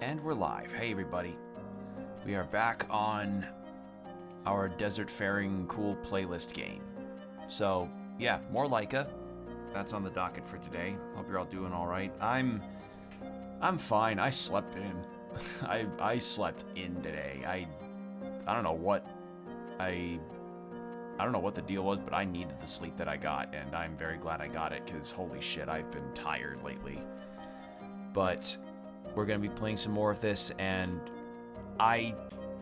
And we're live. Hey everybody. We are back on our Desert Faring Cool playlist game. So, yeah, more Laika. That's on the docket for today. Hope you're all doing alright. I'm fine. I slept in. I slept in today. I don't know what I don't know what the deal was, but I needed the sleep that I got, and I'm very glad I got it, because holy shit, I've been tired lately. But we're going to be playing some more of this, and I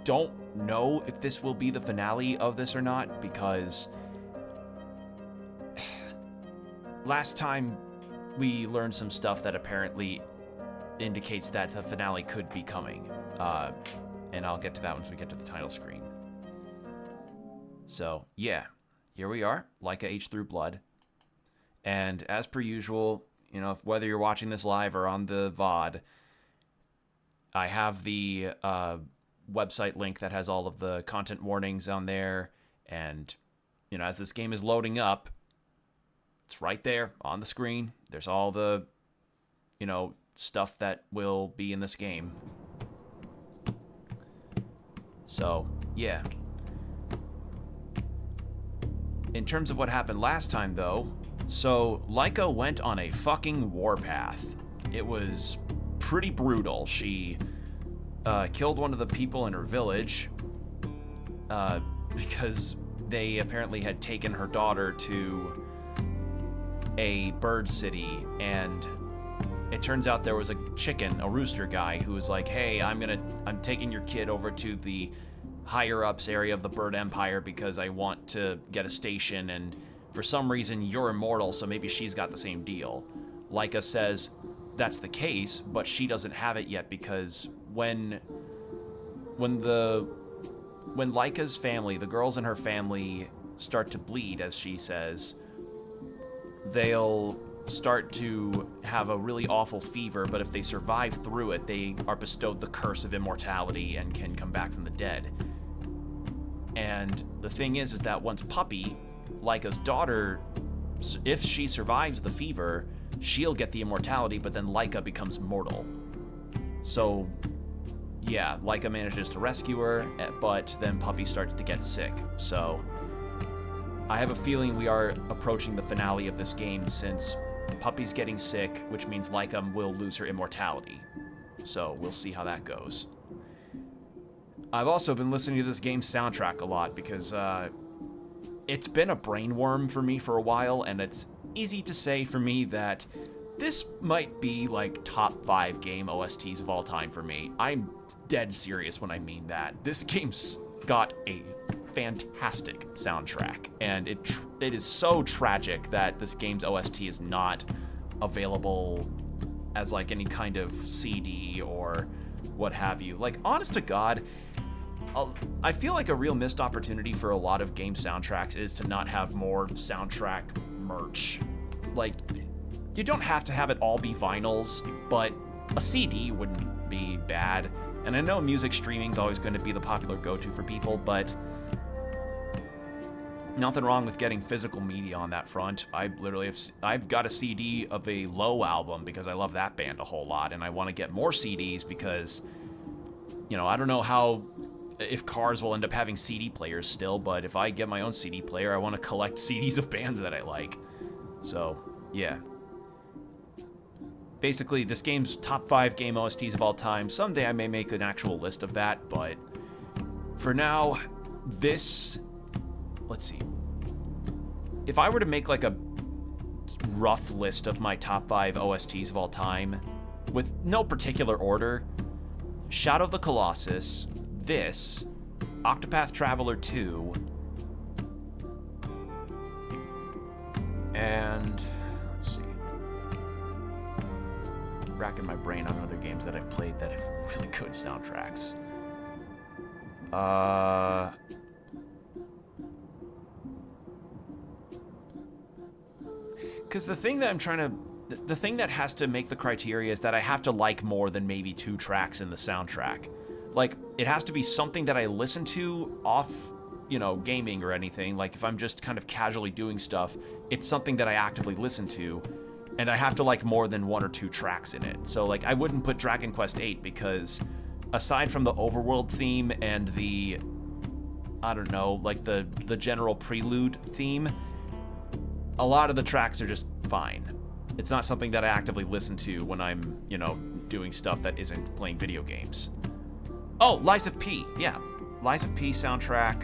don't know if this will be the finale of this or not, because last time we learned some stuff that apparently indicates that the finale could be coming. And I'll get to that once we get to the title screen. So, yeah, here we are, Laika H through Blood. And as per usual, you know, whether you're watching this live or on the VOD, I have the website link that has all of the content warnings on there. And, you know, as this game is loading up, it's right there on the screen. There's all the, you know, stuff that will be in this game. So, yeah. In terms of what happened last time, though, so Laika went on a fucking warpath. It was pretty brutal. She killed one of the people in her village because they apparently had taken her daughter to a bird city, and it turns out there was a rooster guy who was like, hey, I'm taking your kid over to the higher ups area of the bird empire because I want to get a station, and for some reason you're immortal, so maybe she's got the same deal. Laika says that's the case, but she doesn't have it yet because when Laika's family, the girls in her family, start to bleed, as she says, they'll start to have a really awful fever, but if they survive through it, they are bestowed the curse of immortality and can come back from the dead. And the thing is that once Puppy, Laika's daughter, if she survives the fever, she'll get the immortality, but then Laika becomes mortal. So, yeah, Laika manages to rescue her, but then Puppy starts to get sick. So, I have a feeling we are approaching the finale of this game, since Puppy's getting sick, which means Laika will lose her immortality. So, we'll see how that goes. I've also been listening to this game's soundtrack a lot because it's been a brain worm for me for a while, and it's easy to say for me that this might be like top 5 game OSTs of all time for me. I'm dead serious when I mean that. This game's got a fantastic soundtrack, and it is so tragic that this game's OST is not available as like any kind of CD or what have you. Like, honest to God, I feel like a real missed opportunity for a lot of game soundtracks is to not have more soundtrack merch. Like, you don't have to have it all be vinyls, but a CD wouldn't be bad. And I know music streaming is always going to be the popular go-to for people, but nothing wrong with getting physical media on that front. I've got a CD of a Low album because I love that band a whole lot, and I want to get more CDs because, you know, I don't know if cars will end up having CD players still, but if I get my own CD player, I want to collect CDs of bands that I like. So, yeah. Basically, this game's top 5 game OSTs of all time. Someday I may make an actual list of that, but for now, let's see. If I were to make like a rough list of my top 5 OSTs of all time, with no particular order, Shadow of the Colossus, this, Octopath Traveler 2, and let's see. Racking my brain on other games that I've played that have really good soundtracks. Because the thing that has to make the criteria is that I have to like more than maybe 2 tracks in the soundtrack. Like, it has to be something that I listen to off, you know, gaming or anything. Like, if I'm just kind of casually doing stuff, it's something that I actively listen to. And I have to like more than 1 or 2 tracks in it. So like I wouldn't put Dragon Quest VIII because aside from the overworld theme and the, I don't know, like the general prelude theme, a lot of the tracks are just fine. It's not something that I actively listen to when I'm, you know, doing stuff that isn't playing video games. Oh, Lies of P. Yeah. Lies of P soundtrack.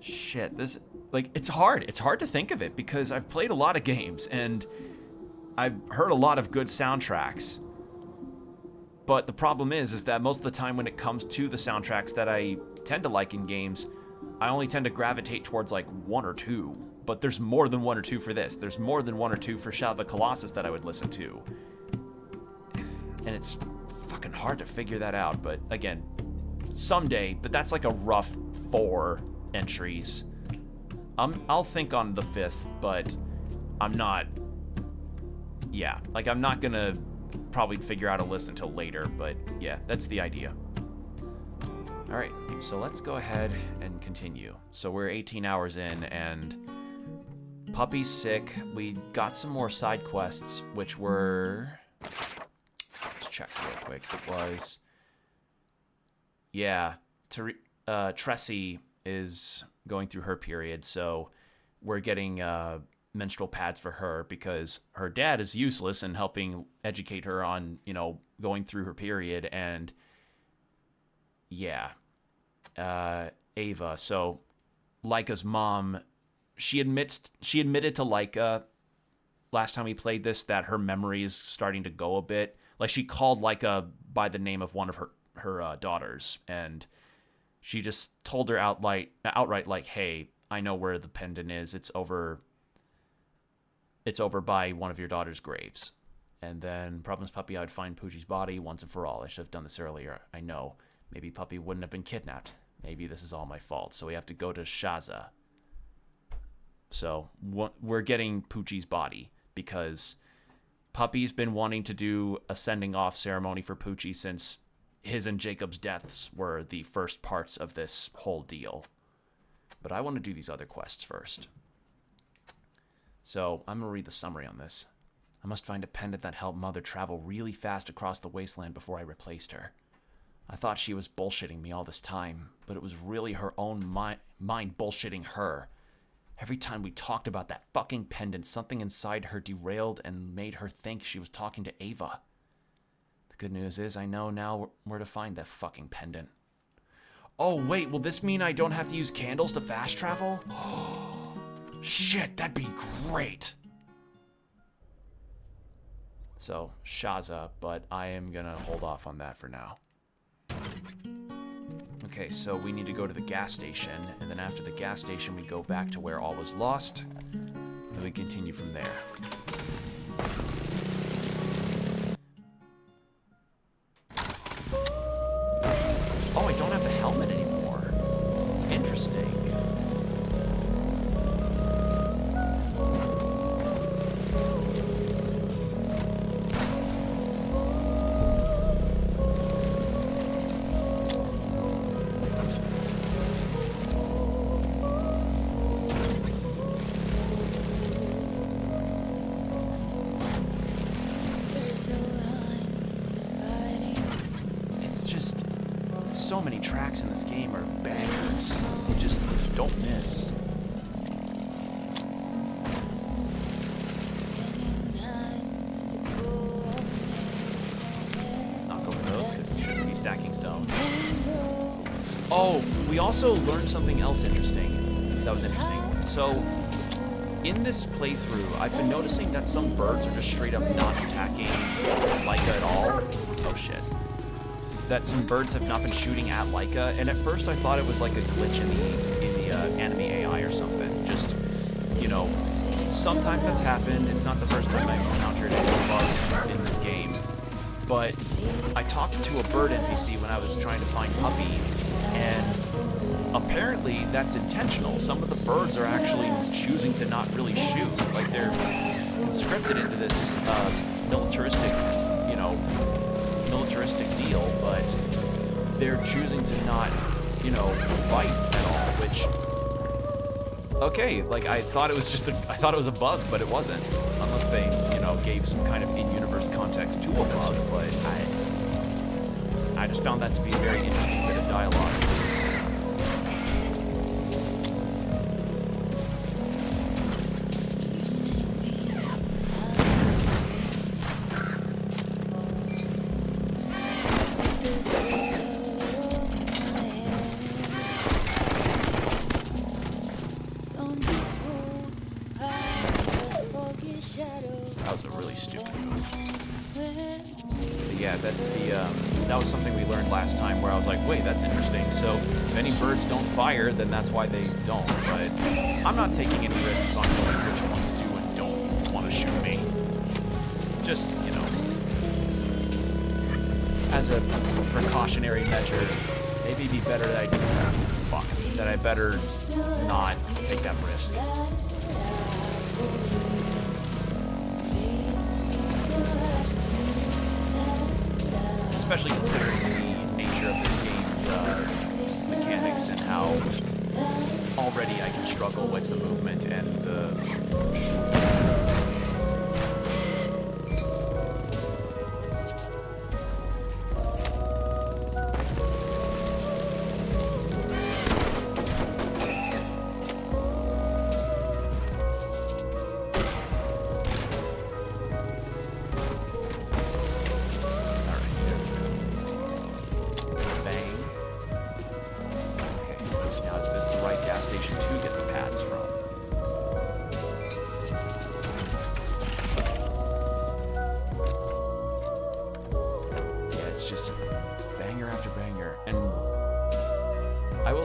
Shit, this, like, it's hard. It's hard to think of it because I've played a lot of games and I've heard a lot of good soundtracks. But the problem is that most of the time when it comes to the soundtracks that I tend to like in games, I only tend to gravitate towards like 1 or 2. But there's more than 1 or 2 for this. There's more than 1 or 2 for Shadow of the Colossus that I would listen to. And it's fucking hard to figure that out. But again, someday, but that's like a rough 4 entries. I'll think on the 5th, but I'm not, yeah, like I'm not gonna probably figure out a list until later, but yeah, that's the idea. All right, so let's go ahead and continue. So we're 18 hours in and Puppy's sick. We got some more side quests, which were, let's check real quick. It was, yeah, Tressie is going through her period, so we're getting menstrual pads for her because her dad is useless in helping educate her on, you know, going through her period. And yeah, Ava, so Laika's mom, she admitted to Laika last time we played this that her memory is starting to go a bit. Like, she called Laika by the name of one of her daughters, and she just told her outright like, hey, I know where the pendant is. It's over by one of your daughter's graves. And then Problems Puppy, I would find Poochie's body once and for all. I should have done this earlier. I know. Maybe Puppy wouldn't have been kidnapped. Maybe this is all my fault. So we have to go to Shaza. So we're getting Poochie's body because Puppy's been wanting to do a sending off ceremony for Poochie since his and Jacob's deaths were the first parts of this whole deal. But I want to do these other quests first. So I'm going to read the summary on this. I must find a pendant that helped Mother travel really fast across the wasteland before I replaced her. I thought she was bullshitting me all this time, but it was really her own mind bullshitting her. Every time we talked about that fucking pendant, something inside her derailed and made her think she was talking to Ava. The good news is I know now where to find that fucking pendant. Oh, wait, will this mean I don't have to use candles to fast travel? Shit, that'd be great. So, Shaza, but I am gonna hold off on that for now. Okay, so we need to go to the gas station, and then after the gas station, we go back to where all was lost, and we continue from there. Oh, I don't have the helmet anymore. Interesting. So many tracks in this game are bangers. You just don't miss. Knock over those because you shouldn't be stacking stones. Oh, we also learned something else interesting. That was interesting. So, in this playthrough, I've been noticing that some birds are just straight up not attacking Laika at all. Oh shit. That some birds have not been shooting at Laika, and at first I thought it was like a glitch in the enemy AI or something. Just, you know, sometimes that's happened. It's not the first time I've encountered any bugs in this game. But I talked to a bird NPC when I was trying to find Puppy, and apparently that's intentional. Some of the birds are actually choosing to not really shoot. Like, they're conscripted into this militaristic deal, but they're choosing to not, you know, fight at all, which, okay, like, I thought it was a bug, but it wasn't. Unless they, you know, gave some kind of in-universe context to a bug, but I just found that to be a very interesting bit of dialogue. That was a really stupid move. But yeah, that's the, that was something we learned last time where I was like, wait, that's interesting. So if any birds don't fire, then that's why they don't. But I'm not taking any risks on knowing which ones do and don't want to shoot me. Just, you know, as a precautionary measure, maybe it'd be better that I better not take that risk. Especially considering the nature of this game's mechanics and how already I can struggle with the movement and the...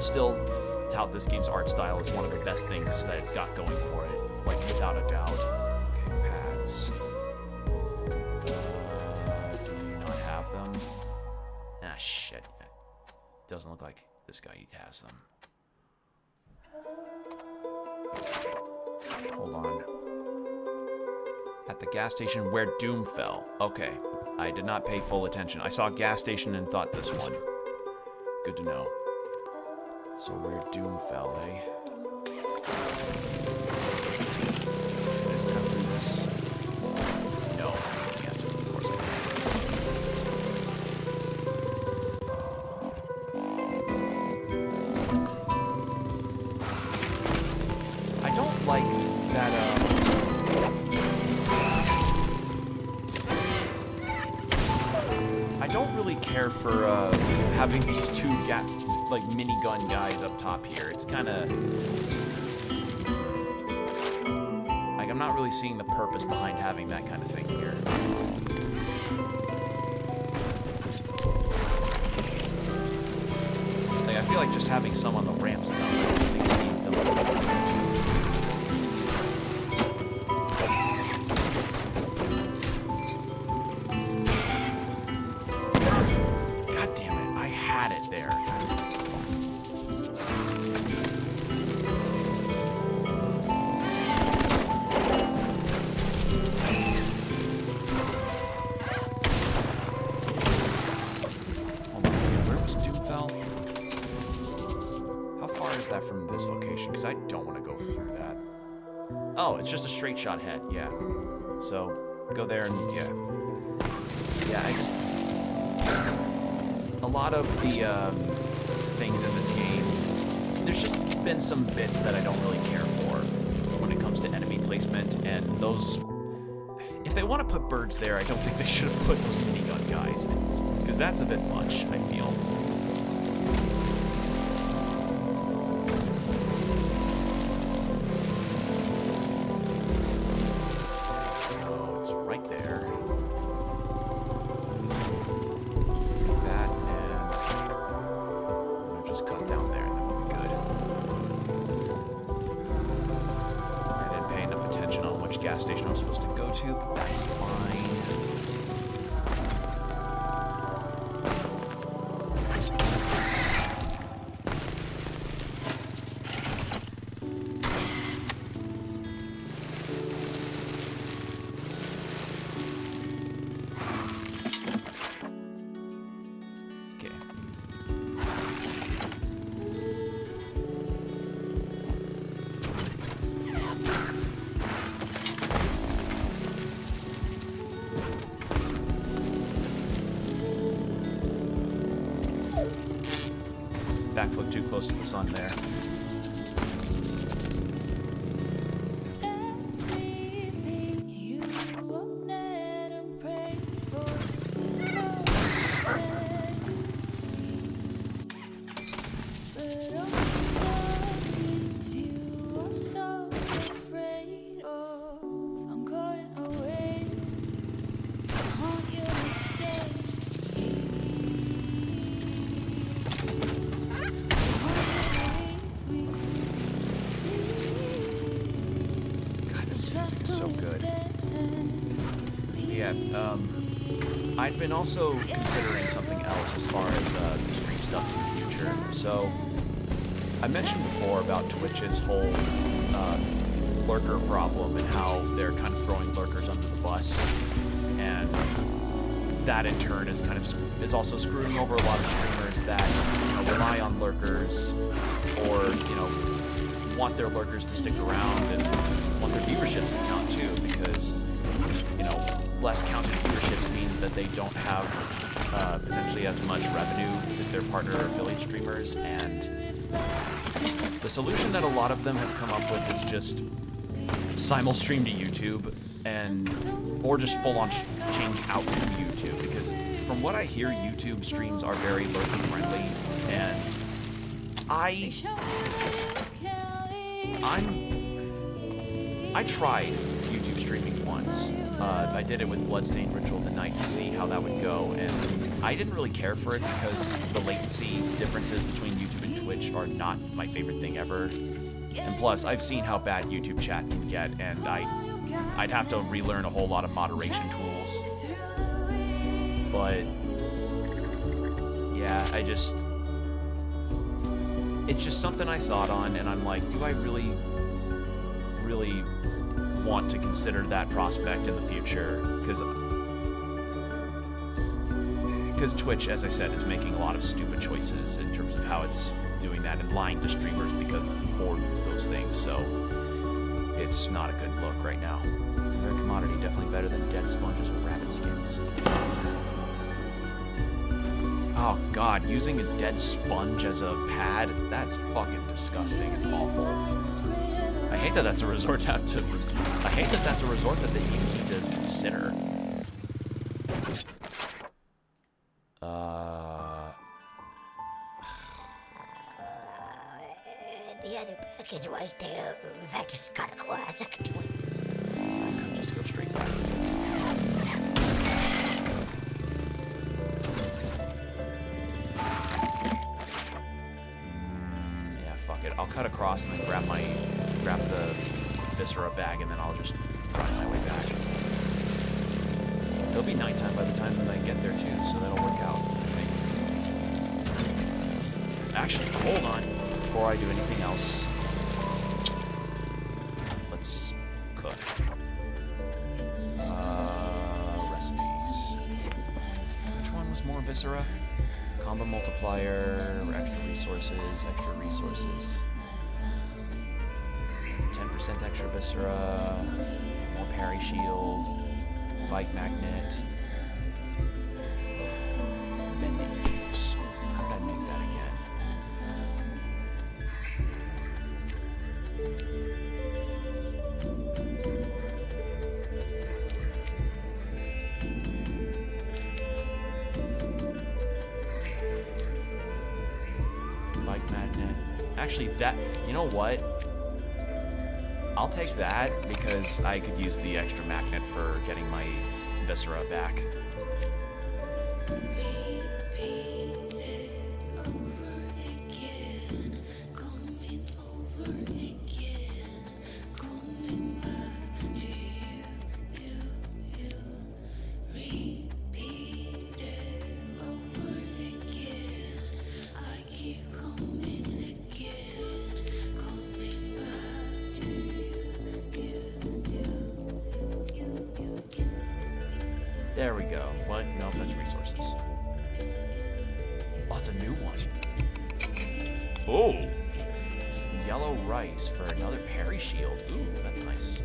Still tout this game's art style as one of the best things that it's got going for it, like without a doubt. Okay, pads. Do you not have them? Ah, shit. Doesn't look like this guy has them. Hold on. At the gas station where Doom fell. Okay. I did not pay full attention. I saw gas station and thought this one. Good to know. So where Doom fell, eh? Let's cut through this. No, I can't. Of course I can't. I don't like that, I don't really care for, having these two like minigun guys up top here. It's kind of like I'm not really seeing the purpose behind having that kind of thing here. Like I feel like just having some on the ramps enough. God damn it! I had it there. From this location, because I don't want to go through that. Oh, it's just a straight shot head, yeah. So, go there and, yeah. Yeah, I just... A lot of the, things in this game, there's just been some bits that I don't really care for when it comes to enemy placement, and those... If they want to put birds there, I don't think they should have put those minigun guys, because that's a bit much, I feel. Gas station I was supposed to go to, but that's fine. Okay. Backflip too close to the sun there. I'd been also considering something else as far as stream stuff in the future. So, I mentioned before about Twitch's whole lurker problem and how they're kind of throwing lurkers under the bus, and that in turn is also screwing over a lot of streamers that rely on lurkers, or want their lurkers to stick around and want their viewership to count too, because less counted viewerships means that they don't have potentially as much revenue if they're partner or affiliate streamers, and the solution that a lot of them have come up with is just simul stream to YouTube, or just full on change out to YouTube, because from what I hear, YouTube streams are very lurker friendly, and I tried YouTube streaming once. I did it with Bloodstained Ritual of the Night to see how that would go, and I didn't really care for it because the latency differences between YouTube and Twitch are not my favorite thing ever. And plus, I've seen how bad YouTube chat can get, and I'd have to relearn a whole lot of moderation tools. But yeah, it's just something I thought on, and I'm like, do I really want to consider that prospect in the future? Because Twitch, as I said, is making a lot of stupid choices in terms of how it's doing that and lying to streamers for those things, so it's not a good look right now. Rare commodity, definitely better than dead sponges or rabbit skins. Oh god, using a dead sponge as a pad, that's fucking disgusting and awful. I hate that that's a resort that you need to consider. The other back is right there. In fact, it's kind of close. I can do it. I could just go straight back to it. Yeah, fuck it. I'll cut across and then grab the Viscera bag, and then I'll just run my way back. It'll be nighttime by the time that I get there too, so that'll work out, I think. Actually, hold on. Before I do anything else, let's cook. Recipes. Which one was more Viscera? Combo multiplier, extra resources. 10% extra Viscera, more parry shield, bike magnet, vending juice. How did I make that again? Bike magnet. Actually, you know what? I'll take that because I could use the extra magnet for getting my Viscera back. There we go. What? Nope, that's resources. Oh, it's a new one. Oh! Yellow rice for another parry shield. Ooh, that's nice.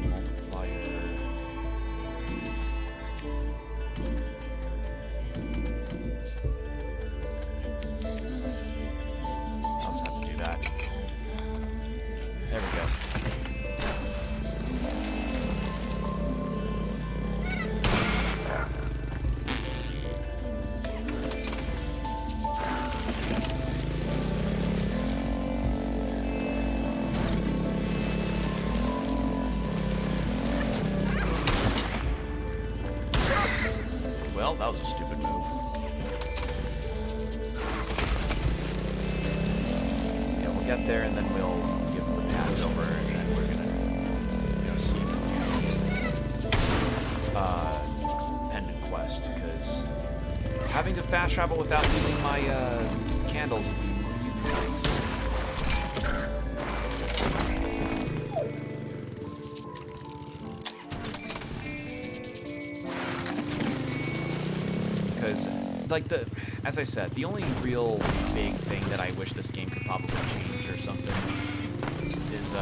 Multiplier. Well, that was a stupid move. Yeah, we'll get there and then we'll give the pads over and then we're gonna, see the pendant quest, because having to fast travel without using my candles would be nice. Because, like, as I said, the only real big thing that I wish this game could probably change or something is,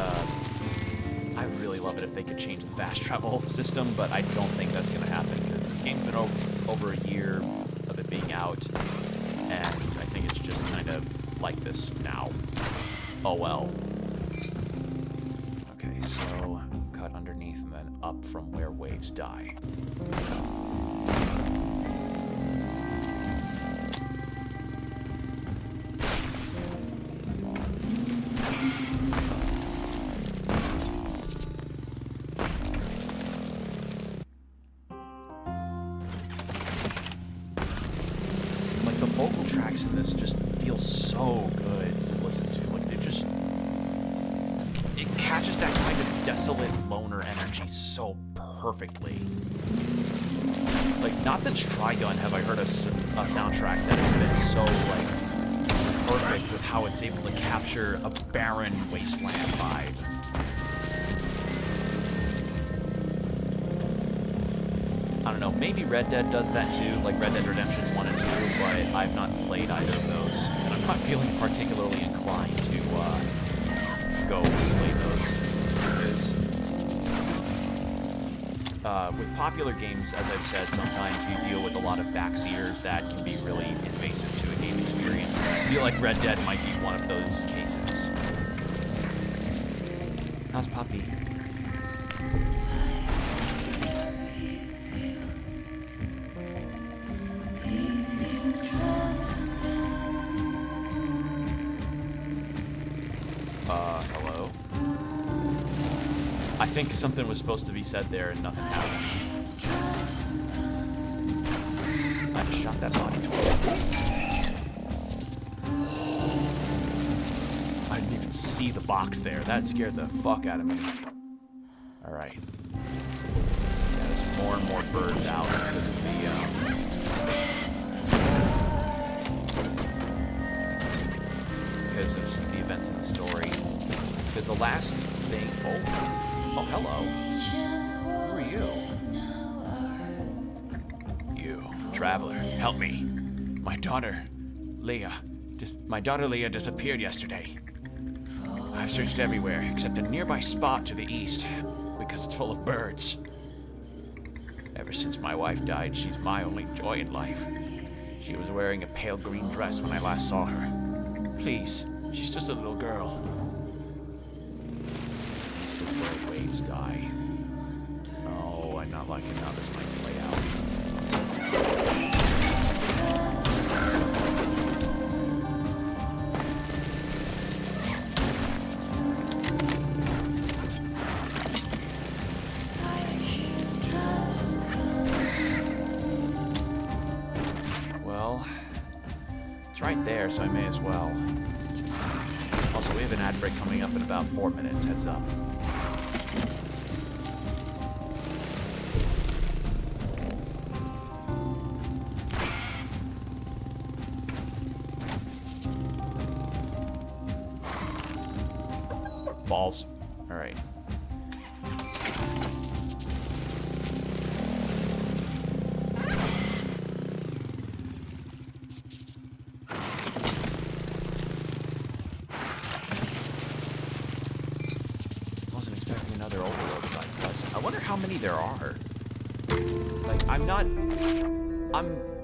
I really love it if they could change the fast travel system, but I don't think that's going to happen, because this game's been over a year of it being out, and I think it's just kind of like this now. Oh well. Okay, so cut underneath and then up from where waves die. The vocal tracks in this just feel so good to listen to. Like, it catches that kind of desolate loner energy so perfectly. Like, not since Trigun have I heard a soundtrack that has been so, like, perfect with how it's able to capture a barren wasteland vibe. I don't know, maybe Red Dead does that too, like Red Dead Redemption's 1 and 2, but I've not played either of those, and I'm not feeling particularly inclined to go play those, because with popular games, as I've said, sometimes you deal with a lot of backseaters that can be really invasive to a game experience, and I feel like Red Dead might be one of those cases. How's Poppy? Hello? I think something was supposed to be said there and nothing happened. I just shot that body twice. I didn't even see the box there. That scared the fuck out of me. Alright. Yeah, there's more and more birds out because of the, because of the events in the story. Because the last thing... Oh, hello. Who are you? You, traveler, help me. My daughter, Leah. My daughter Leah disappeared yesterday. I've searched everywhere except a nearby spot to the east, because it's full of birds. Ever since my wife died, she's my only joy in life. She was wearing a pale green dress when I last saw her. Please, she's just a little girl. East of where waves die. Oh, I'm not liking how this might play out. Well, it's right there, so I may as well. Also, we have an ad break coming up in about 4 minutes. Heads up. Balls. All right. Wasn't expecting another overload side quest. I wonder how many there are. Like, I'm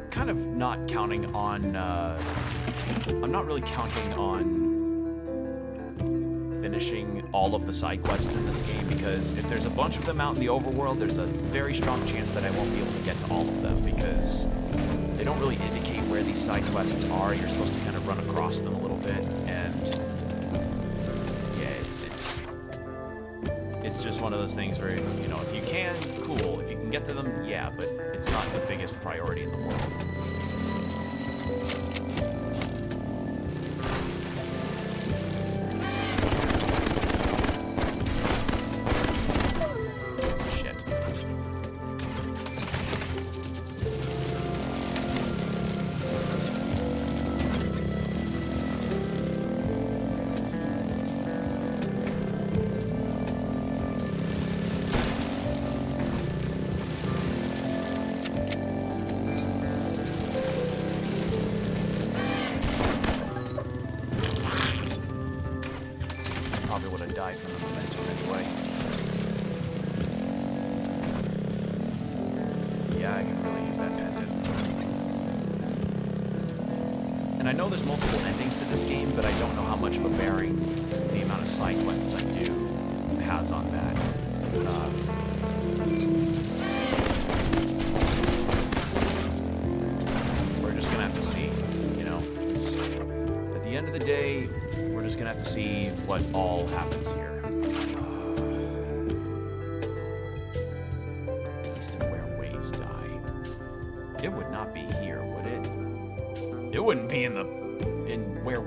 kind of not counting on, I'm not really counting on finishing all of the side quests in this game, because if there's a bunch of them out in the overworld, there's a very strong chance that I won't be able to get to all of them, because they don't really indicate where these side quests are. You're supposed to kind of run across them a little bit, and yeah, it's just one of those things where, you know, if you can, cool. If you can can get to them, yeah, but it's not the biggest priority in the world. Died from the momentum anyway. Yeah, I could really use that bandit. And I know there's multiple endings to this game, but I don't know how much of a bearing the amount of side quests I do has on that. We're just gonna have to see, you know. At the end of the day, we're just gonna have to see what all happens here. East of where waves die. It would not be here, would it? It wouldn't be in where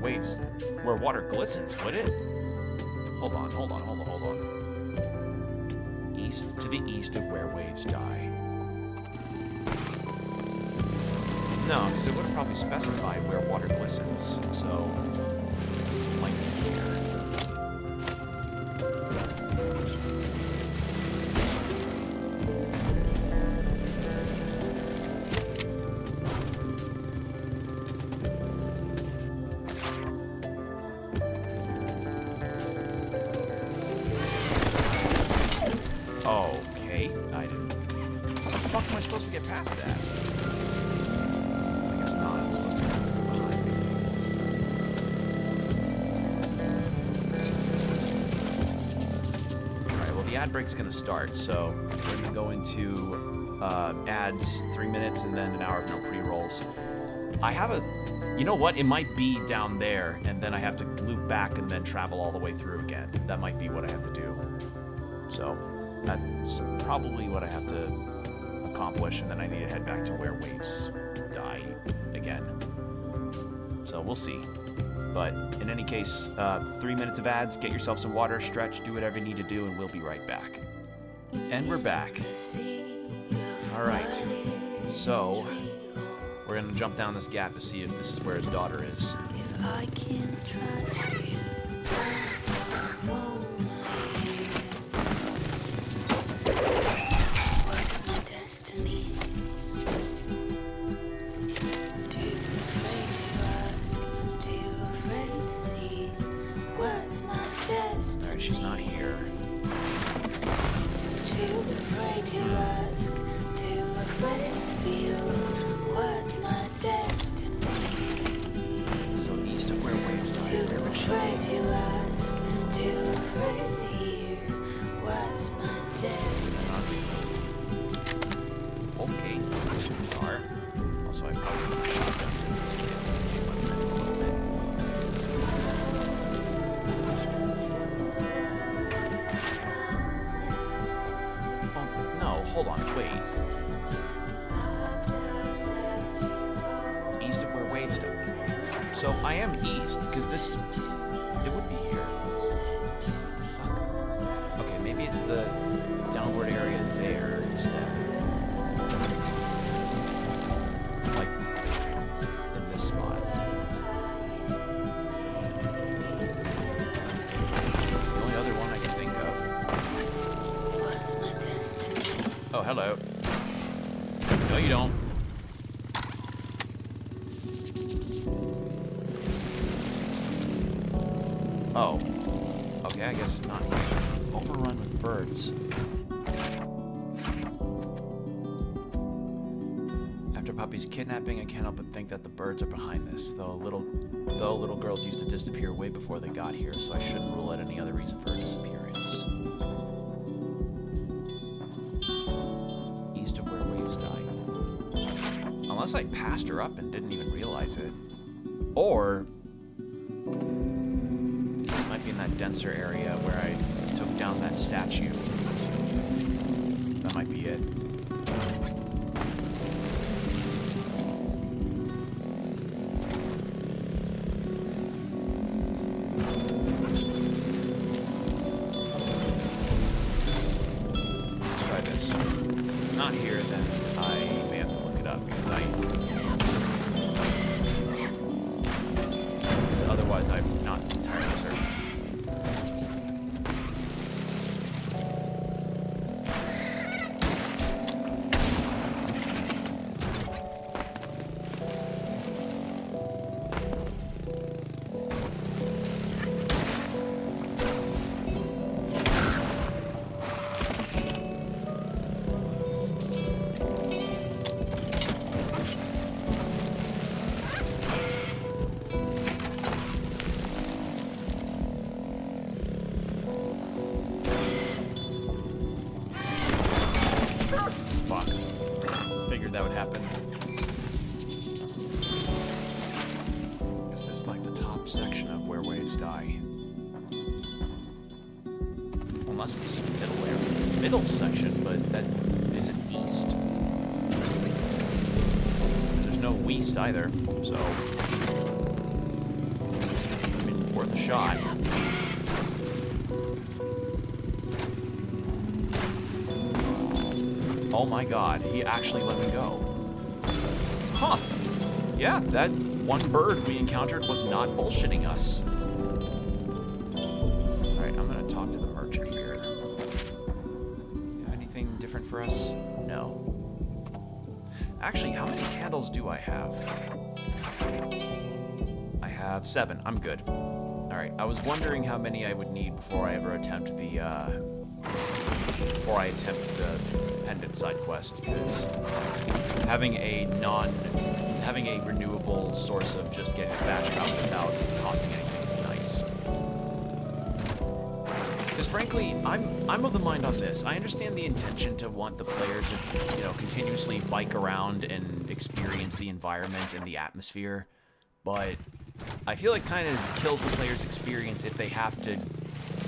water glistens, would it? Hold on. East to the east of where waves die. No, because it would have probably specified where water glistens, so it might be here. Okay, I didn't. How the fuck am I supposed to get past that? I guess not. I'm supposed to come from behind me. Alright, well the ad break's gonna start, so we're gonna go into ads, 3 minutes, and then an hour of no pre-rolls. I have a... You know what? It might be down there, and then I have to loop back and then travel all the way through again. That might be what I have to do. So... that's probably what I have to accomplish, and then I need to head back to where waves die again. So we'll see. But in any case, 3 minutes of ads, get yourself some water, stretch, do whatever you need to do, and we'll be right back. And we're back. Alright, so we're gonna jump down this gap to see if this is where his daughter is. If I can't trust you, what's my destiny? Too afraid to ask, too afraid to see. What's my destiny? Alright, she's not here. Too afraid to ask, too afraid to feel. What's my destiny? So east of where waves die, Too where would she afraid be? to ask, too afraid to hear. What's my destiny? Okay, we are. Also, I probably would have shot them a little bit. Oh, no, hold on, wait. East of where waves die. So I am east, because this... it would be here. What the fuck? Okay, maybe it's the downward area there instead. Like, in this spot. The only other one I can think of. What's my destiny? Oh, hello. No, you don't. Oh. Okay, I guess it's not here. Overrun with birds. After Puppy's kidnapping, I can't help but think that the birds are behind this, though little girls used to disappear way before they got here, so I shouldn't rule out any other reason for her disappearance. East of where waves die. Unless I passed her up and didn't even realize it. Or it might be in that denser area where I took down that statue. That might be it. then I may have to look it up because otherwise I'm not entirely certain. That would happen. Is this like the top section of where waves die? Unless it's middle section, but that isn't east. There's no west either, so I mean, worth a shot. Oh my god, he actually let me go. Huh. Yeah, that one bird we encountered was not bullshitting us. Alright, I'm gonna talk to the merchant here. You have anything different for us? No. Actually, how many candles do I have? I have 7. I'm good. Alright, I was wondering how many I would need before I ever attempt the, pendant side quest, because having a renewable source of just getting thatched out without costing anything is nice. Because frankly, I'm of the mind on this. I understand the intention to want the player to, you know, continuously bike around and experience the environment and the atmosphere, but I feel it kind of kills the player's experience if they have to,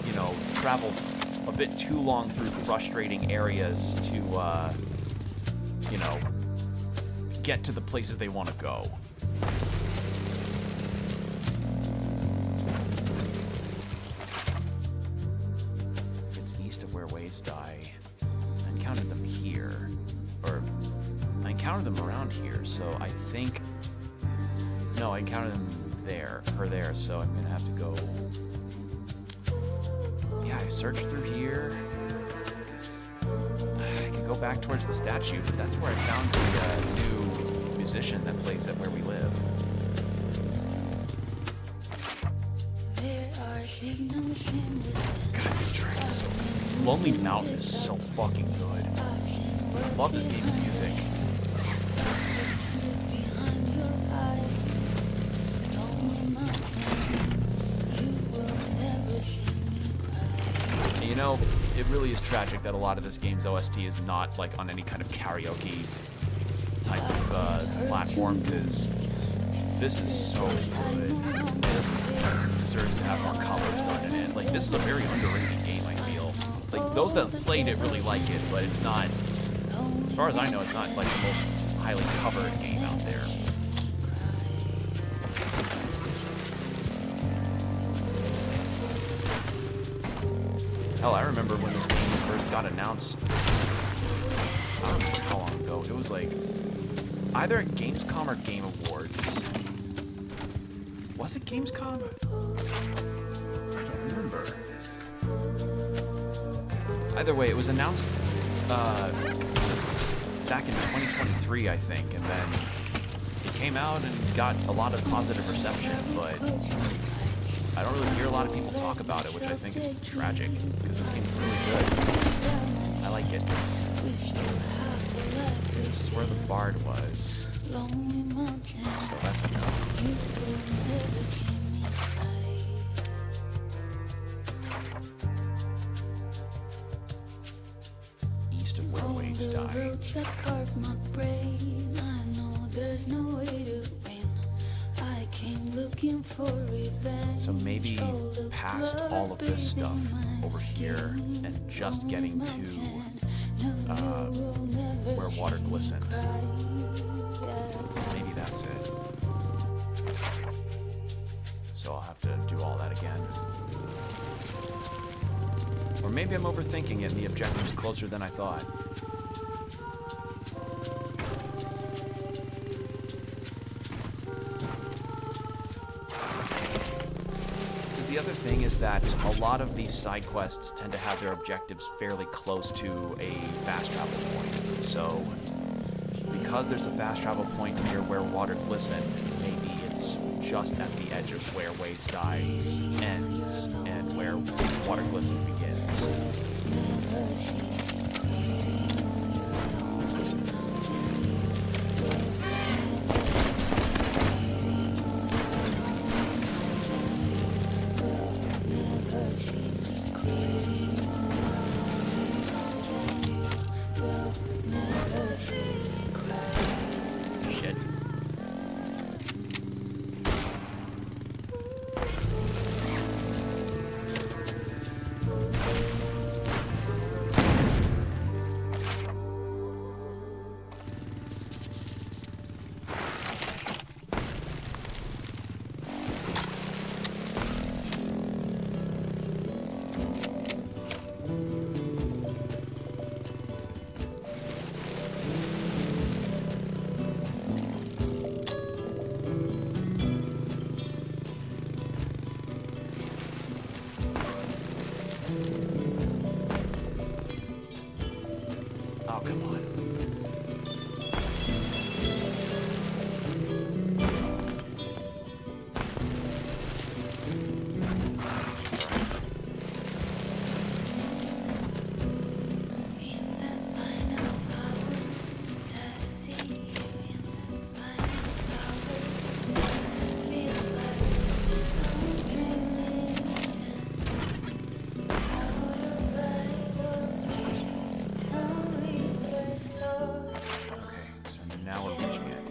you know, travel a bit too long through frustrating areas to, you know, get to the places they want to go. If it's east of where waves die, I encountered them here, or I encountered them around here, so I think, no, I encountered them there, so I'm gonna have to go. Yeah, I searched through here. I can go back towards the statue, but that's where I found the new musician that plays at where we live. There are signals in the sand. God, this track is so good. Lonely Mountain is so fucking good. I love this game's music. You know, it really is tragic that a lot of this game's OST is not like on any kind of karaoke type of platform, because this is so good. It deserves to have more covers done in it. Like, this is a very underrated game, I feel. Like, those that played it really like it, but it's not, as far as I know, it's not like the most highly covered game out there. Hell, I remember when this game first got announced. I don't remember how long ago. It was like either at Gamescom or Game Awards. Was it Gamescom? I don't remember. Either way, it was announced back in 2023, I think, and then it came out and got a lot of positive reception, but I don't really hear a lot of people talk about it, which I think is tragic, because this game's really good. I like it. This is where the bard was. So that's enough. East of where waves die. So maybe past all of this stuff over here and just getting to where water glistened. Maybe that's it. So I'll have to do all that again. Or maybe I'm overthinking it and the objective's closer than I thought. thing is that a lot of these side quests tend to have their objectives fairly close to a fast travel point. So, because there's a fast travel point near where water glisten, maybe it's just at the edge of where Waves Dies ends and where water glisten begins. Shit. Oh, come on. Okay, so now we're reaching it.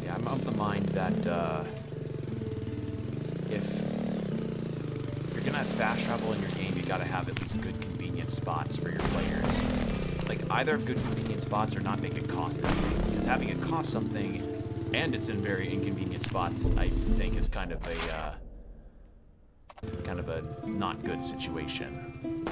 Yeah, I'm of the mind that if you're gonna have fast travel in your game, you gotta have at least good convenient spots for your players. Like, either have good convenient spots or not make it cost anything. Because having it cost something, and it's in very inconvenient spots, I think is kind of a not good situation.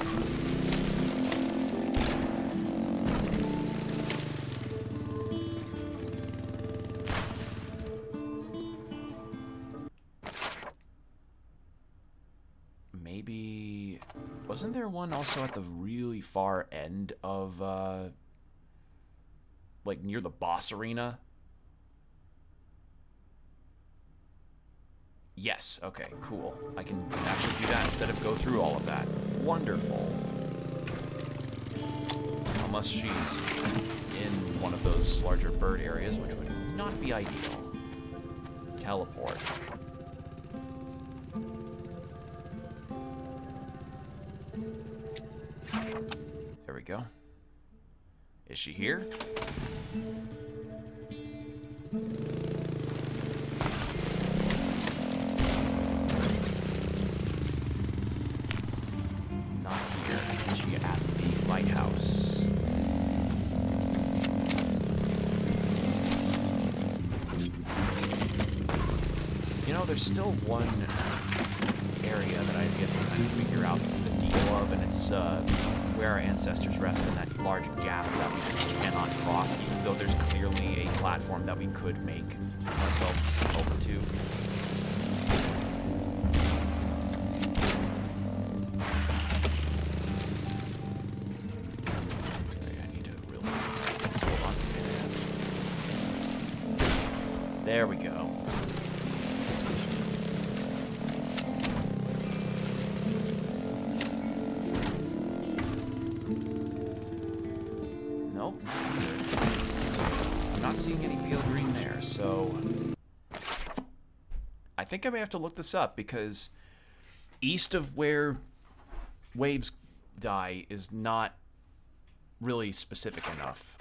Maybe... Wasn't there one also at the really far end of, like, near the boss arena? Yes, okay, cool. I can actually do that instead of go through all of that. Wonderful. Unless she's in one of those larger bird areas, which would not be ideal. Teleport. There we go. Is she here? Not here. Is she at the lighthouse? You know, there's still one area that I have yet to kind of figure out the deal of, and it's where our ancestors rest in that large gap that we just cannot cross, even though there's clearly a platform that we could make ourselves over to. I need to really hold on. There we go. Nope. I'm not seeing any pale green there, so I think I may have to look this up, because east of where Waves Die is not really specific enough.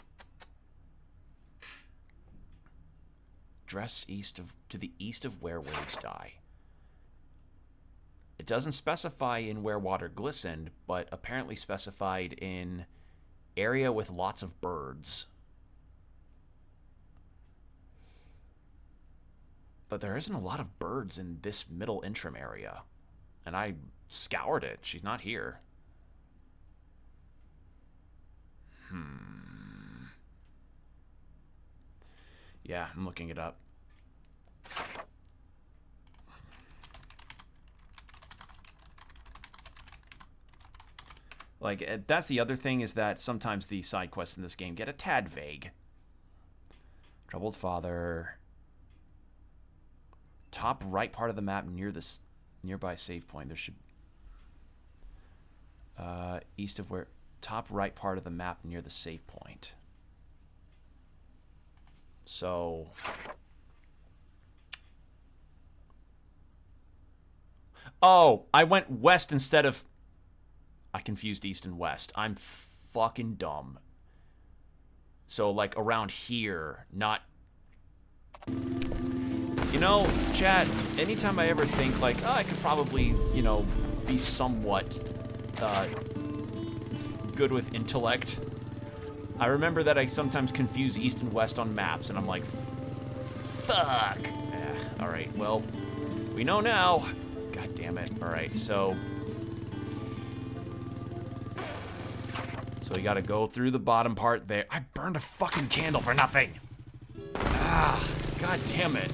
Dress to the east of where Waves Die. It doesn't specify in where water glistened, but apparently specified in area with lots of birds. But there isn't a lot of birds in this middle interim area. And I scoured it. She's not here. Yeah, I'm looking it up. Like, that's the other thing, is that sometimes the side quests in this game get a tad vague. Troubled Father. Top right part of the map near this nearby save point. There should... east of where... Top right part of the map near the save point. So... Oh, I went west instead of... I confused east and west. I'm fucking dumb. So, like, around here, not... You know, chat, anytime I ever think, like, oh, I could probably, you know, be somewhat good with intellect, I remember that I sometimes confuse east and west on maps, and I'm like, fuck. Alright, well, we know now. God damn it. Alright, so we gotta go through the bottom part there. I burned a fucking candle for nothing. Ah, god damn it.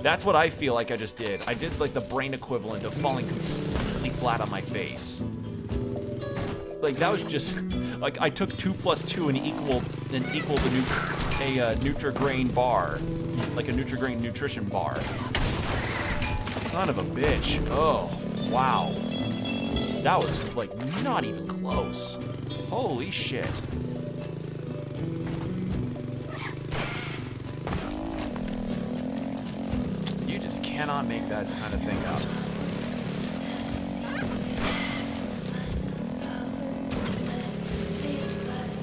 That's what I feel like I just did. I did like the brain equivalent of falling completely flat on my face. Like that was just like I took 2 + 2 and equaled the Nutrigrain bar, like a Nutrigrain nutrition bar. Son of a bitch. Oh wow. That was, like, not even close. Holy shit. You just cannot make that kind of thing up.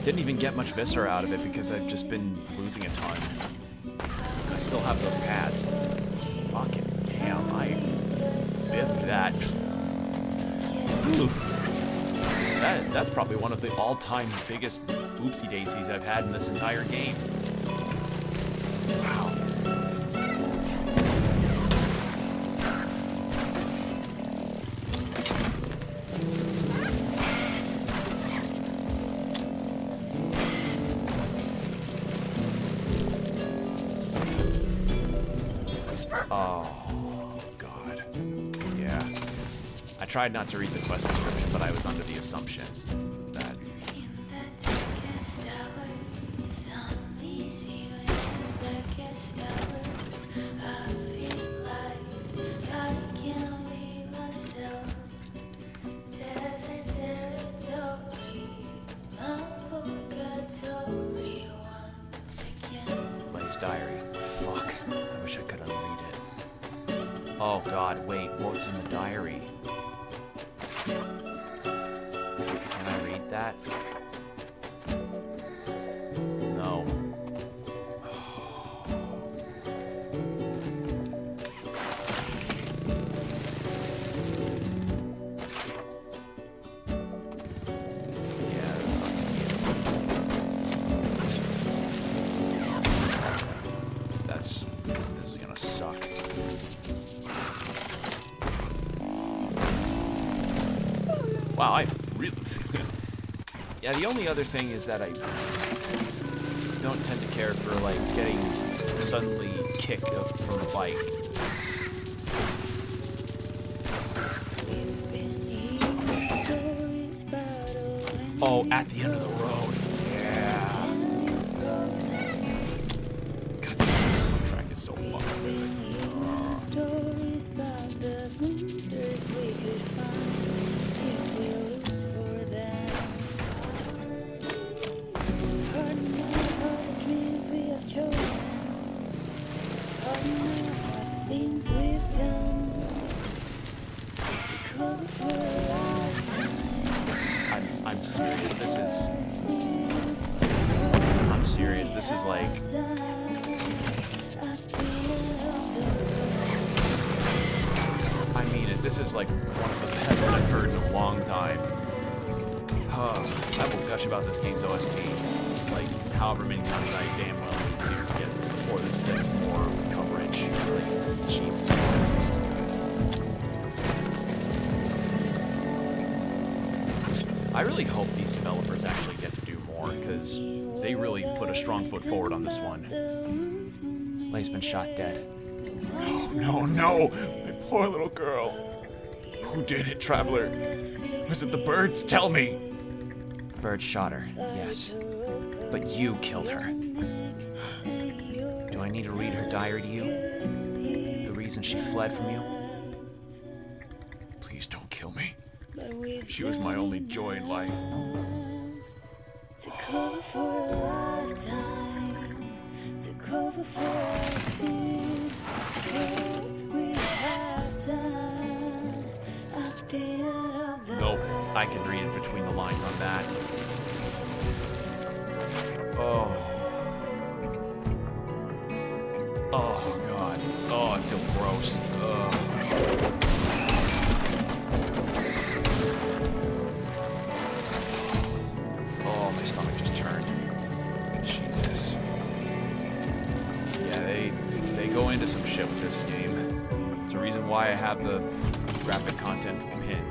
Didn't even get much viscera out of it because I've just been losing a ton. I still have those pads. Fucking damn, I biffed that. That's probably one of the all-time biggest oopsie daisies I've had in this entire game. Wow. Oh, God. Yeah. I tried not to read the quest description, but I was under the assumption that... Blaze Diary. Fuck. I wish I could unread it. Oh god, wait, what's in the diary? Can I read that? No. Yeah, that's not gonna be it. This is gonna suck. Wow, I really... Yeah, the only other thing is that I don't tend to care for, like, getting suddenly kicked up from a bike. Oh, at the end of the road. Yeah. God, this soundtrack is so fucking good. Stories about the wonders we could find. Things we've done to cover for a lifetime. I'm serious. This is. I'm serious. This is like. I mean it. This is like one of the best I've heard in a long time. I will gush about this game's OST like however many times I damn well need to get Or this gets more coverage. Like, Jesus Christ. I really hope these developers actually get to do more, because they really put a strong foot forward on this one. Lay's been shot dead. No, no! My poor little girl. Who did it, Traveler? Was it the birds? Tell me! Birds shot her, yes. But you killed her. Do I need to read her diary to you? The reason she fled from you? Please don't kill me. She was my only joy in life. To cover for a lifetime, to cover for our sins, we have done at the end of the Nope, I can read it between the lines on that. Oh. Oh, God. Oh, I feel gross. Ugh. Oh, my stomach just turned. Jesus. Yeah, they go into some shit with this game. It's a reason why I have the graphic content pinned.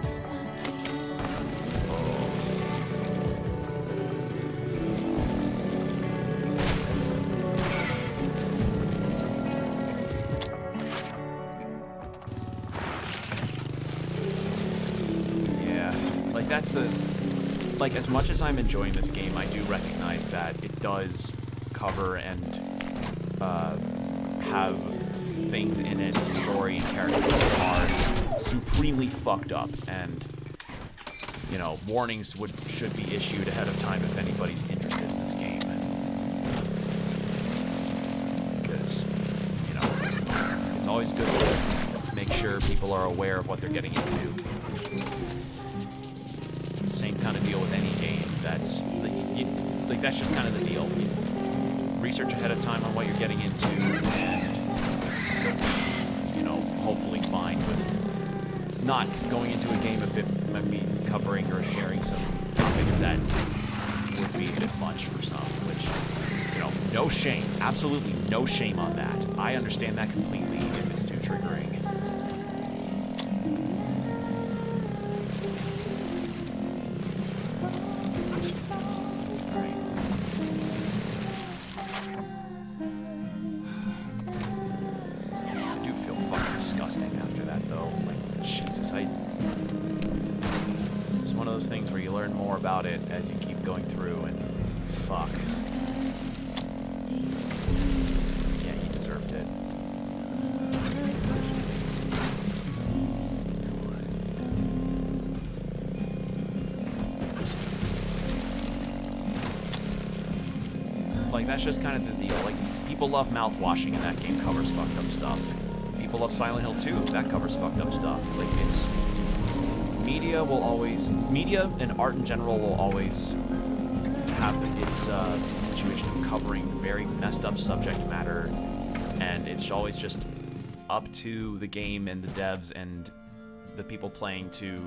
That's the, like, as much as I'm enjoying this game, I do recognize that it does cover and have things in it, story, characters that are supremely fucked up, and, you know, warnings should be issued ahead of time if anybody's interested in this game. Because, you know, it's always good to make sure people are aware of what they're getting into. Same kind of deal with any game. That's like that's just kind of the deal. You research ahead of time on what you're getting into, and you know, hopefully fine with not going into a game if it might be covering or sharing some topics that would be a bit much for some. Which, you know, no shame, absolutely no shame on that. I understand that completely if it's too triggering. Things where you learn more about it as you keep going through, and fuck. Yeah, he deserved it. Like, that's just kind of the deal. Like, people love mouthwashing, and that game covers fucked up stuff. People love Silent Hill 2, that covers fucked up stuff. Like, it's... Media and art in general will always have its situation of covering very messed up subject matter, and it's always just up to the game and the devs and the people playing to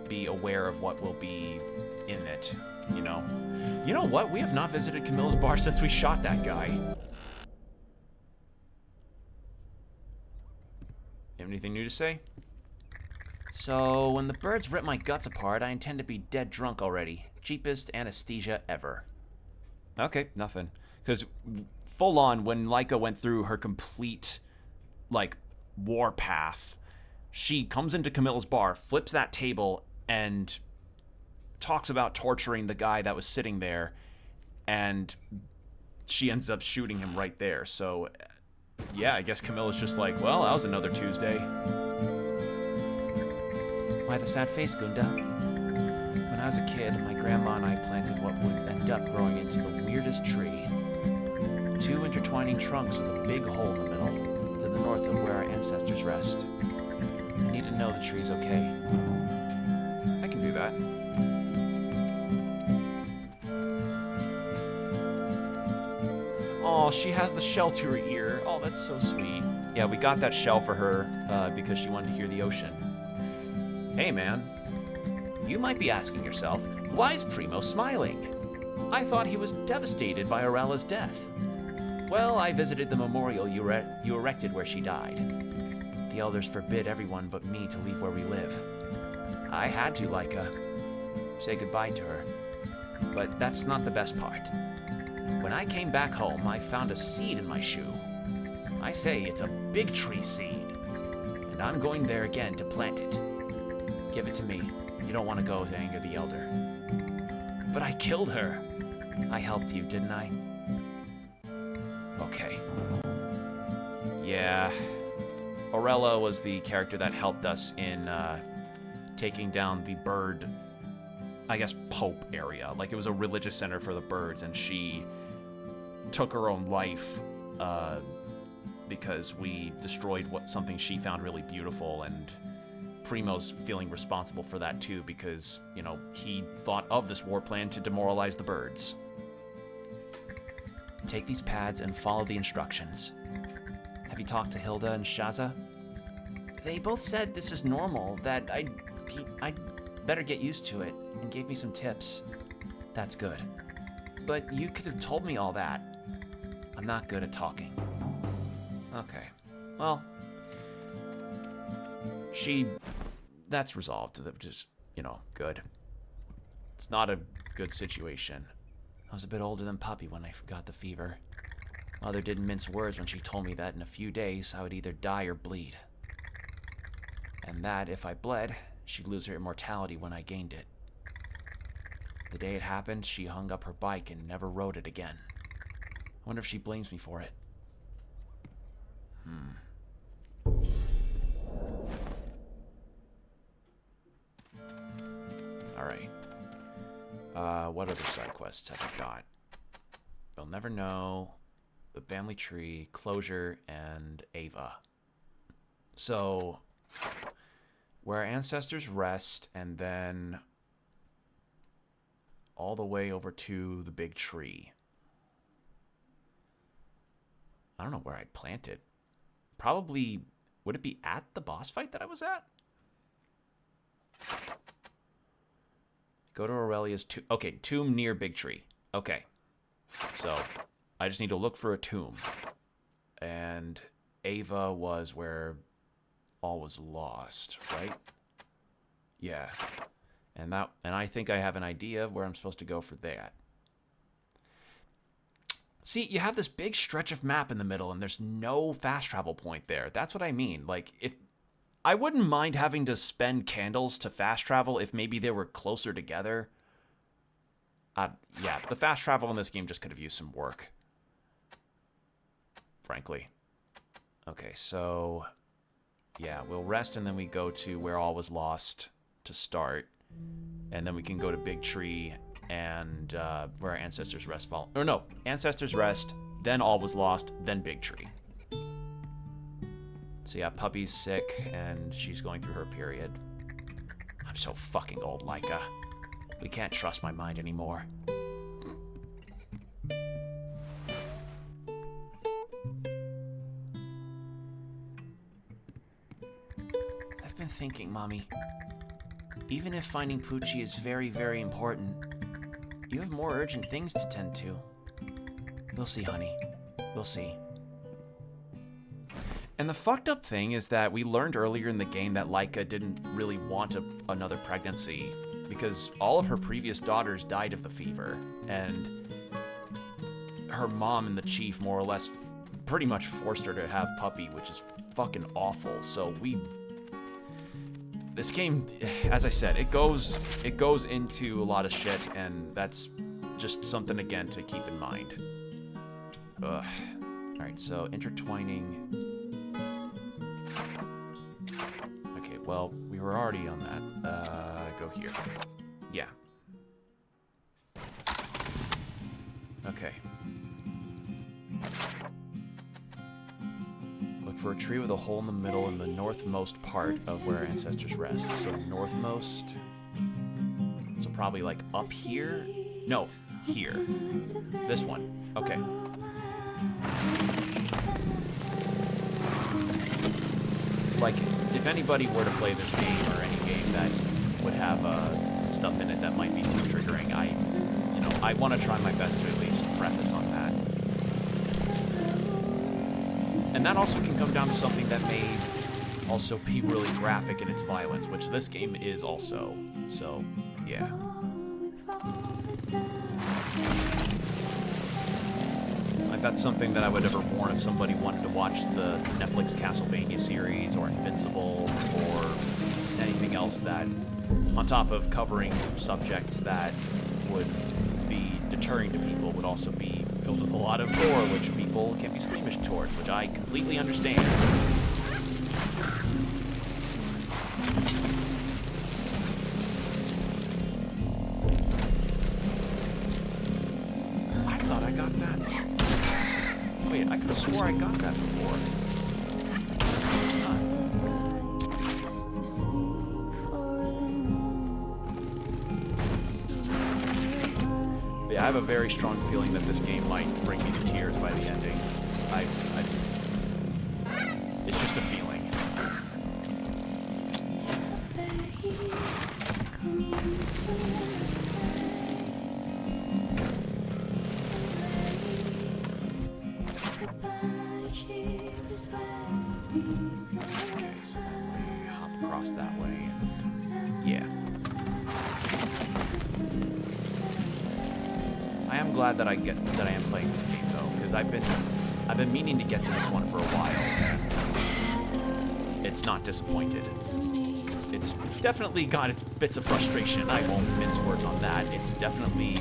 be aware of what will be in it, you know? You know what? We have not visited Camilla's bar since we shot that guy. You have anything new to say? So, when the birds rip my guts apart, I intend to be dead drunk already. Cheapest anesthesia ever. Okay, nothing. Because, full on, when Laika went through her complete, like, war path, she comes into Camilla's bar, flips that table, and talks about torturing the guy that was sitting there, and she ends up shooting him right there. So, yeah, I guess Camilla's just like, well, that was another Tuesday. Why the sad face, Gunda? When I was a kid, my grandma and I planted what would end up growing into the weirdest tree. 2 intertwining trunks with a big hole in the middle, to the north of where our ancestors rest. I need to know the tree's okay. I can do that. Oh, she has the shell to her ear. Oh, that's so sweet. Yeah, we got that shell for her because she wanted to hear the ocean. Hey, man. You might be asking yourself, why is Primo smiling? I thought he was devastated by Arella's death. Well, I visited the memorial you erected where she died. The elders forbid everyone but me to leave where we live. I had to, Laika. Say goodbye to her. But that's not the best part. When I came back home, I found a seed in my shoe. I say it's a big tree seed. And I'm going there again to plant it. Give it to me. You don't want to go to anger the elder. But I killed her. I helped you, didn't I? Okay. Yeah. Aurella was the character that helped us in taking down the bird, I guess, Pope area. Like, it was a religious center for the birds, and she took her own life because we destroyed something she found really beautiful, and Primo's feeling responsible for that too because, you know, he thought of this war plan to demoralize the birds. Take these pads and follow the instructions. Have you talked to Hilda and Shaza? They both said this is normal, that I'd better get used to it, and gave me some tips. That's good. But you could have told me all that. I'm not good at talking. Okay. Well, that's resolved, which is, you know, good. It's not a good situation. I was a bit older than Puppy when I got the fever. Mother didn't mince words when she told me that in a few days I would either die or bleed. And that, if I bled, she'd lose her immortality when I gained it. The day it happened, she hung up her bike and never rode it again. I wonder if she blames me for it. Alright. What other side quests have I got? You'll Never Know, The Family Tree, Closure, and Ava. So, where our ancestors rest, and then all the way over to the big tree. I don't know where I'd plant it. Probably, would it be at the boss fight that I was at? Go to Aurelia's tomb. Okay, tomb near Big Tree. Okay. So, I just need to look for a tomb. And Ava was where all was lost, right? Yeah. And I think I have an idea of where I'm supposed to go for that. See, you have this big stretch of map in the middle, and there's no fast travel point there. That's what I mean. Like, if I wouldn't mind having to spend candles to fast travel if maybe they were closer together. Yeah, the fast travel in this game just could have used some work. Frankly. Okay, so yeah, we'll rest and then we go to where all was lost to start. And then we can go to Big Tree and where our ancestors rest fall. Or no, ancestors rest, then all was lost, then Big Tree. So yeah, Puppy's sick, and she's going through her period. I'm so fucking old, Laika. We can't trust my mind anymore. I've been thinking, Mommy. Even if finding Poochie is very, very important, you have more urgent things to tend to. We'll see, honey. We'll see. And the fucked up thing is that we learned earlier in the game that Laika didn't really want another pregnancy because all of her previous daughters died of the fever, and her mom and the chief more or less pretty much forced her to have Puppy, which is fucking awful. So this game, as I said, it goes into a lot of shit, and that's just something again to keep in mind. Ugh. All right, so intertwining. Okay, well, we were already on that. Go here. Yeah. Okay. Look for a tree with a hole in the middle in the northmost part of where our ancestors rest. So northmost. So probably like up here? No, here. This one. Okay. Like, if anybody were to play this game or any game that would have stuff in it that might be too triggering, I want to try my best to at least preface on that. And that also can come down to something that may also be really graphic in its violence, which this game is also. So, yeah. Like, that's something that I would ever warn if somebody wanted to watch the Netflix Castlevania series or Invincible or anything else that, on top of covering subjects that would be deterring to people, would also be filled with a lot of gore, which people can be squeamish towards, which I completely understand. I thought I got that. Wait, I could have swore I got that before. It's not. Yeah, I have a very strong feeling that this game might bring me to tears by the ending. It's just a feeling. Okay, so then we hop across that way. Yeah. I am glad that I am playing this game though, because I've been meaning to get to this one for a while, and it's not disappointed. It's definitely got its bits of frustration. I won't mince words on that. It's definitely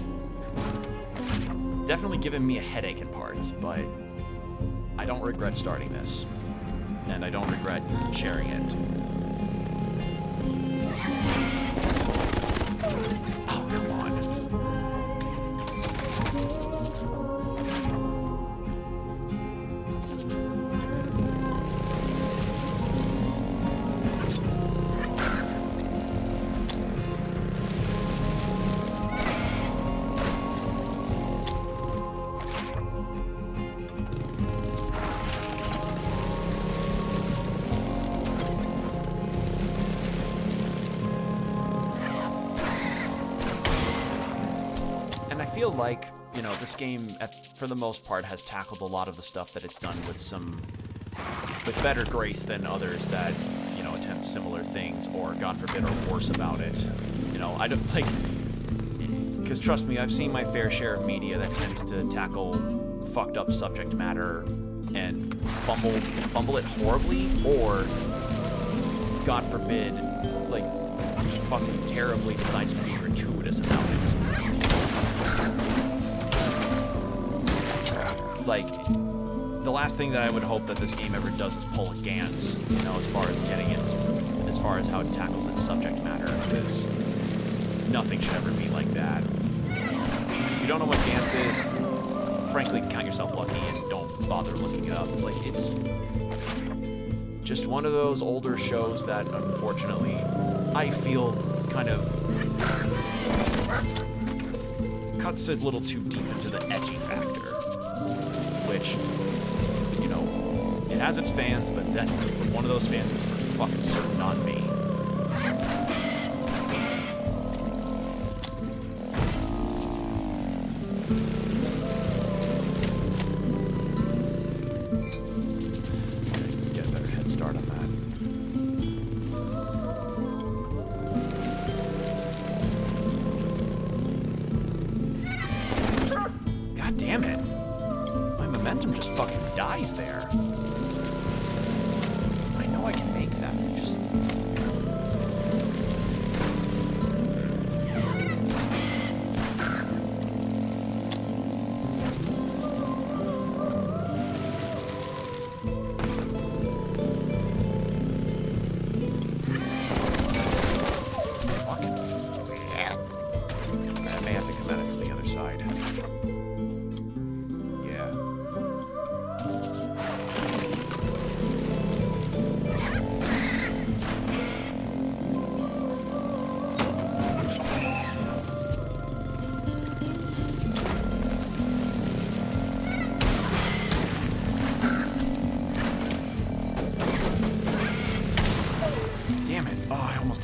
given me a headache in parts, but I don't regret starting this, and I don't regret sharing it. Oh, come on. I feel like, you know, this game, for the most part, has tackled a lot of the stuff that it's done with better grace than others that, you know, attempt similar things or, God forbid, are worse about it. You know, I don't, like, because trust me, I've seen my fair share of media that tends to tackle fucked up subject matter and fumble it horribly, or, God forbid, like, fucking terribly decides to be gratuitous about it. Like, the last thing that I would hope that this game ever does is pull a Gantz, you know, as far as how it tackles its subject matter, because nothing should ever be like that. If you don't know what Gantz is, frankly, count yourself lucky and don't bother looking it up. Like, it's just one of those older shows that, unfortunately, I feel kind of cuts a little too deep into the edgy factor. Which, you know, it has its fans, but that's one of those fans is for fucking certain on me. Get a better head start on that. God damn it. Momentum just fucking dies there. I know I can make that, just... Fucking... Yeah. I may have to come at it from the other side.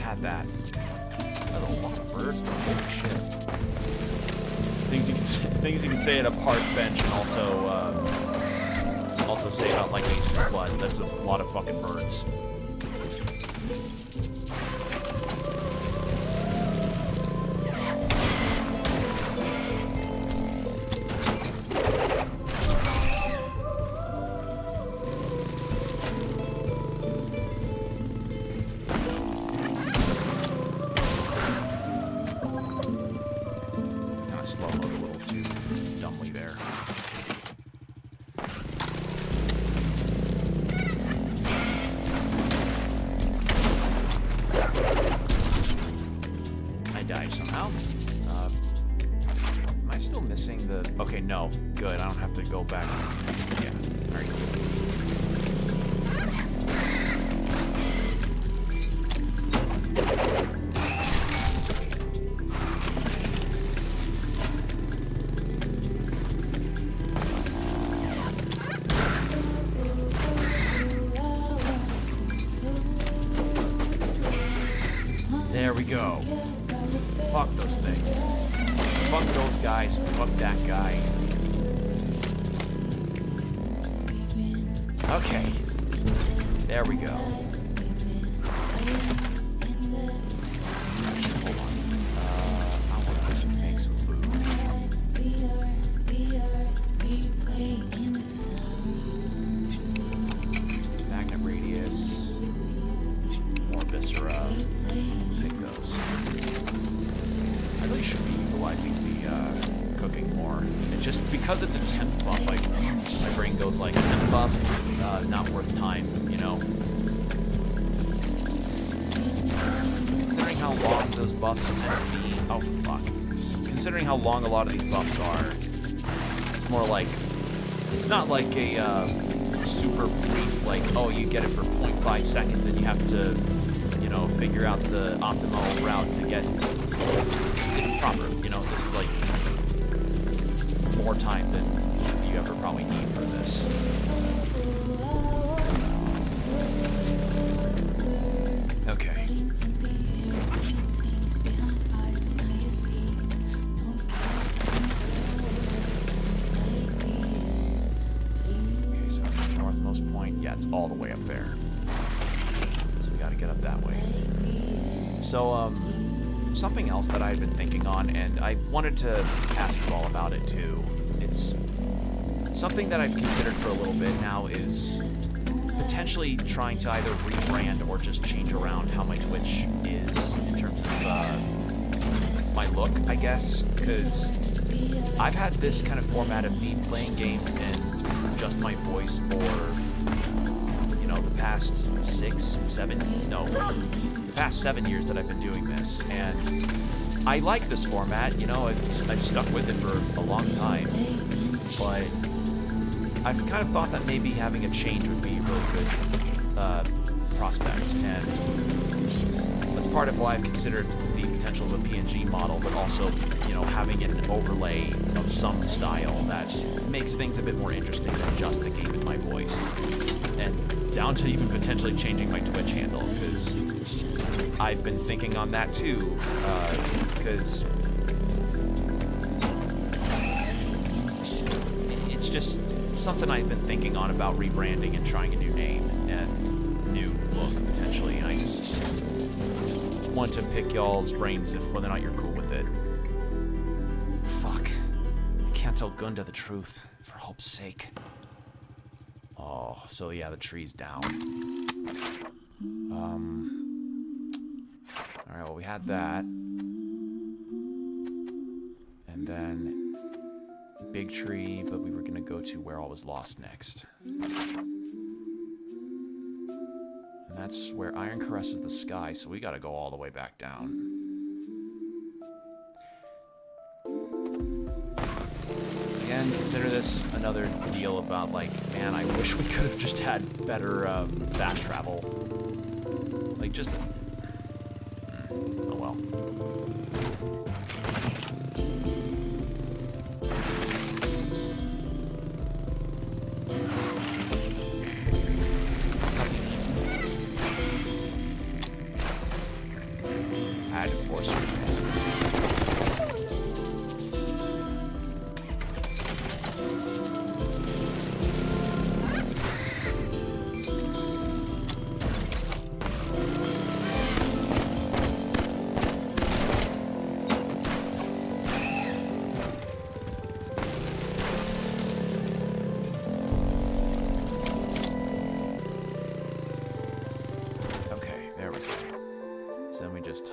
Had that. That's a lot of birds, though. Holy shit. Things you can say at a park bench, and also say about like Nature's Blood. That's a lot of fucking birds. Okay, no. Good, I don't have to go back. Yeah, alright. There we go. Fuck those things. Fuck those guys. Fuck that guy. Okay. There we go. Hold on. I want to make some food. Magnet radius. More viscera. Take those. I really should be utilizing the cooking more. And just because it's a temp buff, like my brain goes like temp buff, not worth time, you know. Considering how long those buffs tend to be, oh fuck. Considering how long a lot of these buffs are, it's more like, it's not like a super brief, like, oh, you get it for 0.5 seconds and you have to, you know, figure out the optimal route to get it proper. You know, this is like more time than you ever probably need for this. Okay. Okay, so northmost point, yeah, it's all the way up there. So we gotta get up that way. So, something else that I've been thinking on, and I wanted to ask you all about it too. It's something that I've considered for a little bit now, is potentially trying to either rebrand or just change around how my Twitch is in terms of my look, I guess, because I've had this kind of format of me playing games and just my voice for, you know, the past the past 7 years that I've been doing this, and I like this format, you know, I've stuck with it for a long time, but I've kind of thought that maybe having a change would be a really good prospect, and that's part of why I've considered the potential of a PNG model, but also, you know, having an overlay of some style that makes things a bit more interesting than just the game and my voice, and down to even potentially changing my Twitch handle, because I've been thinking on that too, because it's just something I've been thinking on about rebranding and trying a new name and new look potentially, and I just want to pick y'all's brains if whether or not you're cool with it. Fuck. I can't tell Gunda the truth, for hope's sake. Oh, so yeah, the tree's down. Alright, well, we had that. And then big tree, but we were gonna go to where all was lost next. And that's where iron caresses the sky, so we gotta go all the way back down. Again, consider this another deal about, like, man, I wish we could have just had better fast travel. Like, just... oh well. I had to force her.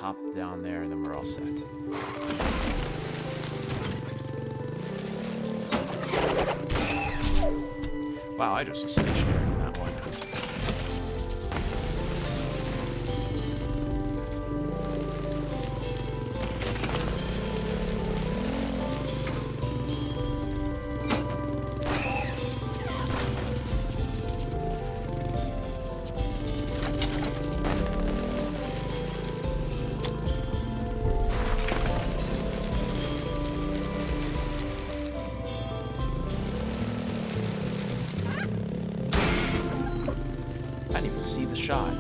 hop down there, and then we're all set. Wow, I just was stationary on that one. I didn't even see the shot.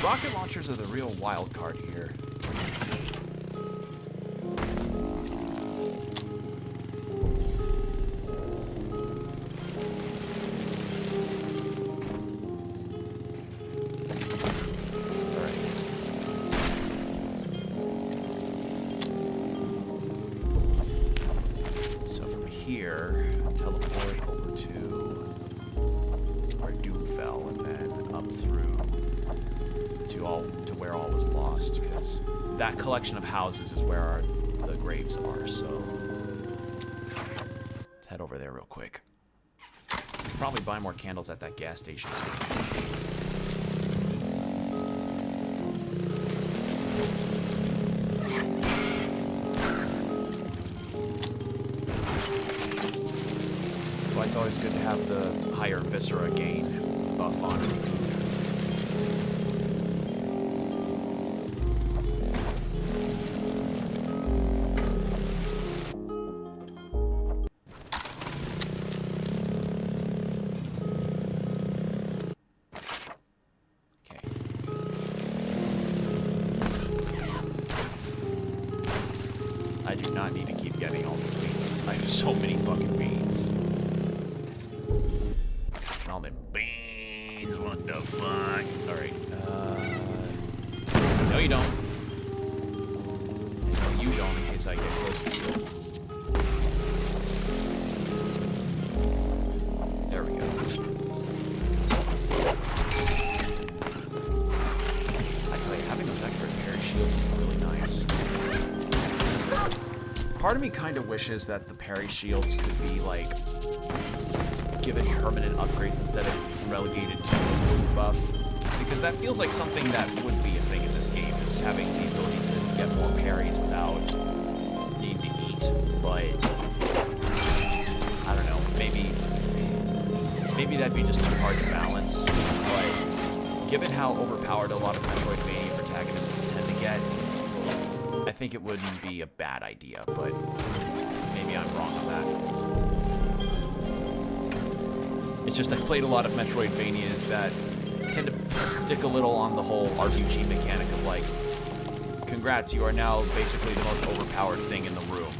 Rocket launchers are the real wild card here. So from here, teleport over to where Doom fell, and then up through to where all was lost, because that collection of houses is where the graves are. So let's head over there real quick. Probably buy more candles at that gas station too. But it's always good to have the higher viscera gain buff on it. I do not need to keep getting all these beans. I have so many fucking beans. All them beans, what the fuck? Alright, no you don't. And no you don't, in case I get close to you. There we go. I tell you, having those extra parry shields is really nice. Part of me kind of wishes that the parry shields could be, like, given permanent upgrades instead of relegated to a food buff. Because that feels like something that would be a thing in this game, is having the ability to get more parries without needing to eat. But, I don't know, maybe that'd be just too hard to balance. But, given how overpowered a lot of Metroidvania protagonists tend to get, I think it wouldn't be a bad idea, but maybe I'm wrong on that. It's just I've played a lot of Metroidvanias that tend to stick a little on the whole RPG mechanic of, like, congrats, you are now basically the most overpowered thing in the room.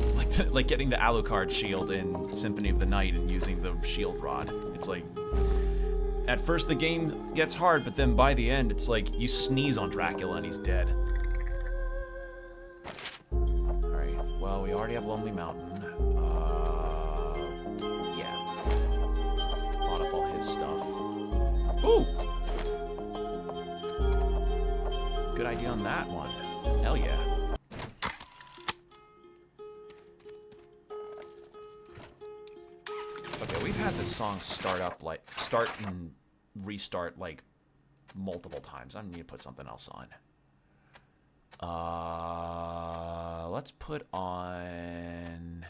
Like getting the Alucard shield in Symphony of the Night and using the shield rod. It's like, at first the game gets hard, but then by the end, it's like you sneeze on Dracula and he's dead. Well, we already have Lonely Mountain. Yeah. Bought up all his stuff. Ooh! Good idea on that one. Hell yeah. Okay, we've had this song start and restart, like, multiple times. I need to put something else on. Let's put on...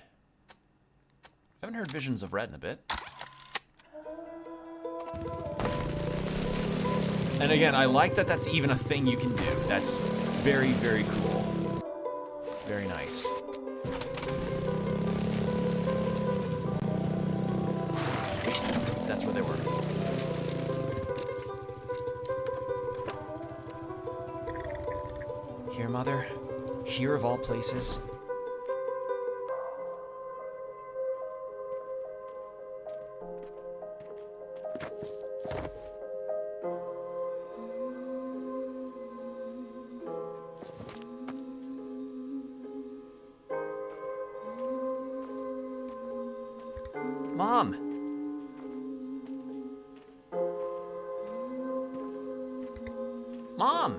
I haven't heard Visions of Red in a bit. And again, I like that that's even a thing you can do. That's very, very cool. Very nice. That's where they were. Here, Mother? Here of all places? Mom! Mom!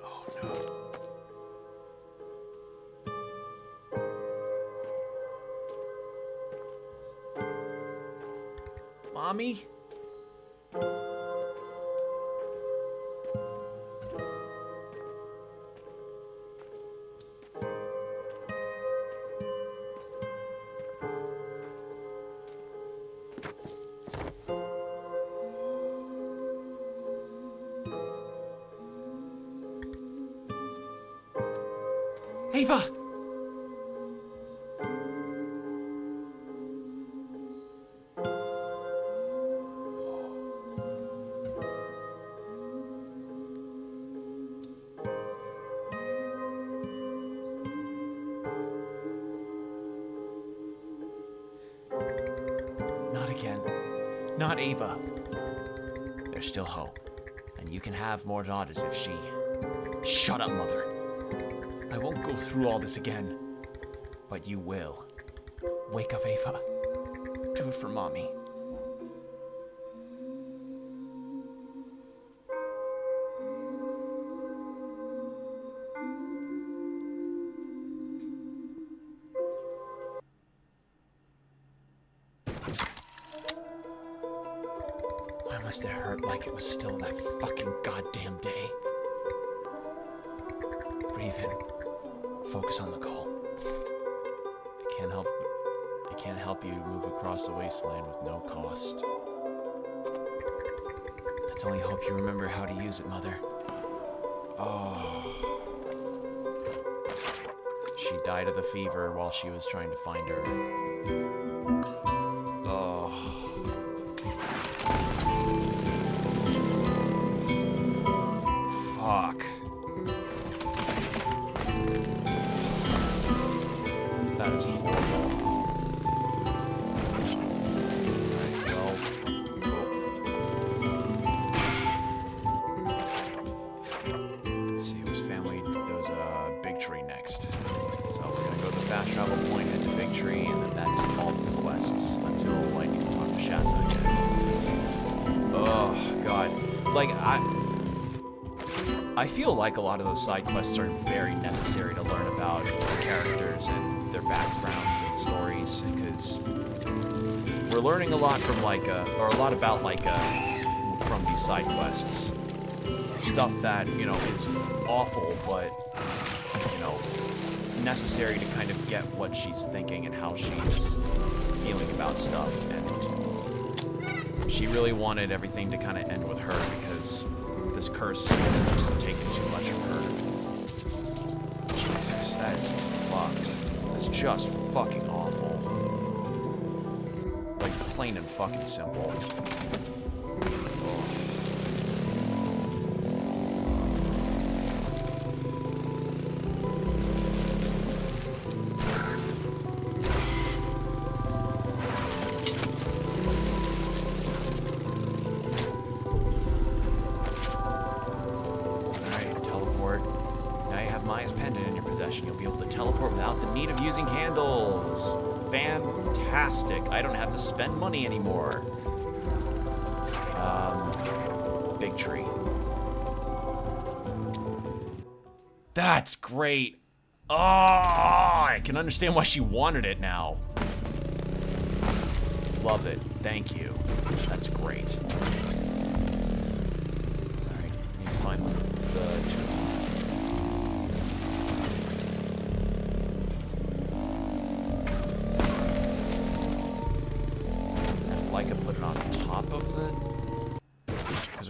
Oh no. Mommy? Ava! Not again. Not Ava. There's still hope. And you can have more daughters if she... Shut up, Mother. I won't go through all this again. But you will. Wake up, Ava. Do it for Mommy. Why must it hurt like it was still that fucking goddamn day? Breathe in. Focus on the goal. I can't help you move across the wasteland with no cost. Let's only hope you remember how to use it, Mother. Oh. She died of the fever while she was trying to find her. Oh. Fuck. That is horrible. Alright, well. Let's see, it was family. It was Big Tree next. So we're gonna go to the fast travel point into Big Tree, and then that's all the quests until, like, we talk to Shasta again. Oh, God. Like, I feel like a lot of those side quests are very necessary to learn about characters and their backgrounds and stories, because we're learning a lot from Laika, or a lot about Laika from these side quests. Stuff that, you know, is awful, but, you know, necessary to kind of get what she's thinking and how she's feeling about stuff. And she really wanted everything to kind of end with her, because this curse has just taken too much of her. Jesus, that is fucked. That's just fucking awful. Like, plain and fucking simple. You'll be able to teleport without the need of using candles. Fantastic. I don't have to spend money anymore. Big Tree. That's great. Oh, I can understand why she wanted it now. Love it. Thank you. That's great. Alright, need to find the two.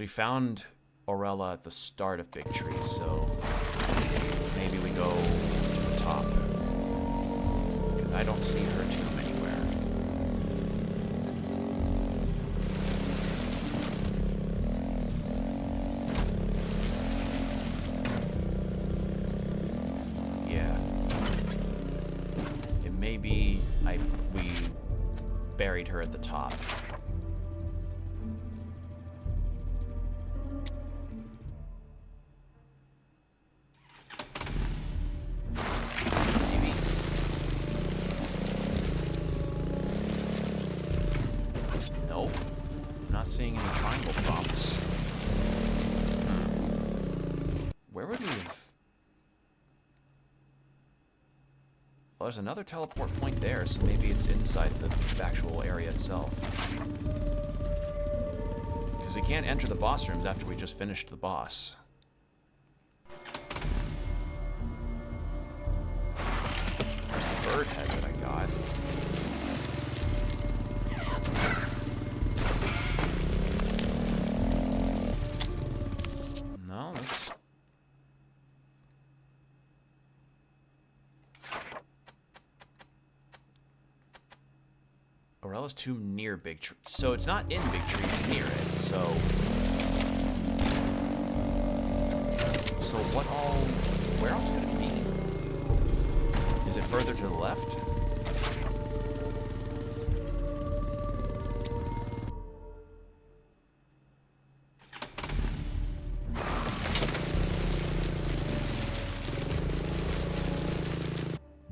we found Aurella at the start of Big Tree, so maybe we go to the top. Because I don't see her tomb anywhere. Yeah. It may be we buried her at the top. Seeing any triangle prompts. Where would we have... Well, there's another teleport point there, so maybe it's inside the actual area itself. Because we can't enter the boss rooms after we just finished the boss. There's the bird head that I got. Aurella's tomb near Big Tree. So it's not in Big Tree, it's near it. So what all... Where else could it be? Is it further to the left?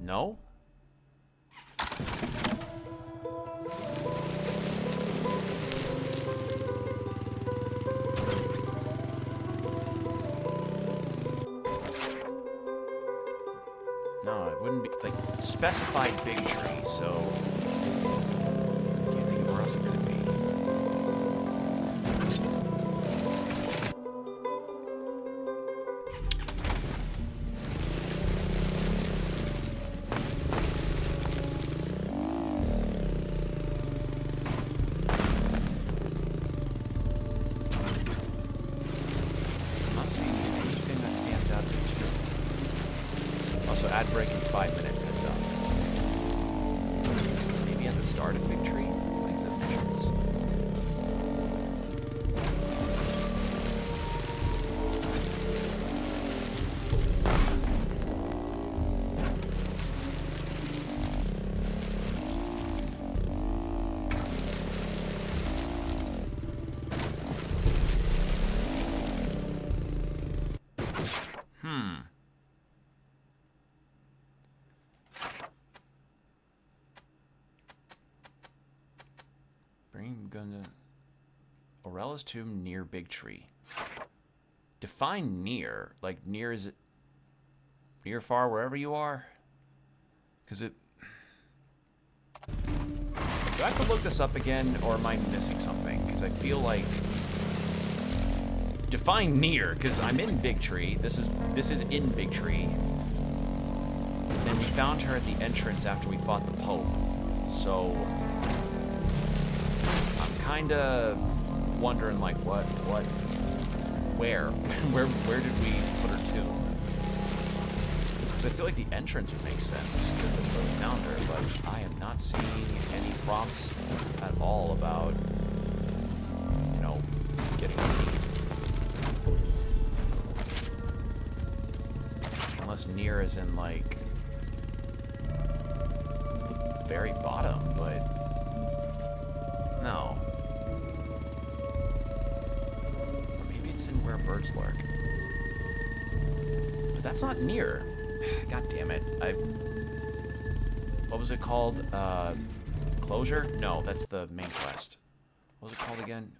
No? No, it wouldn't be, like, specified Big Tree, so... I can't think of where else it could be. I'm not seeing anything that stands out to me. Also, ad break in 5 minutes, heads up. Maybe at the start of Big Tree, like the entrance. Aurella's tomb near Big Tree. Define near. Like, near is it near, far, wherever you are? Because it... Do I have to look this up again, or am I missing something? Because I feel like... Define near, because I'm in Big Tree. This is in Big Tree. And we found her at the entrance after we fought the Pope. So... I'm kinda... wondering, like, where did we put her to? Because I feel like the entrance would make sense, because that's where we found her, but I am not seeing any prompts at all about, you know, getting a seat. Unless near is in, like, the very bottom, but no. In where birds lurk. But that's not near. God damn it. What was it called? Closure? No, that's the main quest. What was it called again?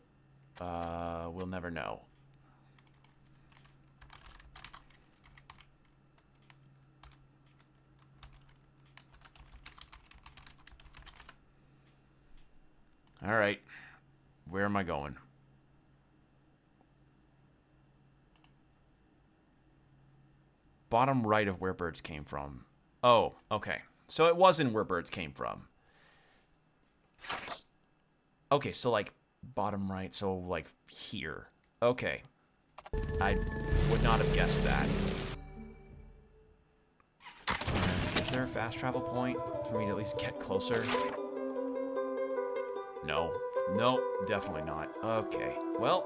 We'll never know. Alright. Where am I going? Bottom right of where birds came from. Oh, okay. So it wasn't where birds came from. Okay, so like bottom right, so like here. Okay. I would not have guessed that. Is there a fast travel point for me to at least get closer? No. No, definitely not. Okay. Well,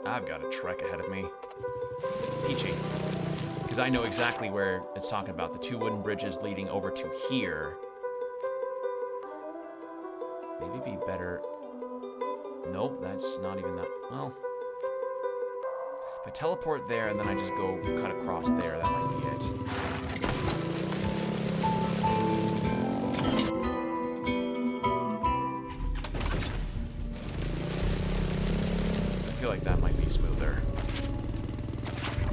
I've got a trek ahead of me. Peachy. Because I know exactly where it's talking about. The 2 wooden bridges leading over to here. Maybe be better... Nope, that's not even that... Well... If I teleport there and then I just go cut across there, that might be it. So I feel like that might be smoother.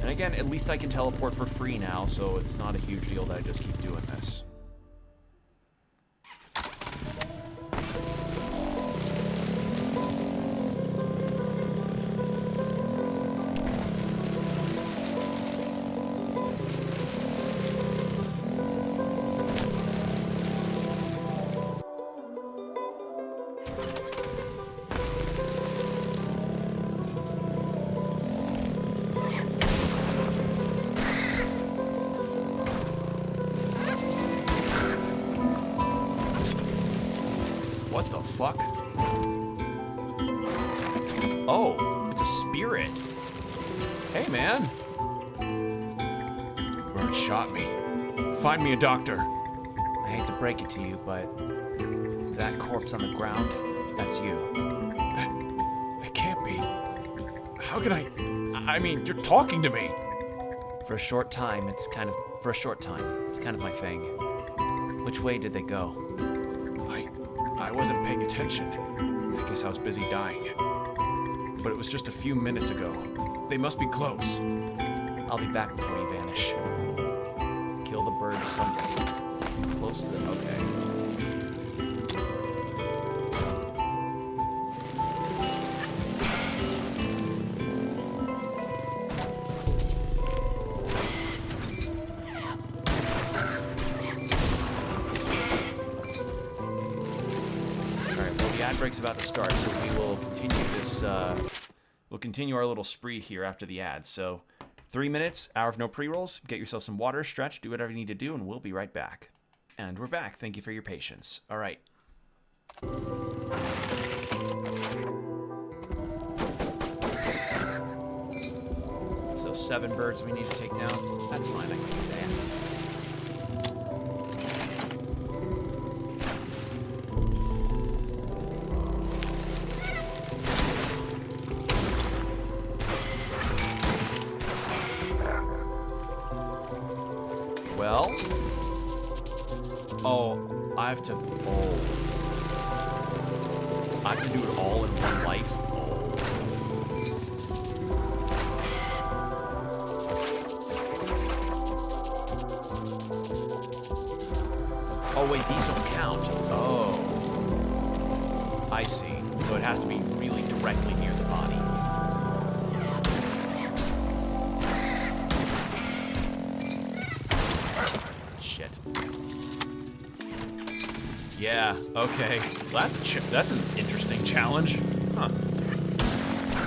And again, at least I can teleport for free now, so it's not a huge deal that I just keep doing this. What the fuck? Oh, it's a spirit. Hey, man. Bird shot me. Find me a doctor. I hate to break it to you, but that corpse on the ground, that's you. It can't be. How can I mean, you're talking to me. For a short time, it's kind of my thing. Which way did they go? I wasn't paying attention. I guess I was busy dying. But it was just a few minutes ago. They must be close. I'll be back before you vanish. Kill the bird something. Close to them, okay. Break's about to start, so we will continue this. We'll continue our little spree here after the ads. So, 3 minutes, hour of no pre-rolls. Get yourself some water, stretch, do whatever you need to do, and we'll be right back. And we're back. Thank you for your patience. All right. So 7 birds we need to take down. That's fine. I can do that. Well, I have to do it all in one life. Oh wait, these don't count. Oh, I see. So it has to be really directly near the body. Yeah, okay. Well, that's an interesting challenge. Huh.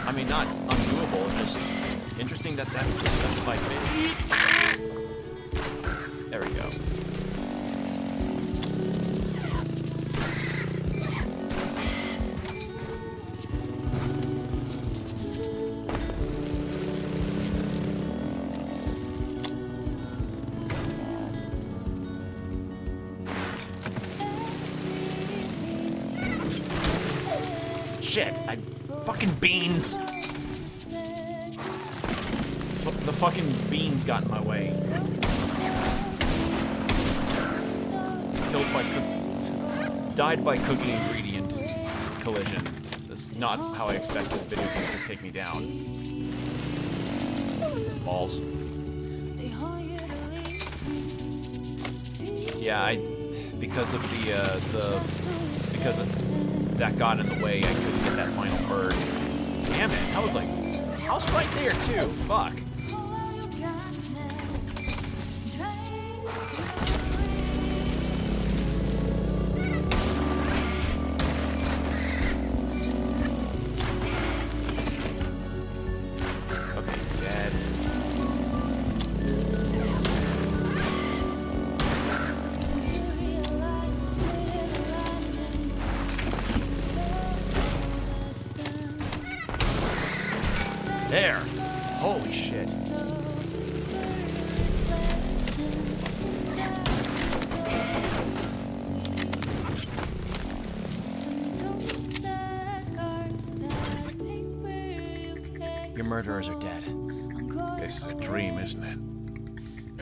I mean, not undoable, just interesting that that's the specified bit. There we go. Shit, fucking beans. The fucking beans got in my way. Died by cooking ingredient collision. That's not how I expected the video game to take me down. Balls. Yeah, because of that got in the way, I couldn't get that final bird. Damn it, I was right there too, fuck. There. Holy shit. Your murderers are dead. This is a dream, isn't it?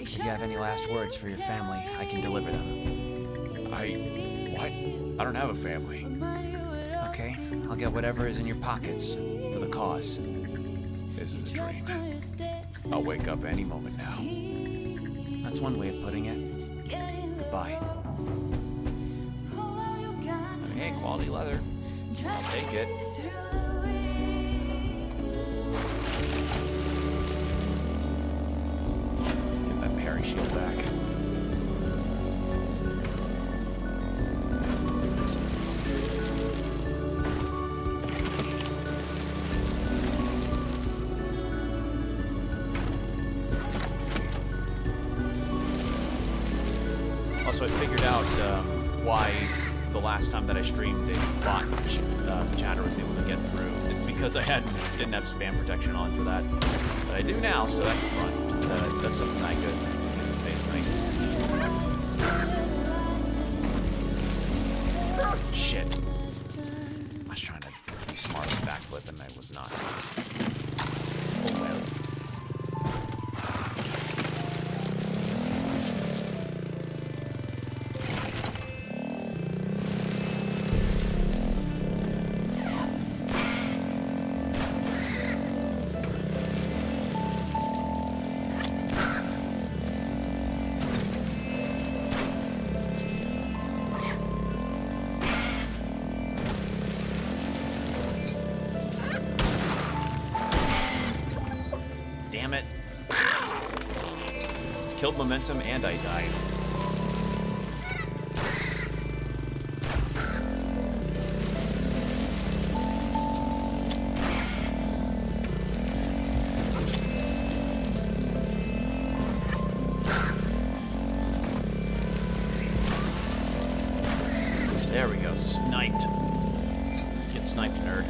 If you have any last words for your family, I can deliver them. What? I don't have a family. Okay, I'll get whatever is in your pockets for the cause. This is a dream. I'll wake up any moment now. That's one way of putting it. Goodbye. Hey, quality leather. I'll take it. Get that parry shield back. Also, I figured out why the last time that I streamed, a bot chatter was able to get through. It's because I didn't have spam protection on for that. But I do now, so that's a front. That's something I could say is nice. Shit. I was trying to be smart with backflip, and I was not. Oh well. Damn it. Killed momentum and I died. There we go. Sniped. Get sniped, nerd.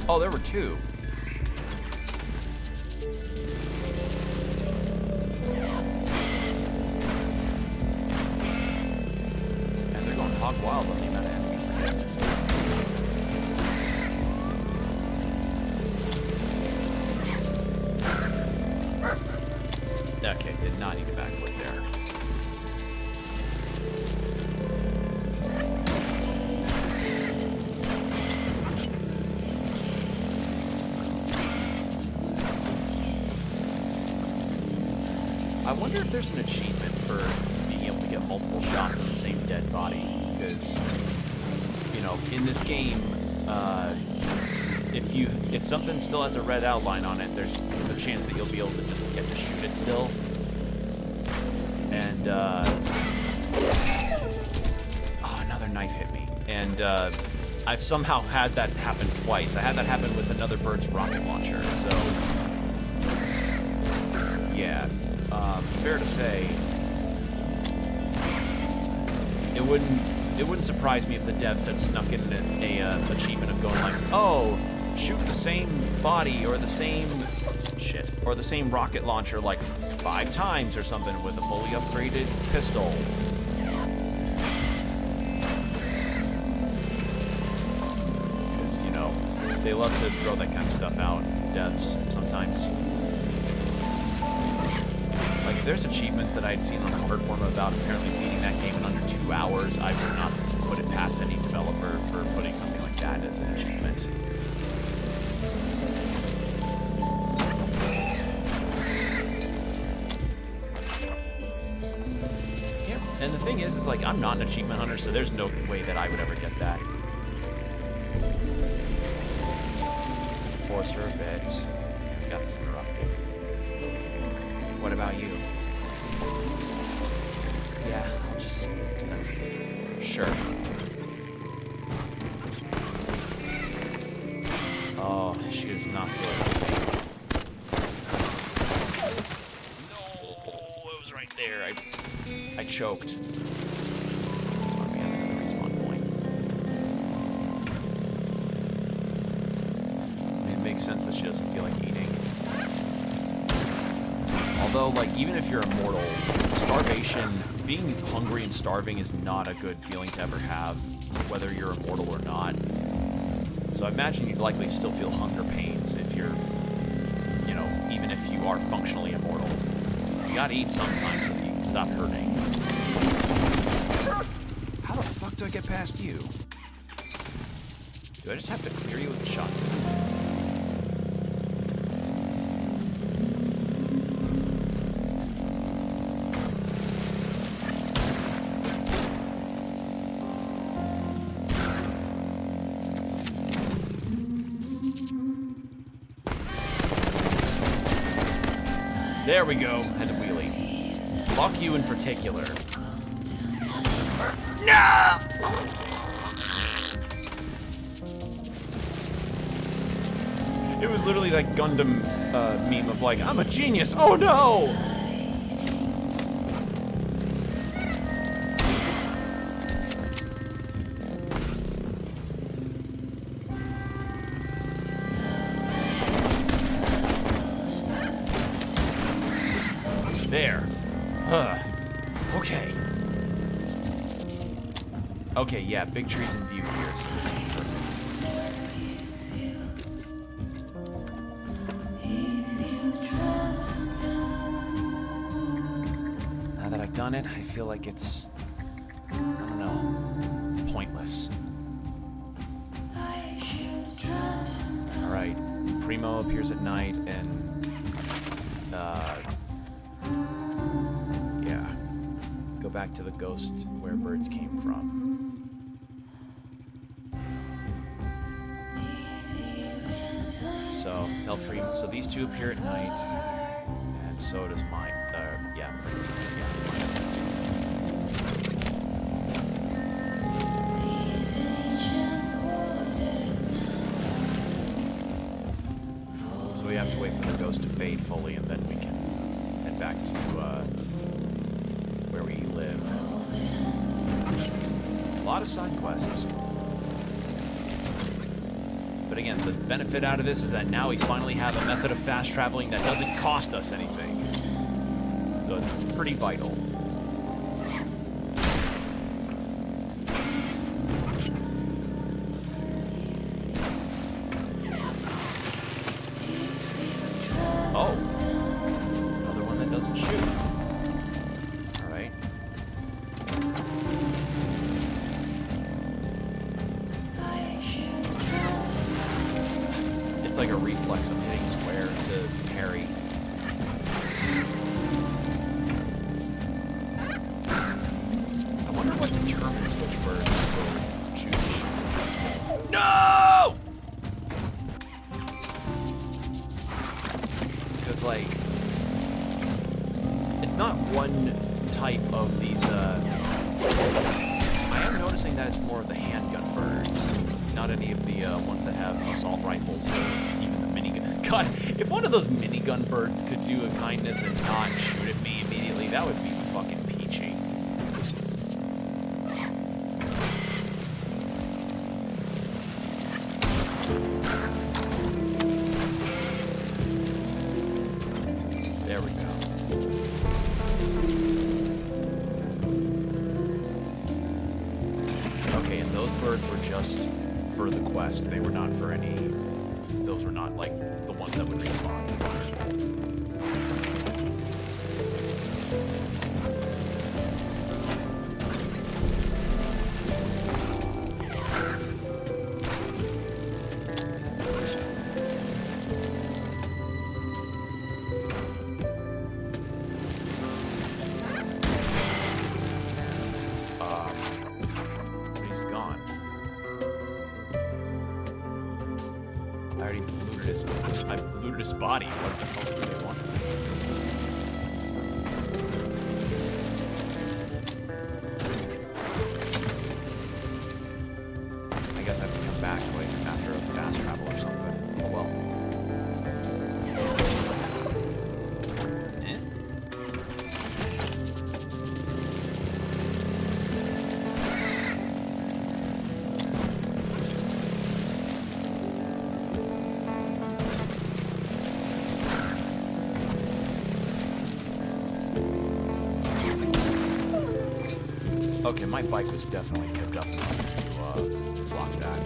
Oh, there were two. And they're going hog wild on the amount of enemies. Okay, did not need a backflip there. I wonder if there's an achievement for being able to get multiple shots on the same dead body, because, you know, in this game, if something still has a red outline on it, there's a chance that you'll be able to just get to shoot it still. And, oh, another knife hit me. And, I've somehow had that happen twice. I had that happen with another bird's rocket launcher, so, yeah. Fair to say, it wouldn't surprise me if the devs had snuck in a achievement of going like, oh, shoot the same body or the same rocket launcher like 5 times or something with a fully upgraded pistol. Because, you know, they love to throw that kind of stuff out, devs, sometimes. Like, there's achievements that I had seen on the hard forum about apparently beating that game in under 2 hours. I would not put it past any developer for putting something like that as an achievement. Yeah, and the thing is like, I'm not an achievement hunter, so there's no way that I would ever get that. Force her a bit. I got this interrupted. What about you? Yeah, I'll just... sure. Oh, she was not good. No, it was right there. I choked. Oh, we have another respawn point. makes sense that she doesn't feel like eating. Although, like, even if you're immortal, starvation, being hungry and starving is not a good feeling to ever have, whether you're immortal or not. So I imagine you'd likely still feel hunger pains if you're, you know, even if you are functionally immortal. You gotta eat sometimes so that you can stop hurting. How the fuck do I get past you? Do I just have to clear you with a shotgun? There we go. Had to wheelie. Fuck you in particular. No! It was literally like Gundam meme of like, I'm a genius. Oh no! There. Okay. Okay, yeah, big trees in view here, so this is perfect. Now that I've done it, I feel like it's, I don't know, pointless. Alright, Primo appears at night, and, yeah. Go back to the ghost where birds came from. So, tell Primo, so these two appear at night, and so does mine, yeah, mine. So we have to wait for the ghost to fade fully, and then we can head back to, where we live. A lot of side quests. But again, the benefit out of this is that now we finally have a method of fast traveling that doesn't cost us anything. So it's pretty vital. Oh. Another one that doesn't shoot. Alright. It's like a reflex of hitting square to parry. I wonder what determines which birds will choose. No! Because, like, it's not one type of these, I am noticing that it's more of the handgun birds, not any of the ones that have assault rifles or even the minigun. God, if one of those minigun birds could do a kindness and not shoot at me immediately, that would be fucking peachy. There we go. Okay, and those birds were just for the quest. They were not for any... Those were not, like, the ones that would respawn. He's gone. I already looted his body. What the hell do they want? I guess I have to come back like after a fast travel or something. Oh well. Okay, my bike was definitely picked up enough to block that.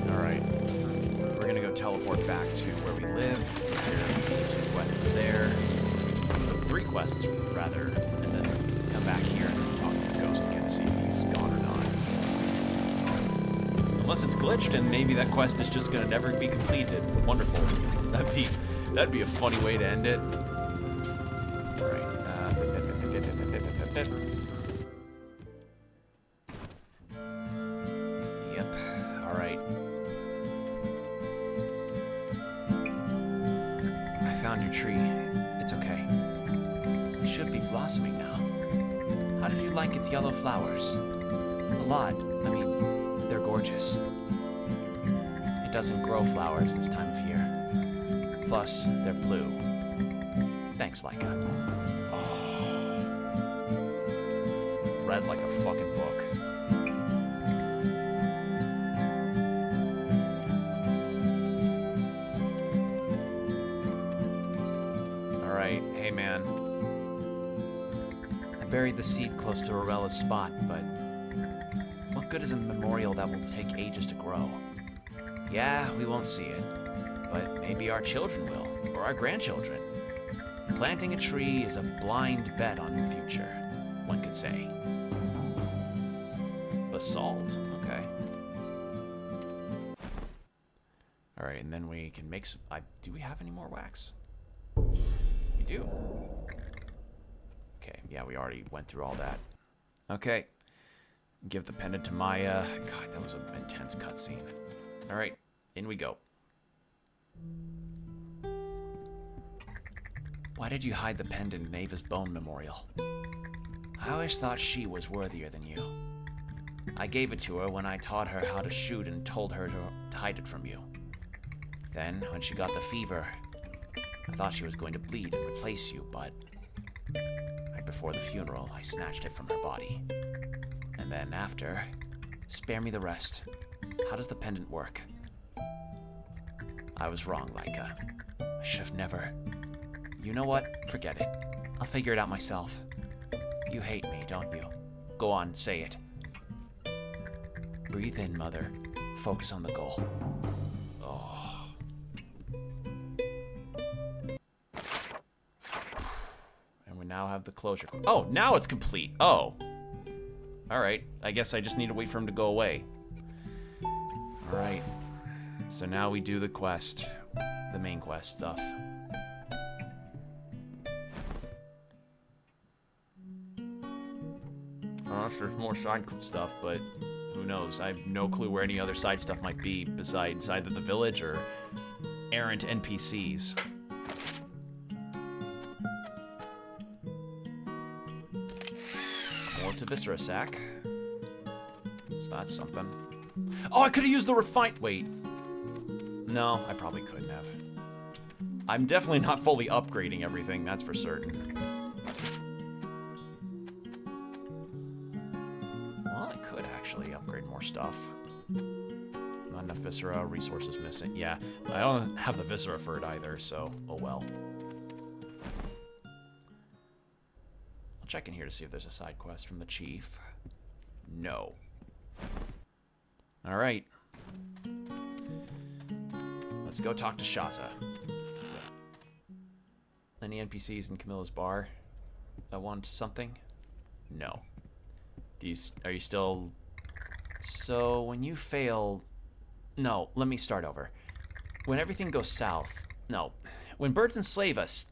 Alright. We're gonna go teleport back to where we live. Two quests there. 3 quests, rather, and then come back here and talk to the ghost again to see if he's gone or not. Unless it's glitched and maybe that quest is just gonna never be completed. Wonderful. That'd be a funny way to end it. Alright. Yep. Alright. I found your tree. It's okay. It should be blossoming now. How did you like its yellow flowers? A lot. I mean, they're gorgeous. It doesn't grow flowers this time of year. Plus, they're blue. Thanks, Laika. Oh. Read like a fucking book. Alright, hey man. I buried the seed close to Aurella's spot, but what good is a memorial that will take ages to grow? Yeah, we won't see it, but maybe our children will, or our grandchildren. Planting a tree is a blind bet on the future, one could say. Basalt, okay. Alright, and then we can make some... do we have any more wax? We do. Okay, yeah, we already went through all that. Okay. Give the pendant to Maya. God, that was an intense cutscene. Alright, in we go. Why did you hide the pendant in Ava's bone memorial? I always thought she was worthier than you. I gave it to her when I taught her how to shoot and told her to hide it from you. Then, when she got the fever, I thought she was going to bleed and replace you, but right before the funeral, I snatched it from her body. And then after, spare me the rest. How does the pendant work? I was wrong, Laika. I should have never... You know what? Forget it. I'll figure it out myself. You hate me, don't you? Go on, say it. Breathe in, Mother. Focus on the goal. Oh. And we now have the closure. Oh, now it's complete. Oh. Alright. I guess I just need to wait for him to go away. Alright. So now we do the quest. The main quest stuff. There's more side stuff, but who knows? I have no clue where any other side stuff might be besides either the village or errant NPCs. More to Viscera sack. So that's something. Oh, I could have used the refined... Wait. No, I probably couldn't have. I'm definitely not fully upgrading everything, that's for certain. Upgrade more stuff. Not enough Viscera, resources missing. Yeah, I don't have the Viscera for it either, so oh well. I'll check in here to see if there's a side quest from the chief. No. Alright. Let's go talk to Shaza. Any NPCs in Camilla's bar that want something? No. Are you still... So, when you fail... No, let me start over. When everything goes south... No. When birds enslave us...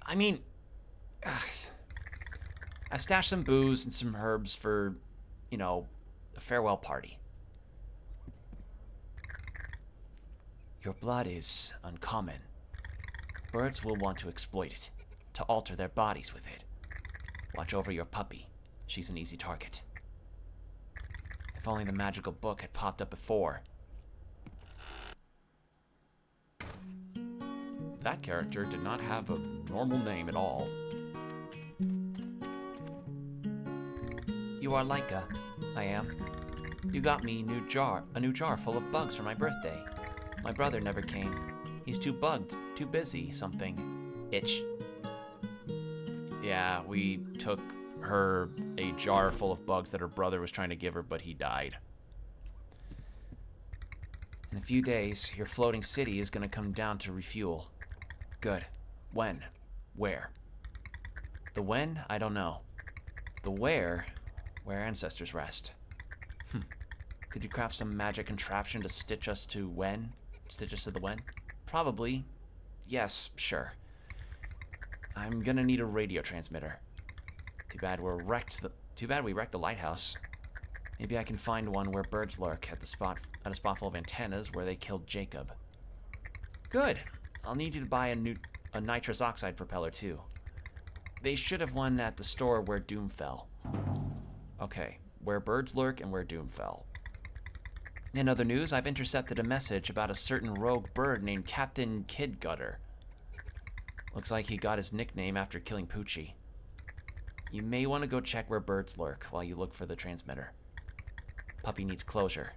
I mean... I stashed some booze and some herbs for, you know, a farewell party. Your blood is uncommon. Birds will want to exploit it, to alter their bodies with it. Watch over your puppy. She's an easy target. If only the magical book had popped up before. that character did not have a normal name at all. You are Laika. I am. You got me a new jar full of bugs for my birthday. My brother never came. He's too bugged, too busy, something. Itch. Yeah, we took her a jar full of bugs that her brother was trying to give her, but he died. In a few days, your floating city is gonna come down to refuel. Good. When? Where? The when, I don't know. The where ancestors rest. Could you craft some magic contraption to stitch us to when? Stitch us to the when? Probably. Yes, sure. I'm gonna need a radio transmitter. Too bad we wrecked the lighthouse. Maybe I can find one where birds lurk at a spot full of antennas where they killed Jacob. Good. I'll need you to buy a nitrous oxide propeller too. They should have one at the store where Doom fell. Okay, where birds lurk and where Doom fell. In other news, I've intercepted a message about a certain rogue bird named Captain Kidgutter. Looks like he got his nickname after killing Poochie. You may want to go check where birds lurk while you look for the transmitter. Puppy needs closure.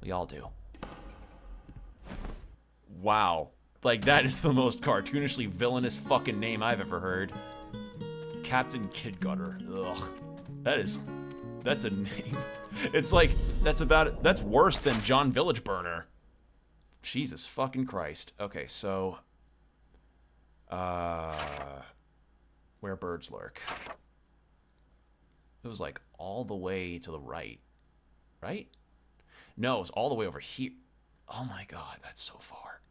We all do. Wow. Like, that is the most cartoonishly villainous fucking name I've ever heard. Captain Kidgutter. Ugh. That's a name. It's like, that's worse than John Village Burner. Jesus fucking Christ. Okay, so... where birds lurk. It was like all the way to the right. Right? No, it was all the way over here. Oh my god, that's so far.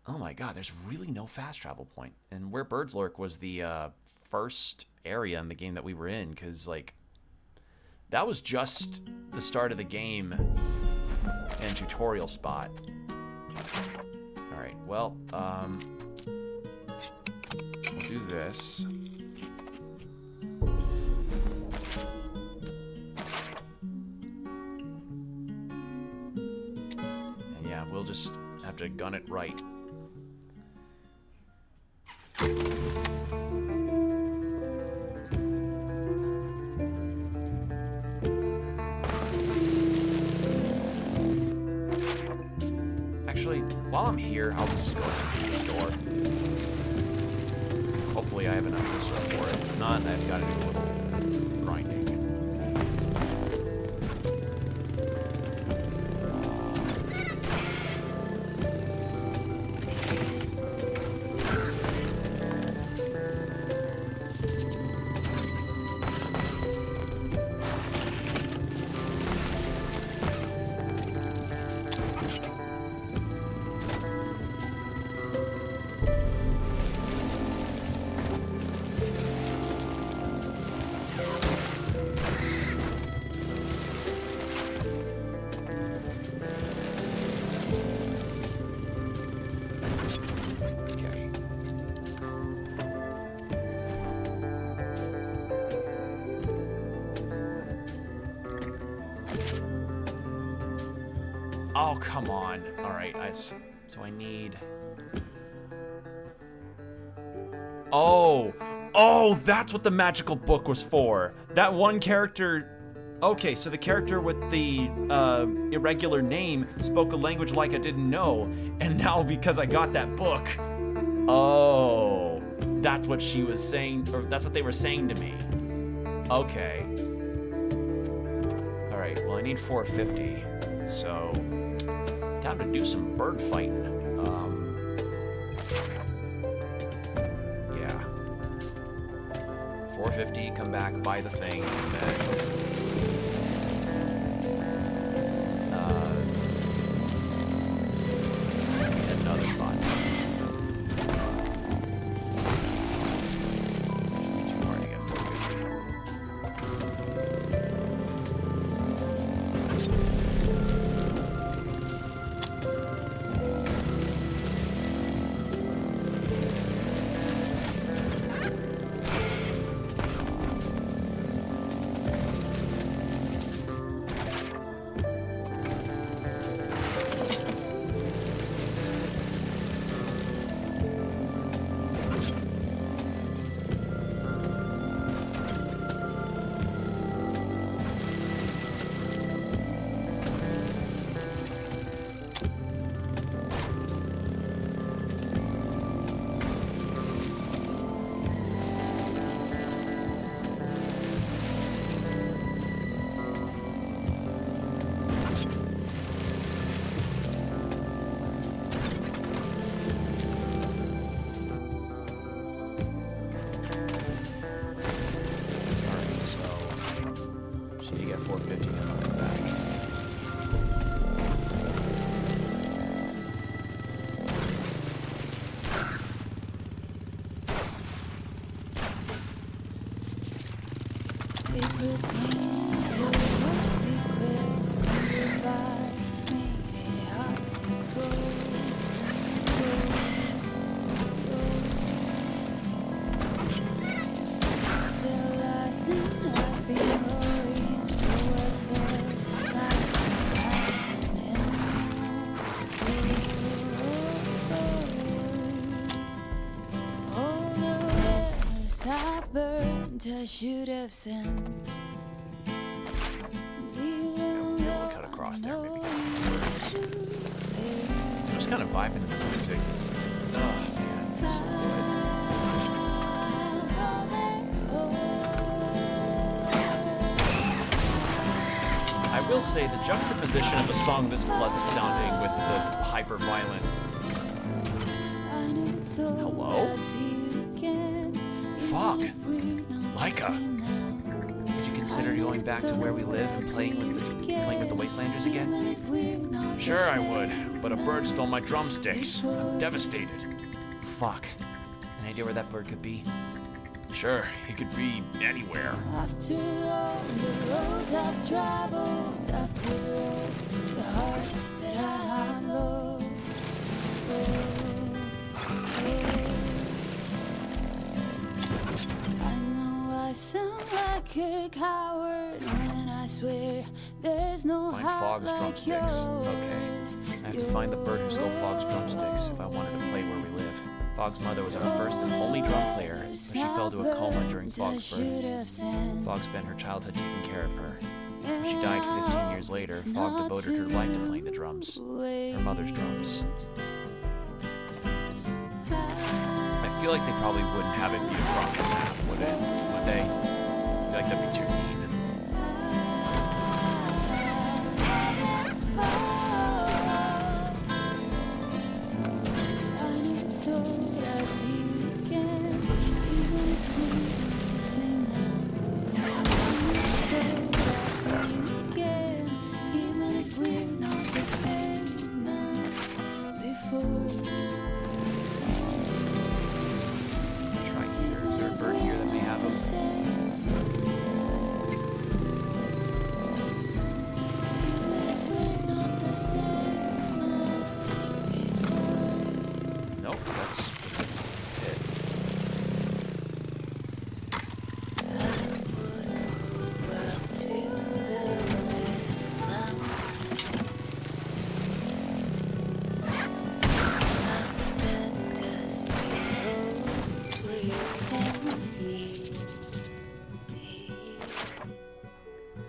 Oh my god, there's really no fast travel point. And where birds lurk was the first area in the game that we were in, because, like, that was just the start of the game and tutorial spot. Alright, well, we'll do this. And yeah, we'll just have to gun it right. Actually, while I'm here, I'll just go to the store. Hopefully I have enough of stuff for it. If not, I've got to do a little grinding. Oh, come on. Alright, so I need... Oh, that's what the magical book was for. That one character... Okay, so the character with the irregular name spoke a language like I didn't know, and now because I got that book... Oh, that's what she was saying, or that's what they were saying to me. Okay. Alright, well I need 450, so... Time to do some bird fighting. Yeah. 450, come back, buy the thing, and then... hit another spots. Should be too hard to get 450. I should have sent. We'll cut across there, maybe get some words. I'm just kind of vibing to the music. Oh, man, it's so good. I will say the juxtaposition of a song this pleasant sounding with the hyper-violent... Hello? Fuck. Laika. Would you consider going back to where we live and playing with the Wastelanders again? Sure I would, but a bird stole my drumsticks. I'm devastated. Fuck. Any idea where that bird could be? Sure, he could be anywhere. After all the roads I've traveled, after all the hearts that I have loved. I know I sound like a coward when I swear there's no Find heart Fogg's like drumsticks. yours. Okay. I have to find the bird who stole Fogg's drumsticks if I wanted to play where we live. Fogg's mother was our first and only drum player, but she fell to a coma during Fogg's birth. Fogg spent her childhood taking care of her. When she died 15 years later, Fogg devoted her life to playing the drums. Her mother's drums. I feel like they probably wouldn't have it be across the map, would it? Would they? I feel like that'd be too mean.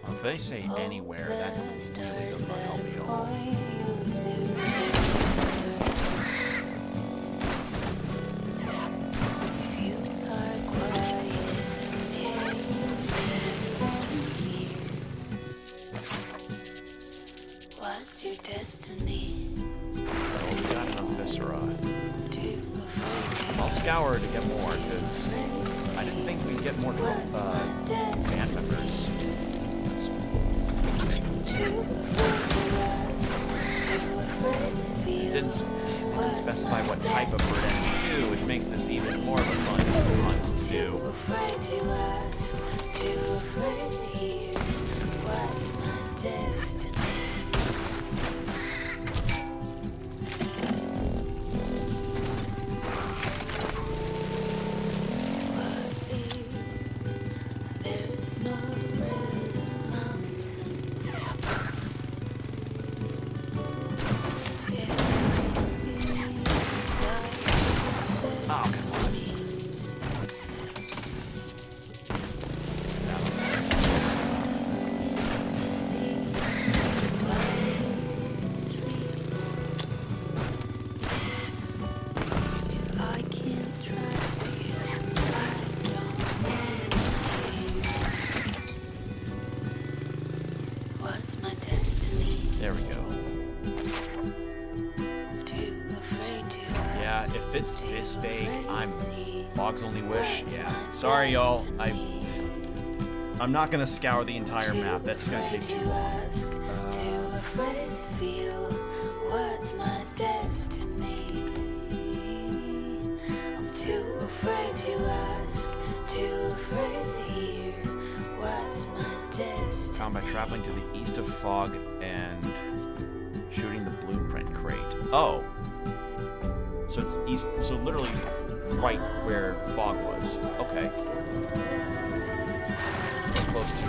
If they say anywhere, that really does not help me at all. What's your destiny? Well, we got enough viscera. I'll scour to get more, because I didn't think we'd get more band members. It didn't specify what type of bird enemy too, which makes this even more of a fun hunt to do. There we go. Yeah, if it's this vague, I'm Fogg's only wish. Yeah. Sorry, y'all. I'm not gonna scour the entire map. That's gonna take too long. Too afraid to ask, too afraid to hear what's my Found by traveling to the east of Fog and shooting the blueprint crate. Oh. So it's east, so literally right where Fog was. Okay. Get close to it.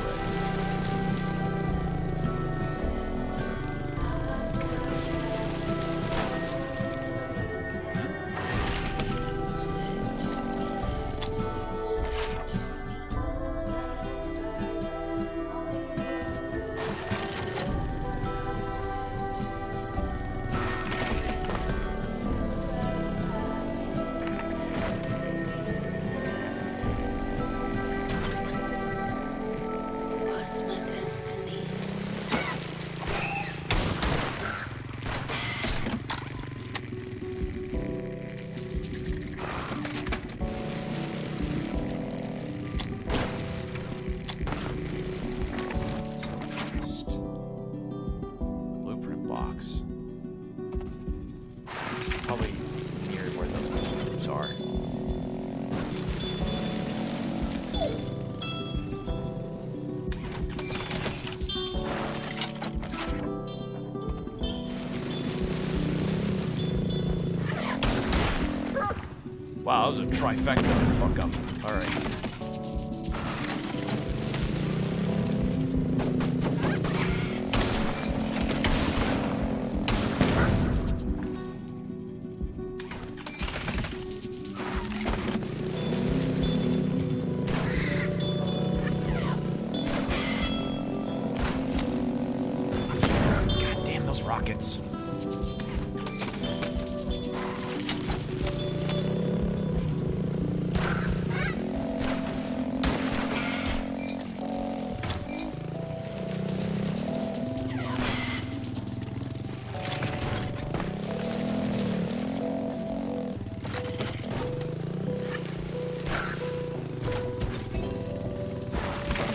What's my destiny? East. Blueprint box. Probably near where those groups are. Wow, that was a trifecta fuck up. Alright. God damn those rockets.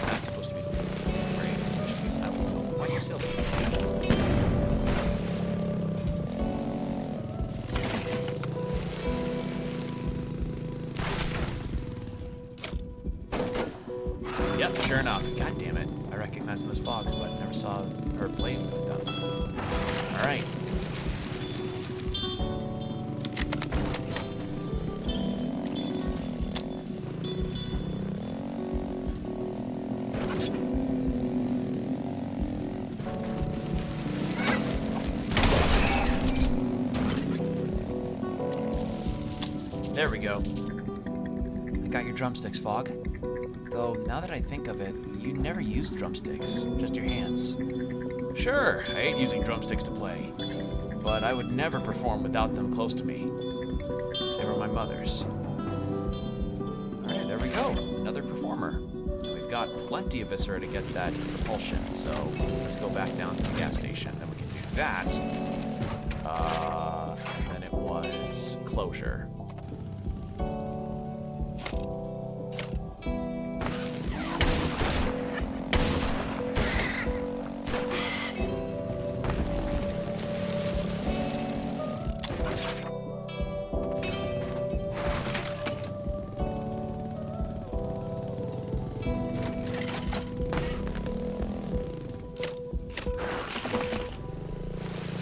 That's supposed to be the right, which means I will go quite silly. Yep, sure enough. God damn it. I recognize them as fogs, but never saw her blade with them. Alright. There we go. I got your drumsticks, Fog. Though, now that I think of it, you never used drumsticks, just your hands. Sure, I hate using drumsticks to play, but I would never perform without them close to me. They were my mother's. Alright, there we go. Another performer. We've got plenty of viscera to get that propulsion, so let's go back down to the gas station, then we can do that. And then it was closure.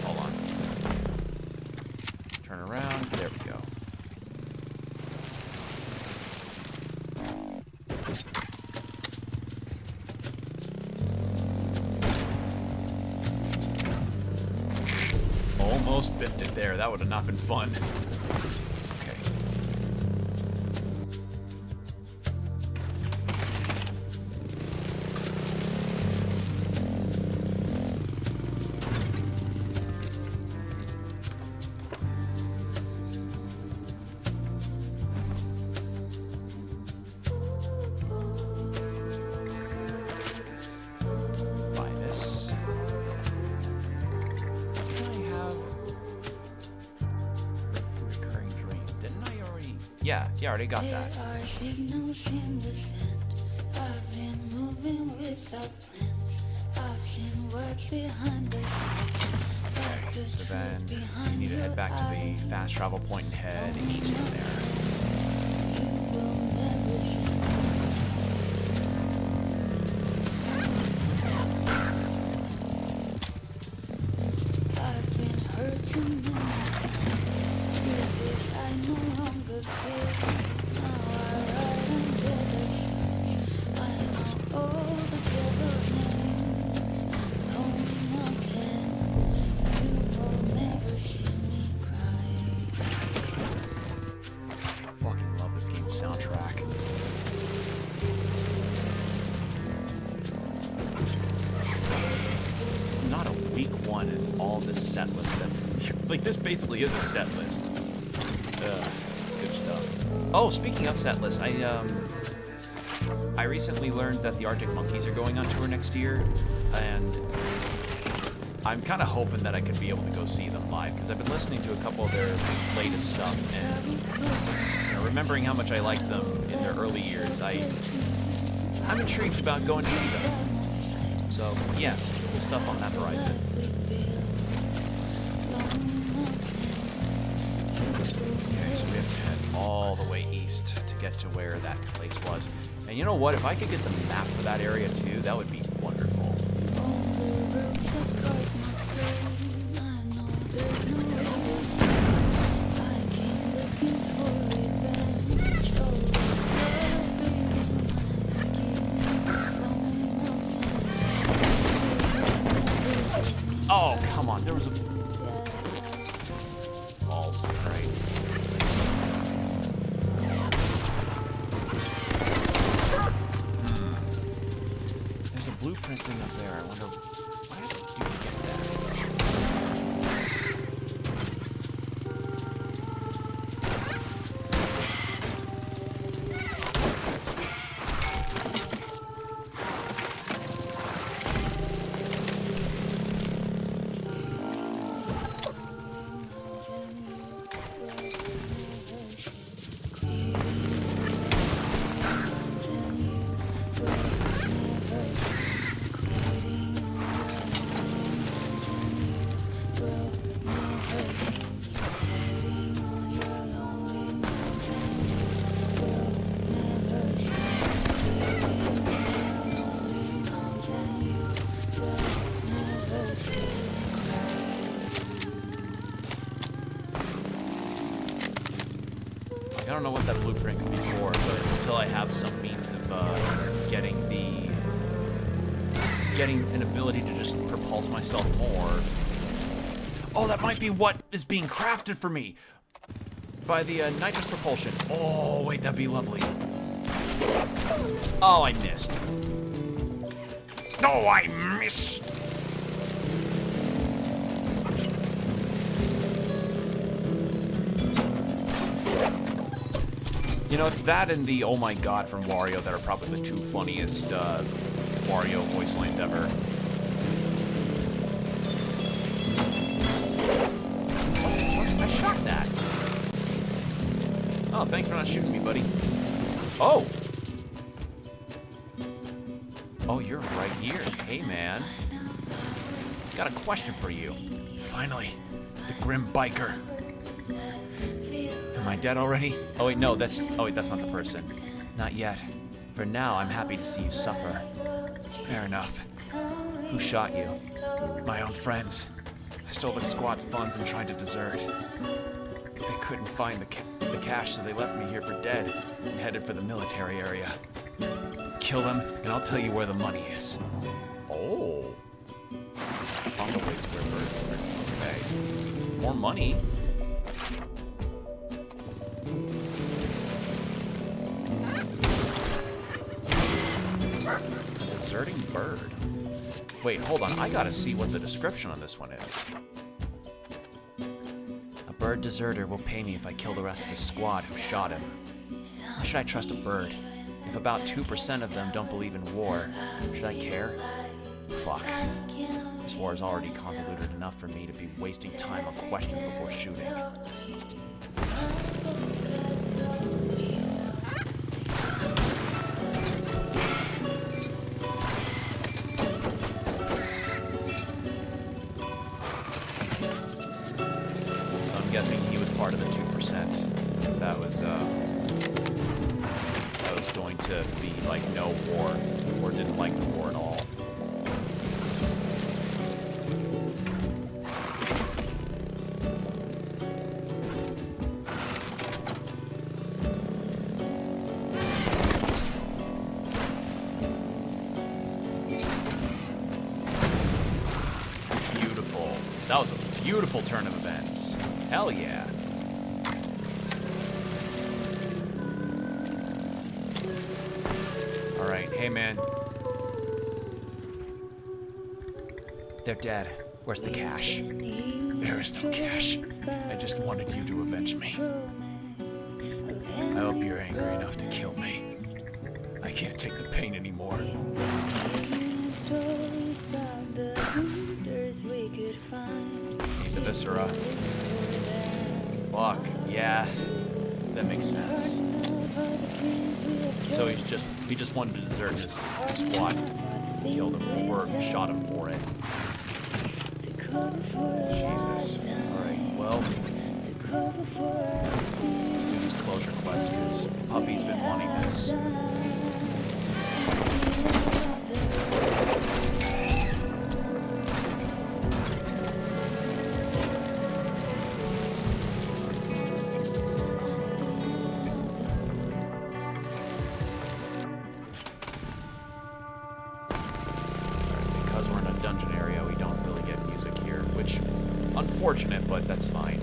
Hold on. Turn around. There we go. Almost biffed it there. That would have not been fun. Okay. Buy this. Didn't I have recurring dream? Didn't I already? Yeah, I already got that. There are signals in the sand. I've been moving without plans. I've seen what's behind the scenes. Like the So then truth we behind need to your head back to eyes. the fast travel point and head east from there. You will never see. I no longer care. Now I ride under the stars. I know all the devil's names. Lonely mountain, you will never see me cry. I fucking love this game's soundtrack. Not a weak one in all this set list. Like, this basically is a set list. Good stuff. Oh, speaking of set lists, I recently learned that the Arctic Monkeys are going on tour next year, and I'm kind of hoping that I could be able to go see them live, because I've been listening to a couple of their latest stuff, and you know, remembering how much I liked them in their early years, I'm intrigued about going to see them. So, yeah, cool stuff on that horizon. Okay, so we have to head all the way east to get to where that place was. And you know what? If I could get the map for that area too, that would be wonderful. Oh, come on. There was a... balls. All right. There's a blueprint thing up there. I wonder what I have to do to get I don't know what that blueprint could be for, but until I have some means of getting an ability to just propulse myself more. Oh, that might be what is being crafted for me by the nitrous propulsion. Oh, wait, that'd be lovely. Oh, I missed. Oh, I missed. You know, it's that and the "Oh my God" from Wario that are probably the two funniest Wario voice lines ever. I shot that. Oh, thanks for not shooting me, buddy. Oh! Oh, you're right here. Hey, man. Got a question for you. Finally, the Grim Biker. Am I dead already? Oh wait, no, that's not the person. Not yet. For now, I'm happy to see you suffer. Fair enough. Who shot you? My own friends. I stole the squad's funds and tried to desert. They couldn't find the cash, so they left me here for dead and headed for the military area. Kill them, and I'll tell you where the money is. Oh. On the way to where birds are. Okay. More money. A deserting bird. Wait, hold on. I gotta see what the description on this one is. A bird deserter will pay me if I kill the rest of his squad who shot him. Why should I trust a bird? If about 2% of them don't believe in war, should I care? Fuck. This war is already convoluted enough for me to be wasting time on questions before shooting. So I'm guessing he was part of the 2%. That was going to be like no war, or didn't like the war at all. That was a beautiful turn of events. Hell yeah. Alright, hey man. They're dead. Where's the cash? There is no cash. I just wanted you to avenge me. I hope you're angry enough to kill me. I can't take the pain anymore. Stories about the wonders we could find. Need the viscera. Fuck, yeah. That makes sense. So he just wanted to desert his squad. Killed him or shot him for it. Jesus. Alright, well. Let's do this closure quest because Puppy's been wanting this. Because we're in a dungeon area, we don't really get music here, which, unfortunate, but that's fine.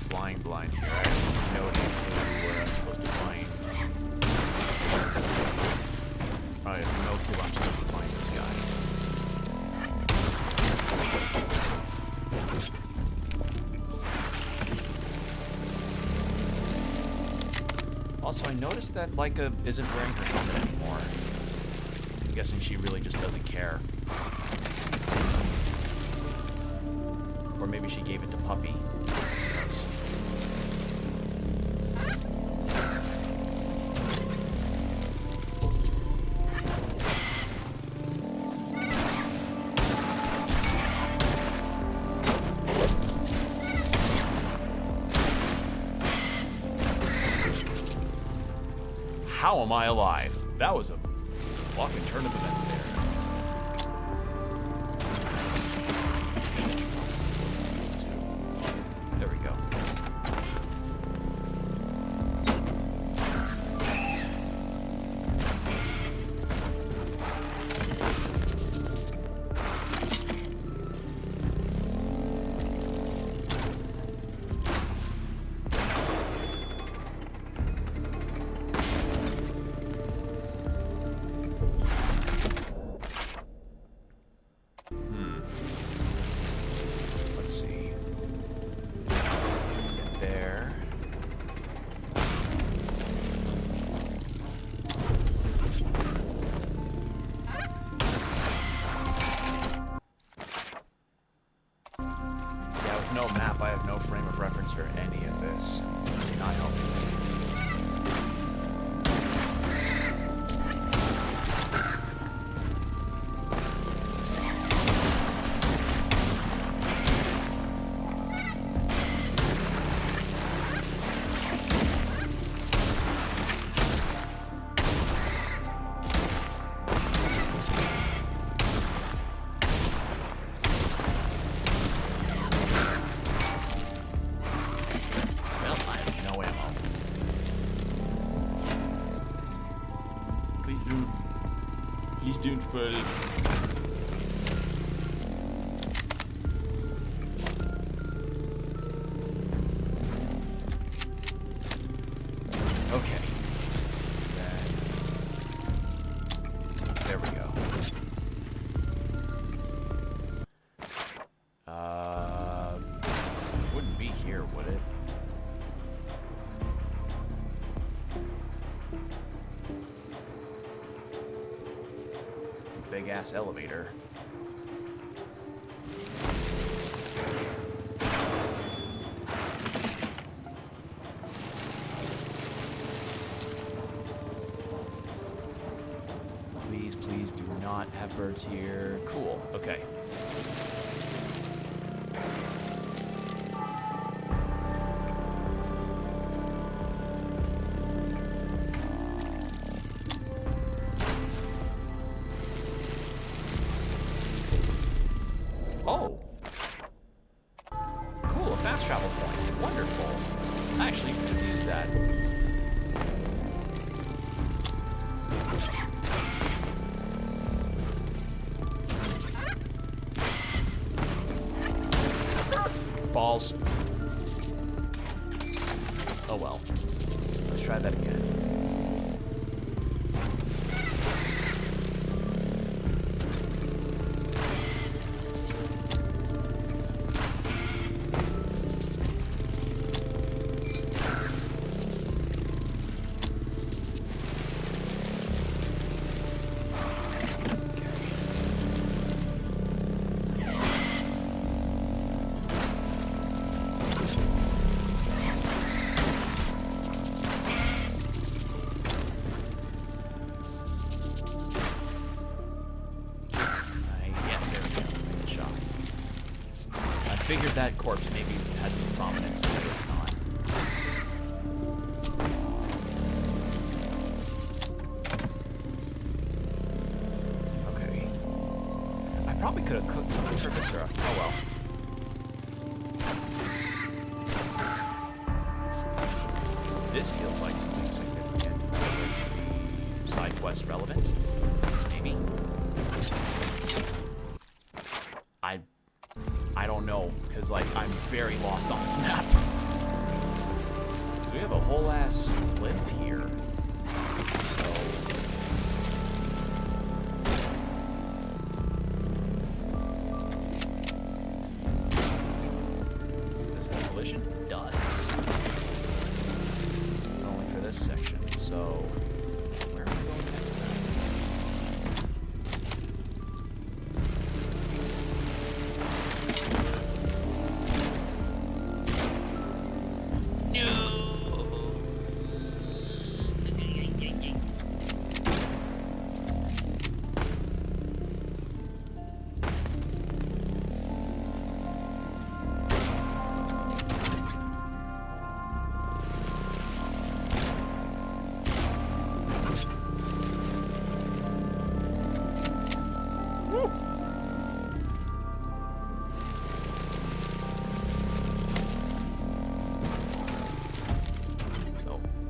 Flying blind here. I have no idea where I'm supposed to find. I have no clue I'm supposed to find this guy. Also, I noticed that Laika isn't wearing her helmet anymore. I'm guessing she really just doesn't care. Or maybe she gave it to Puppy. How am I alive? That was a fucking turn of events there. There we go. Let's see. Get there. Yeah, with no map, I have no frame of reference for any of this. It's not helping me. Please don't fall. Okay. Then there we go. Wouldn't be here, would it? Big ass elevator. Please do not have birds here. Cool. Okay. Oh. Cool, a fast travel point. Wonderful. I actually could have used that. Balls. Oh well. Let's try that again. Figured that corpse maybe had some prominence, but it's not. Okay. I probably could have cooked something for Viscera. Oh well. This feels like something significant. Side quest relevant? Maybe? I don't know, because, like, I'm very lost on this map. We have a whole ass blimp here. So... Does this have collision? It does. Only for this section, so... Where are we going next then?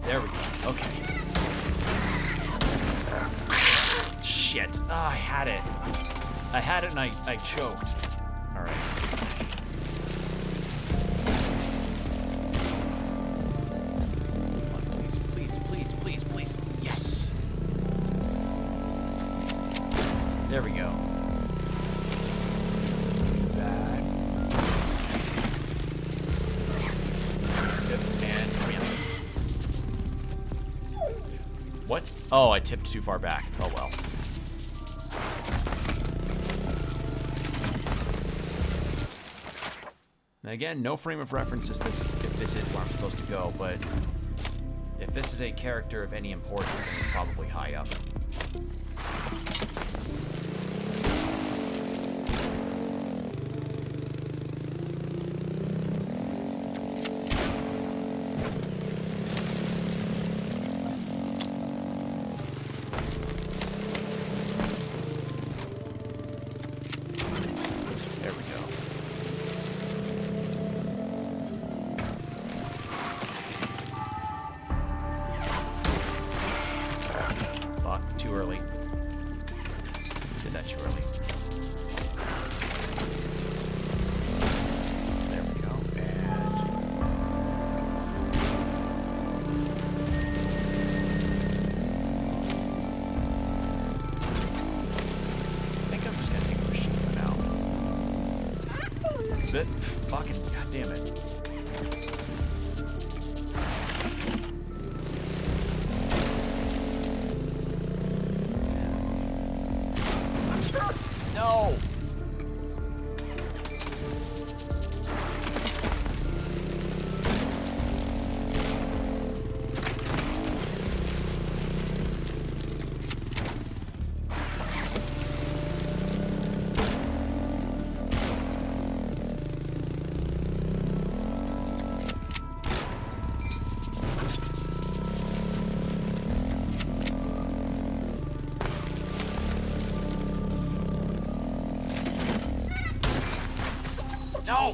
There we go. Okay. Shit. Ah, I had it. I had it and I choked. Alright. Please, please, please, please, please. Yes. There we go. Back. And hurry up. What? Oh, I tipped too far back. Oh well. Now again, no frame of reference is this if this is where I'm supposed to go, but if this is a character of any importance, then it's probably high up. Too early. Did that too early. There we go. And I think I'm just gonna take the machine gun out. Is it? Fucking goddamn it. No!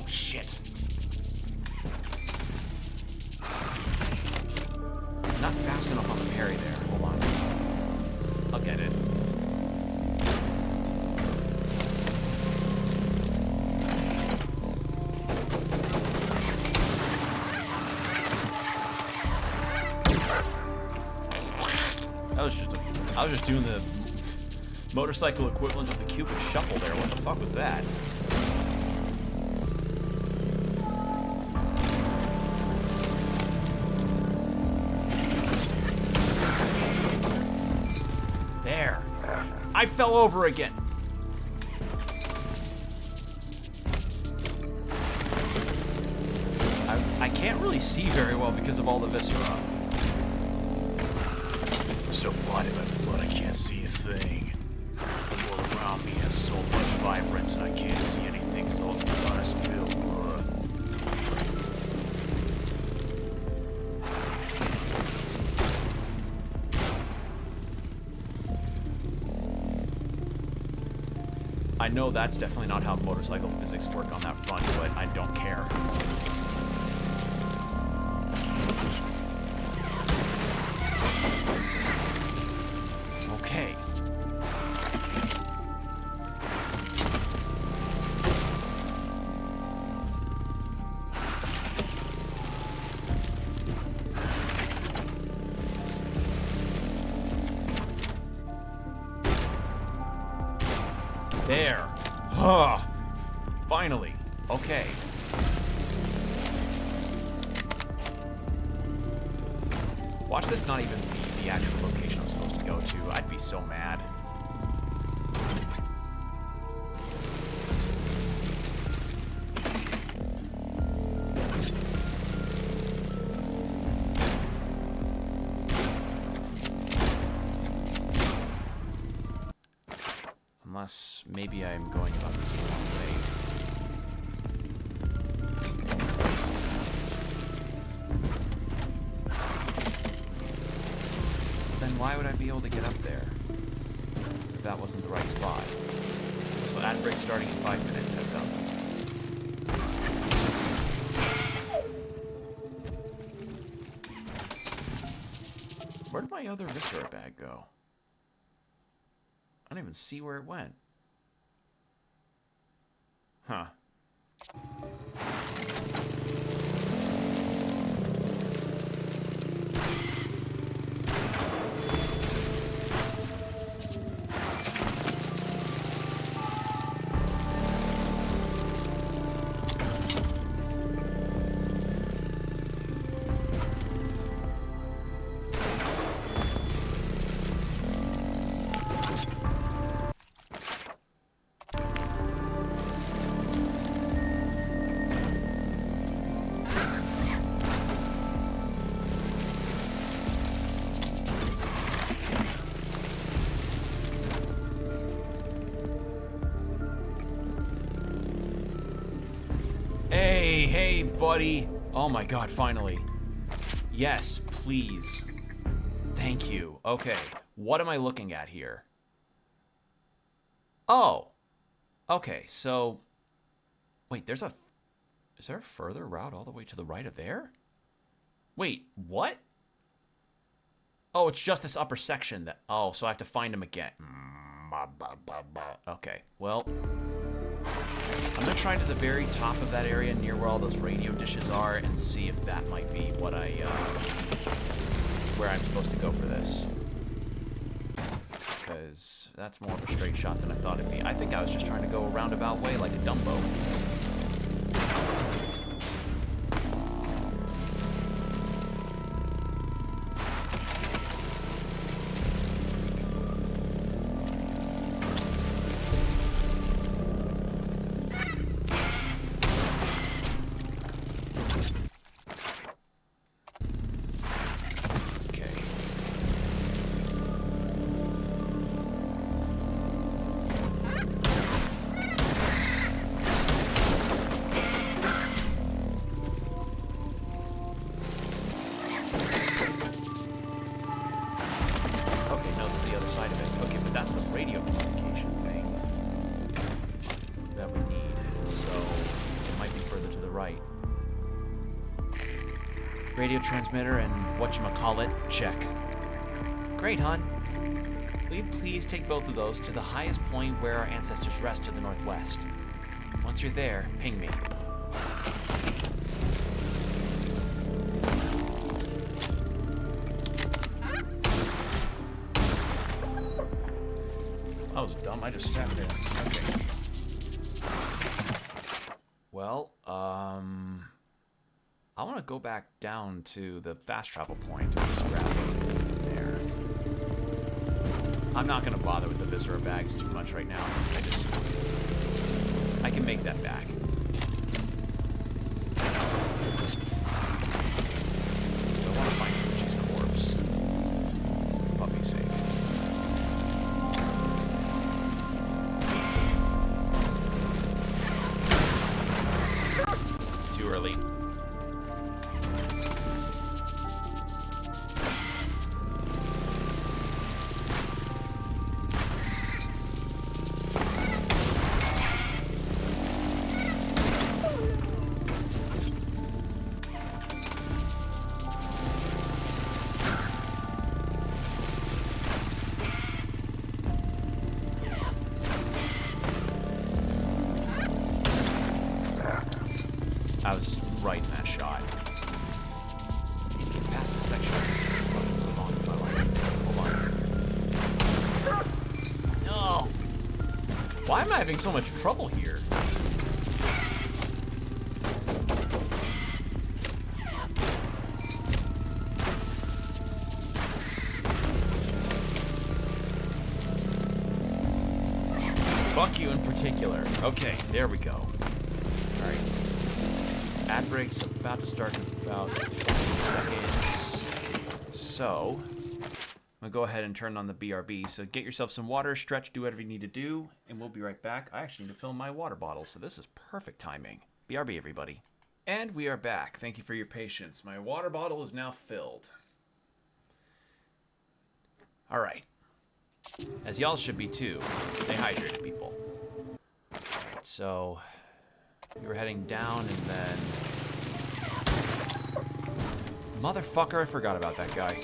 shit. Not fast enough on the parry there. Hold on. I'll get it. I was just doing the motorcycle equivalent of the Cupid shuffle there. What the fuck was that? There. I fell over again. I can't really see very well because of all the viscera. So blinded by blood, I can't see a thing. The world around me has so much vibrance, and I can't see anything because all the blood is spilled blood. I know that's definitely not how motorcycle physics work on that front, but I don't care. Okay. There. Huh. Finally. Okay. Watch this not even be the actual location I'm supposed to go to. I'd be so mad. Unless maybe I'm going about this the wrong way. Then why would I be able to get up there if that wasn't the right spot? So ad break starting in 5 minutes, heads up. Where did my other viscera bag go? I don't even see where it went. Huh. Hey, buddy. Oh my god, finally. Yes, please. Thank you. Okay, what am I looking at here? Oh. Okay, so... Wait, there's a... Is there a further route all the way to the right of there? Wait, what? Oh, it's just this upper section that... Oh, so I have to find him again. Okay, well... I'm gonna try to the very top of that area near where all those radio dishes are and see if that might be what where I'm supposed to go for this. Because that's more of a straight shot than I thought it'd be. I think I was just trying to go a roundabout way like a Dumbo. Radio transmitter and whatchamacallit, check. Great, hon. Will you please take both of those to the highest point where our ancestors rest to the northwest? Once you're there, ping me. That was dumb. I just sat there. Okay. Well, I want to go back down to the fast travel point and just grab it there. I'm not going to bother with the viscera bags too much right now. I can make that back. I want to find Gucci's corpse. Puppy's sake. Too early. I was right in that shot. I need to get past this section. Move on with my life. Hold on. No! Why am I having so much trouble here? Fuck you in particular. Okay, there we go. Alright. Ad break's about to start in about 15 seconds. So, I'm gonna go ahead and turn on the BRB. So get yourself some water, stretch, do whatever you need to do, and we'll be right back. I actually need to fill my water bottle, so this is perfect timing. BRB, everybody. And we are back. Thank you for your patience. My water bottle is now filled. Alright. As y'all should be too. Stay hydrated, people. Alright, so we were heading down and then... Motherfucker, I forgot about that guy.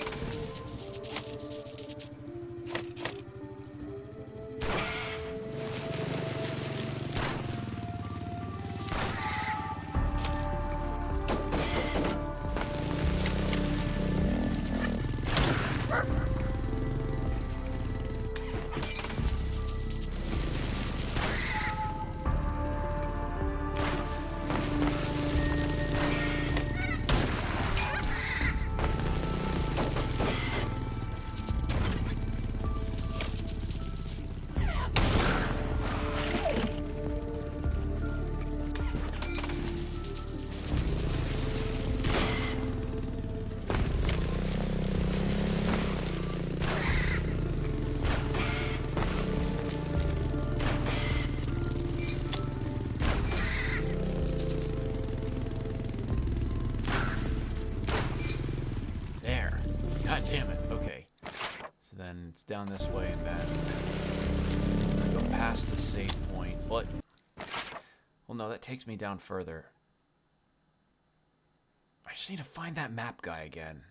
God damn it. Okay. So then it's down this way and then I go past the save point. What? Well, no, that takes me down further. I just need to find that map guy again.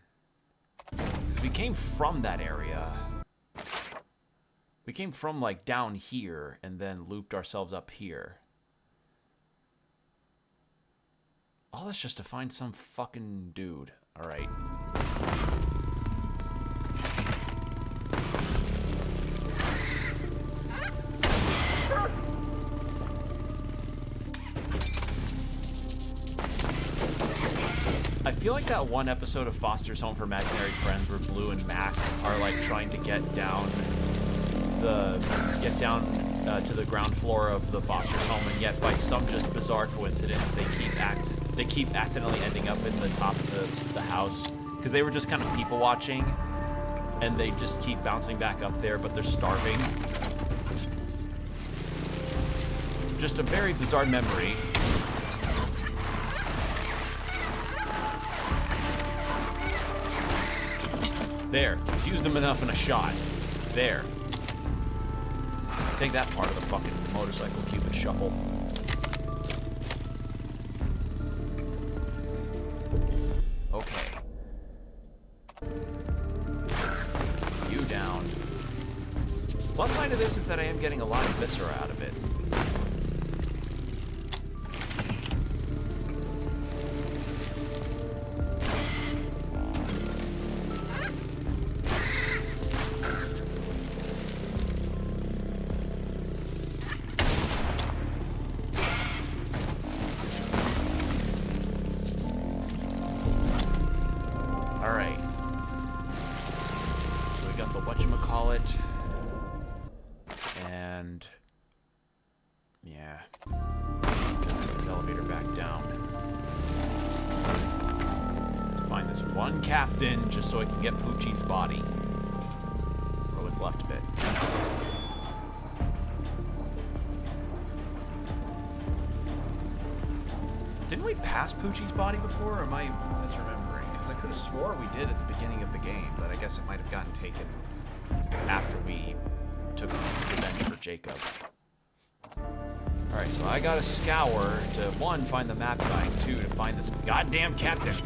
We came from that area. We came from, like, down here and then looped ourselves up here. All this just to find some fucking dude. Alright. I feel like that one episode of Foster's Home for Imaginary Friends where Blue and Mac are like trying to get down to the ground floor of the Foster's home, and yet by some just bizarre coincidence they keep accidentally ending up in the top of the house because they were just kind of people watching, and they just keep bouncing back up there, but they're starving. Just a very bizarre memory. There, confused him enough in a shot. There. Take that part of the fucking motorcycle Cupid shuffle. Okay. Plus side of this is that I am getting a lot of viscera out of it. Alright. So we got the whatchamacallit. And yeah. Take this elevator back down. To find this one captain just so I can get Poochie's body. Or what's left of it. Didn't we pass Poochie's body before, or am I misremembering? Because I could have swore we did at the beginning of the game, but I guess it might have gotten taken after we took revenge for Jacob. Alright, so I gotta scour to, 1, find the map guy, 2, to find this goddamn captain.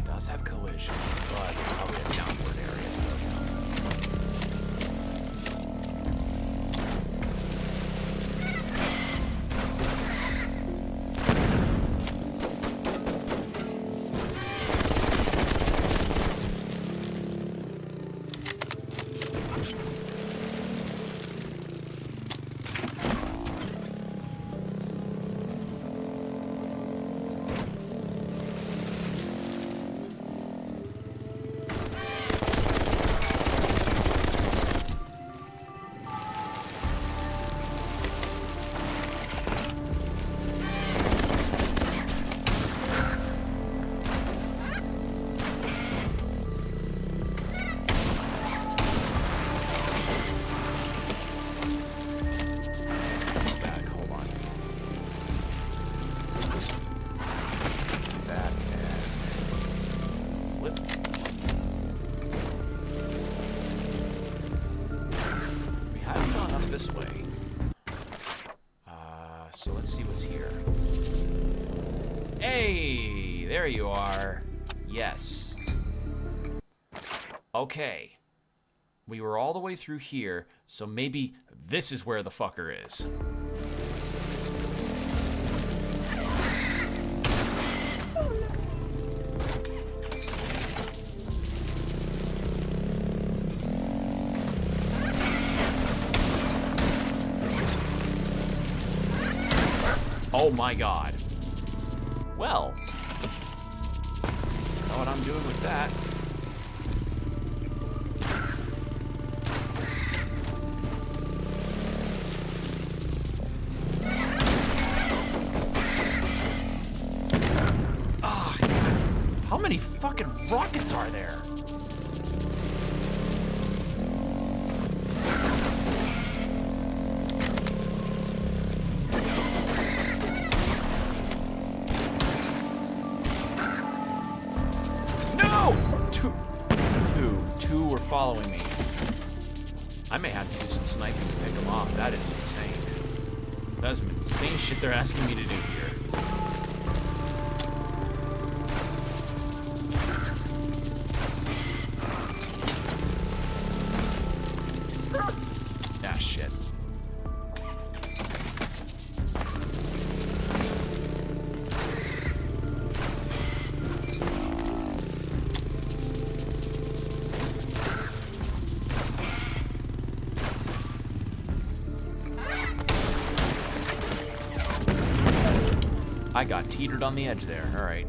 Does have collision, but probably a downward area. This way. So let's see what's here. Hey, there you are. Yes. Okay. We were all the way through here, so maybe this is where the fucker is. Oh my god. Well, I know what I'm doing with that. Ah, how many fucking rockets are there? Two were following me. I may have to do some sniping to pick them off. That is insane. That is some insane shit they're asking me to do here. Ah, shit. I got teetered on the edge there. All right.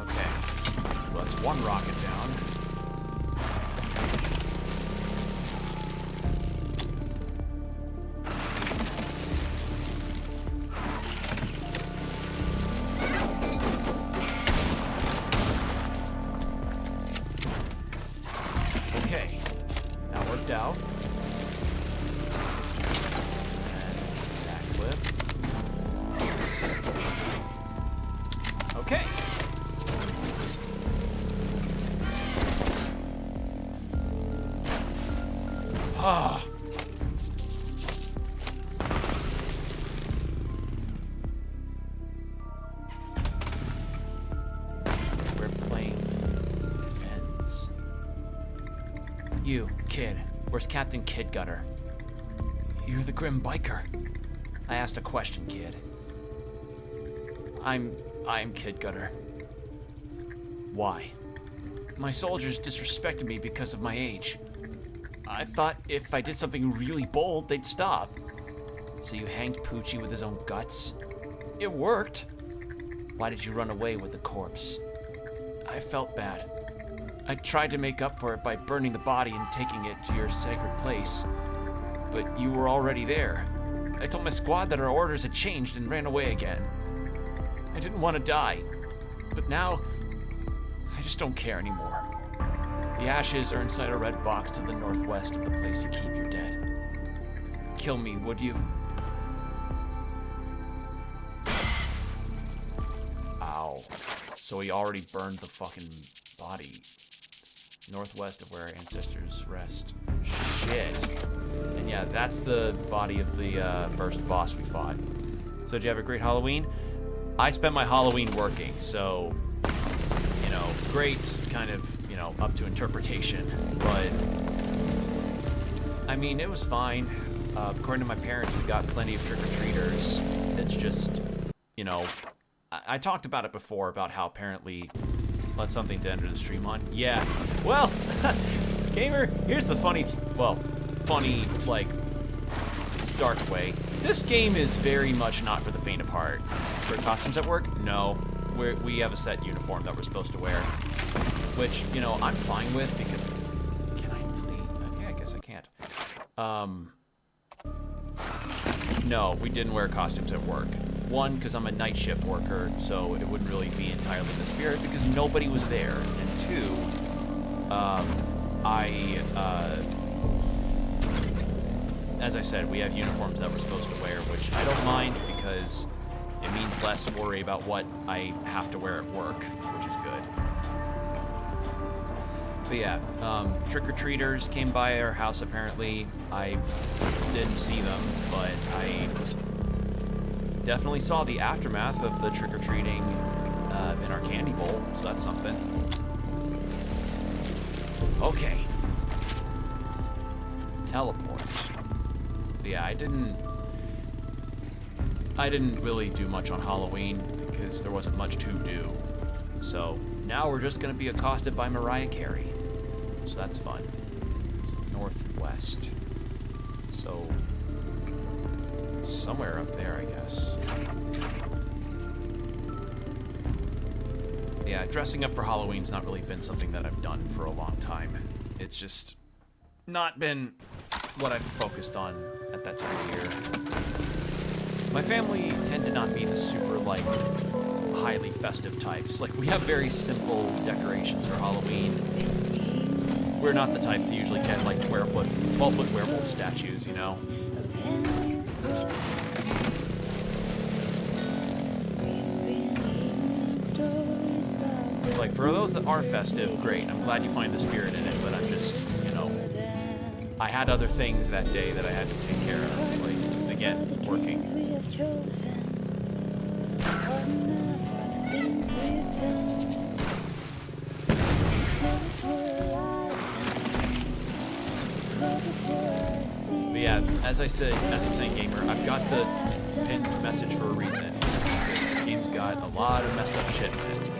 Okay. Well, that's one rocket down. jumped out. And backflip. Okay. Ah. We're playing ends. You, kid. Where's Captain Kid Gutter? You're the Grim Biker. I asked a question, kid. I'm Kid Gutter. Why? My soldiers disrespected me because of my age. I thought if I did something really bold, they'd stop. So you hanged Poochie with his own guts? It worked. Why did you run away with the corpse? I felt bad. I tried to make up for it by burning the body and taking it to your sacred place. But you were already there. I told my squad that our orders had changed and ran away again. I didn't want to die. But now, I just don't care anymore. The ashes are inside a red box to the northwest of the place you keep your dead. Kill me, would you? Ow. So he already burned the fucking body. Northwest of where our ancestors rest. Shit. And yeah, that's the body of the first boss we fought. So did you have a great Halloween? I spent my Halloween working, so, you know, great, kind of, you know, up to interpretation. But, I mean, it was fine. According to my parents, we got plenty of trick-or-treaters. It's just, you know, I talked about it before, about how apparently let something to enter the stream on. Yeah, well, gamer, here's the funny, like, dark way. This game is very much not for the faint of heart. For costumes at work, no. We have a set uniform that we're supposed to wear, which, you know, I'm fine with because... Can I please? Okay, I guess I can't. No, we didn't wear costumes at work. One, because I'm a night shift worker, so it wouldn't really be entirely the spirit because nobody was there. And two, as I said, we have uniforms that we're supposed to wear, which I don't mind because it means less worry about what I have to wear at work, which is good. But yeah, trick-or-treaters came by our house apparently. I didn't see them, but I definitely saw the aftermath of the trick-or-treating in our candy bowl, so that's something. Okay. Teleport. Yeah, I didn't really do much on Halloween because there wasn't much to do. So now we're just gonna be accosted by Mariah Carey. So that's fun. So northwest. So it's somewhere up there, I guess. Yeah, dressing up for Halloween's not really been something that I've done for a long time. It's just not been what I've focused on at that time of year. My family tend to not be the super, like, highly festive types. Like, we have very simple decorations for Halloween. We're not the type to usually get, like, 12-foot werewolf statues, you know? Like, for those that are festive, great. I'm glad you find the spirit in it, but I'm just, you know, I had other things that day that I had to take care of, like, again, working. But yeah, as I'm saying, gamer, I've got the pinned message for a reason. This game's got a lot of messed up shit in it.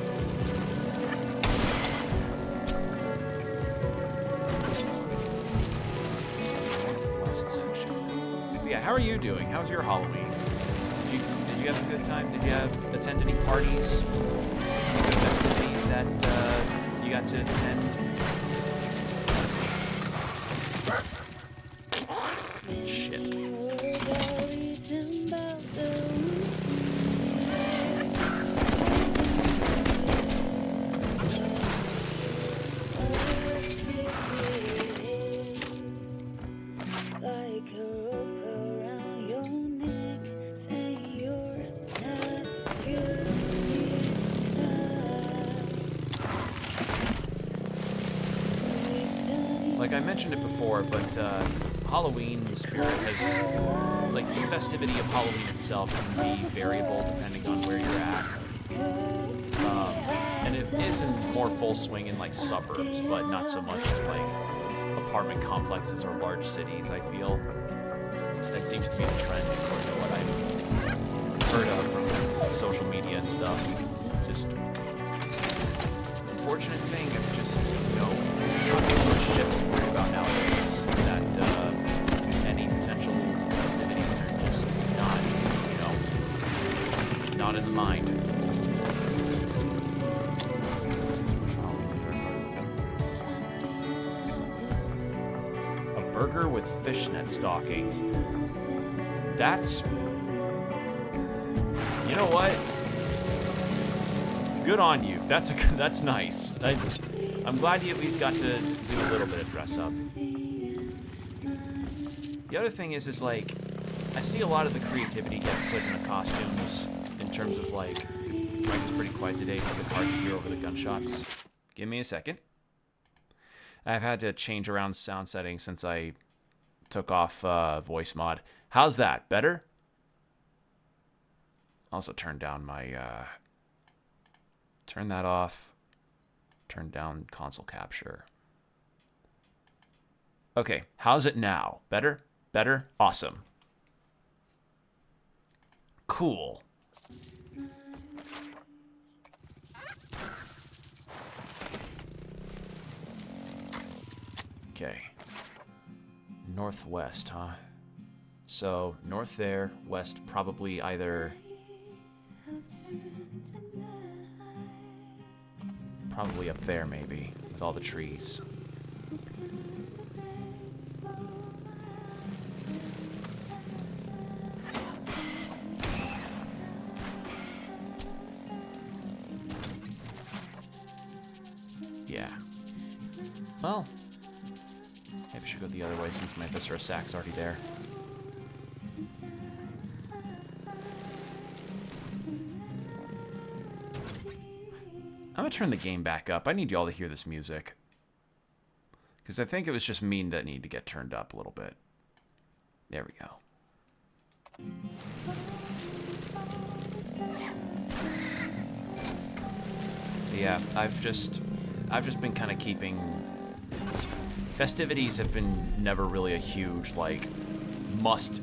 Yeah, how are you doing? How's your Halloween? Did you have a good time? Did you attend any parties? Any festivities that you got to attend? Shit. Take a rope around your neck. Say you're not good enough. Like I mentioned it before, but Halloween, the spirit has, like, the festivity of Halloween itself can be variable depending on where you're at. And it is in more full swing in, like, suburbs, but not so much in, like, apartment complexes or large cities, I feel. That seems to be the trend according to what I've heard of from social media and stuff. Just unfortunate thing of just, you know, not so much shit to worry about nowadays that any potential festivities are just not, you know, not in the mind. A burger with fishnet stockings. That's, you know what? Good on you. That's nice. I'm glad you at least got to do a little bit of dress up. The other thing is like, I see a lot of the creativity get put in the costumes in terms of like, Mike is pretty quiet today. It's a bit hard to hear over the gunshots. Give me a second. I've had to change around sound settings since I took off voice mod. How's that? Better? Also turn down my, turn that off. Turn down console capture. Okay, how's it now? Better? Better? Awesome. Cool. Okay. Northwest, huh? So, north there, west probably either... Probably up there, maybe, with all the trees. Yeah. Well, maybe I should go the other way since my viscera sack's already there. I'm gonna turn the game back up. I need y'all to hear this music. Because I think it was just me that needed to get turned up a little bit. There we go. Yeah, I've just been kind of keeping... Festivities have been never really a huge, like, must...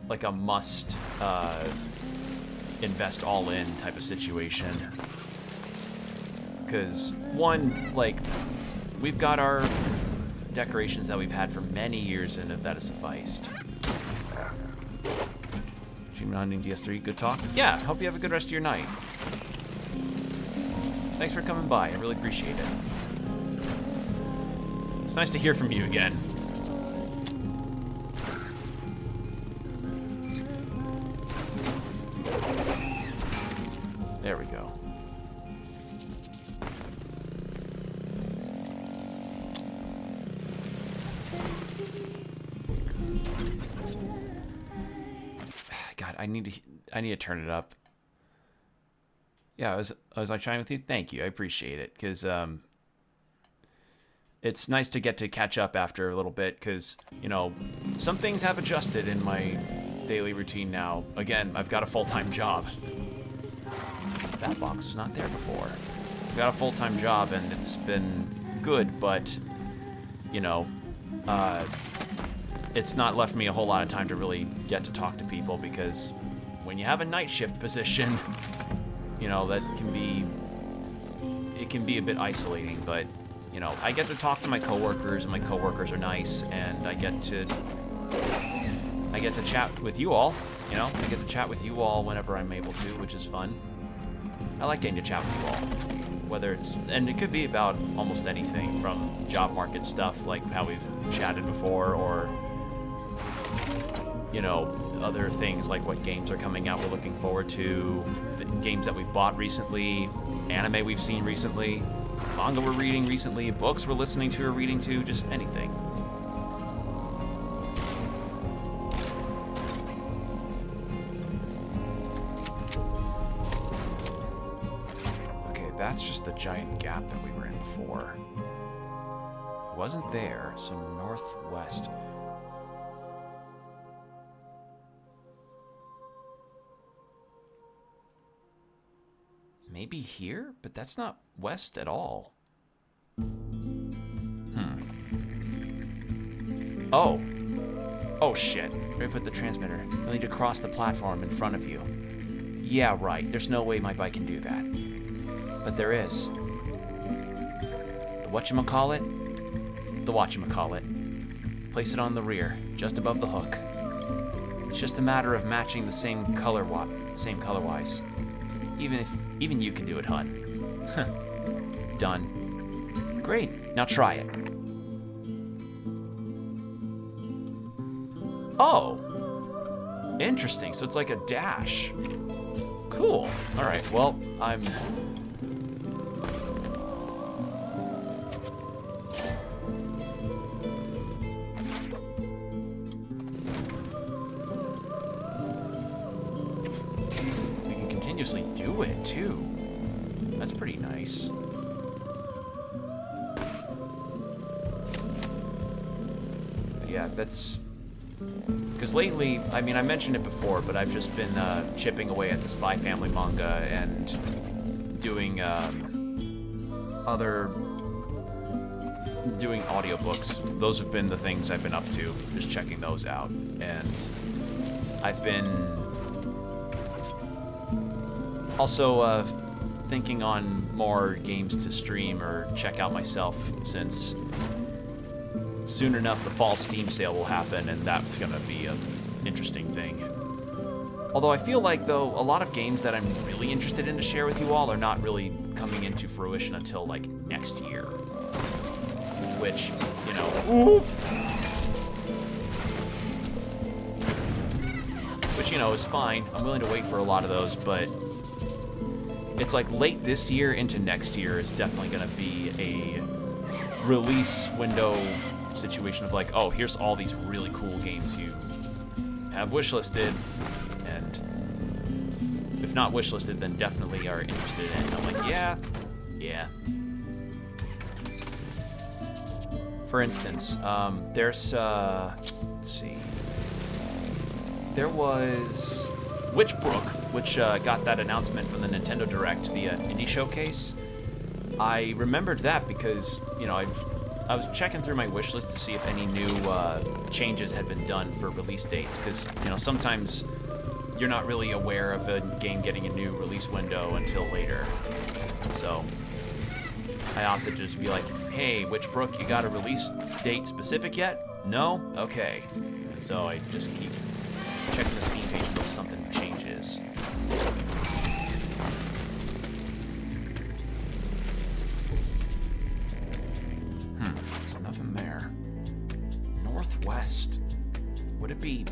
Like a must, invest all in type of situation. Because, one, like, we've got our decorations that we've had for many years and that has sufficed. Achievement hunting DS3, good talk? Yeah, hope you have a good rest of your night. Thanks for coming by, I really appreciate it. It's nice to hear from you again. There we go. God, I need to turn it up. Yeah, I was like chatting with you. Thank you, I appreciate it, because it's nice to get to catch up after a little bit, because you know some things have adjusted in my daily routine now. Again, I've got a full-time job. That box was not there before. I've got a full-time job and it's been good, but you know, it's not left me a whole lot of time to really get to talk to people, because when you have a night shift position, you know, that can be a bit isolating, but you know, I get to talk to my coworkers and my coworkers are nice, and I get to chat with you all, you know, I get to chat with you all whenever I'm able to, which is fun. I like getting to chat with you all, whether it's, and it could be about almost anything from job market stuff, like how we've chatted before, or, you know, other things like what games are coming out we're looking forward to, the games that we've bought recently, anime we've seen recently, manga we're reading recently, books we're listening to or reading to, just anything. giant gap that we were in before. It wasn't there, so northwest. Maybe here? But that's not west at all. Oh. Oh shit. Let me put the transmitter. You'll need to cross the platform in front of you. Yeah, right. There's no way my bike can do that. But there is. The whatchamacallit? The whatchamacallit. Place it on the rear, just above the hook. It's just a matter of matching the same color-wise. Even you can do it, hun. Done. Great. Now try it. Oh. Interesting. So it's like a dash. Cool. All right. Well, I'm... We can continuously do it, too. That's pretty nice. But yeah, that's... Because lately, I mean, I mentioned it before, but I've just been chipping away at the Spy Family manga and doing doing audiobooks. Those have been the things I've been up to, just checking those out. And I've been also thinking on more games to stream or check out myself, since soon enough the fall Steam sale will happen, and that's gonna be an interesting thing. Although I feel like, though, a lot of games that I'm really interested in to share with you all are not really coming into fruition until, like, next year. Which, you know... Which, you know, is fine. I'm willing to wait for a lot of those, but... It's like late this year into next year is definitely gonna be a release window situation of like, oh, here's all these really cool games you have wishlisted, and if not wishlisted, then definitely are interested in. And I'm like, yeah. For instance, there's, let's see. There was Witchbrook, which got that announcement from the Nintendo Direct, the Indie Showcase. I remembered that because, you know, I was checking through my wish list to see if any new changes had been done for release dates, because, you know, sometimes you're not really aware of a game getting a new release window until later. So I opted to just be like, hey, Witchbrook, you got a release date specific yet? No? Okay. And so I just keep checking the Steam page until something changes. There's nothing there. Northwest. Would it be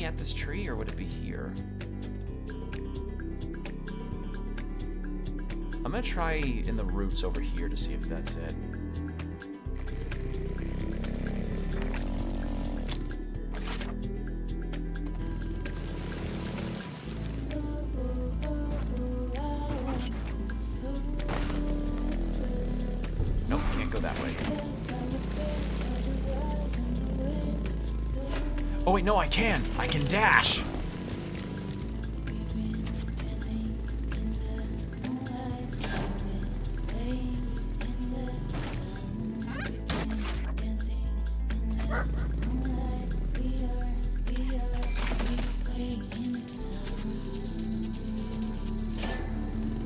at this tree, or would it be here? I'm gonna try in the roots over here to see if that's it. Nope, can't go that way. Oh wait, no, I can! I can dash!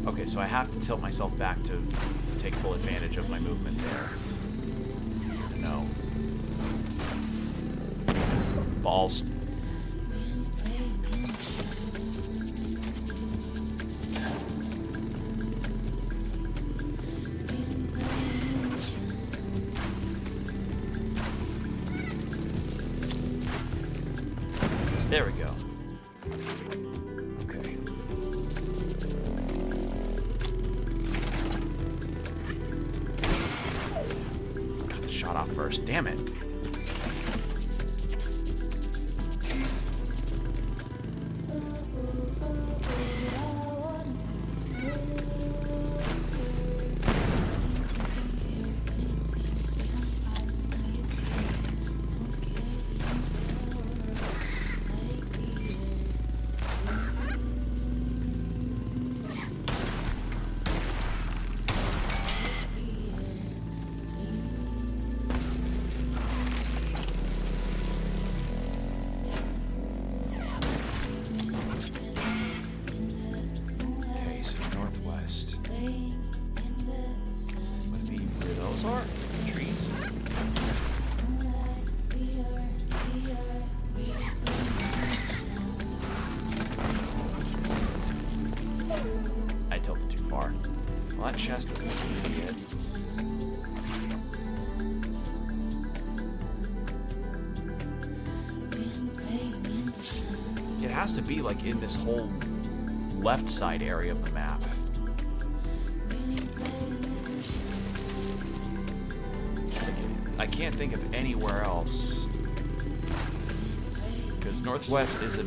Okay, so I have to tilt myself back to take full advantage of my movement there. No. Balls. There we go. Okay. Got the shot off first. Damn it. chest doesn't seem to be it. It has to be like in this whole left side area of the map. I can't think of anywhere else. Because northwest is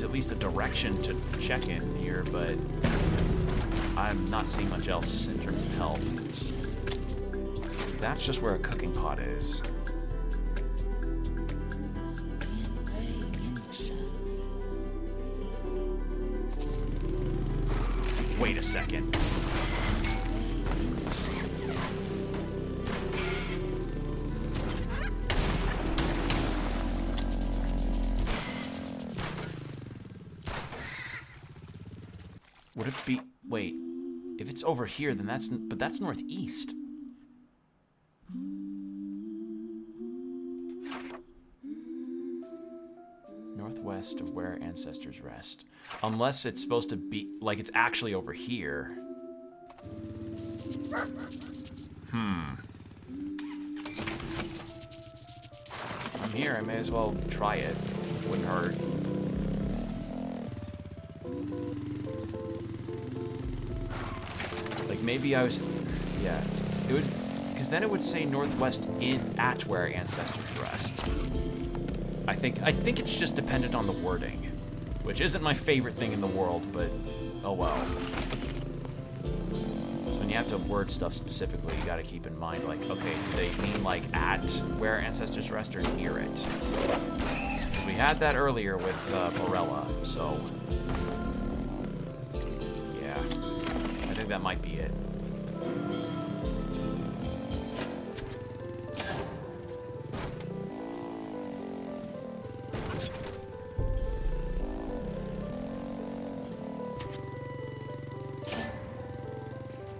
at least a direction to check in here, but I'm not seeing much else in terms of help. Because that's just where a cooking pot is. Wait a second. Would it be... Wait. If it's over here, then that's... But that's northeast. Northwest of where ancestors rest. Unless it's supposed to be... Like, it's actually over here. I'm here, I may as well try it. Wouldn't hurt. Like, maybe I was... Yeah. It would... Because then it would say northwest at where ancestors rest. I think it's just dependent on the wording. Which isn't my favorite thing in the world, but... Oh well. When you have to word stuff specifically, you gotta keep in mind, like, okay, do they mean, like, at where ancestors rest or near it? We had that earlier with Morella, so... Yeah. I think that might be it.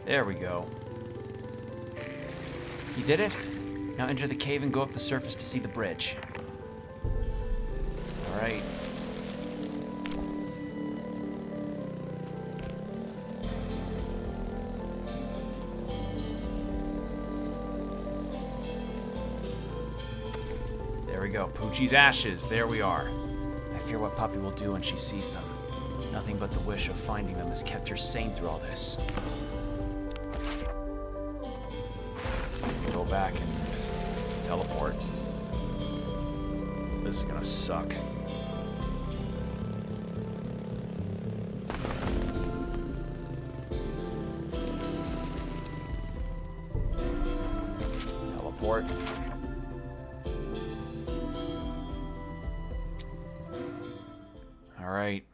There we go. You did it? Now enter the cave and go up the surface to see the bridge. Alright. There we go. Poochie's ashes. There we are. I fear what Puppy will do when she sees them. Nothing but the wish of finding them has kept her sane through all this. Go back and teleport. This is gonna suck. Teleport. All right.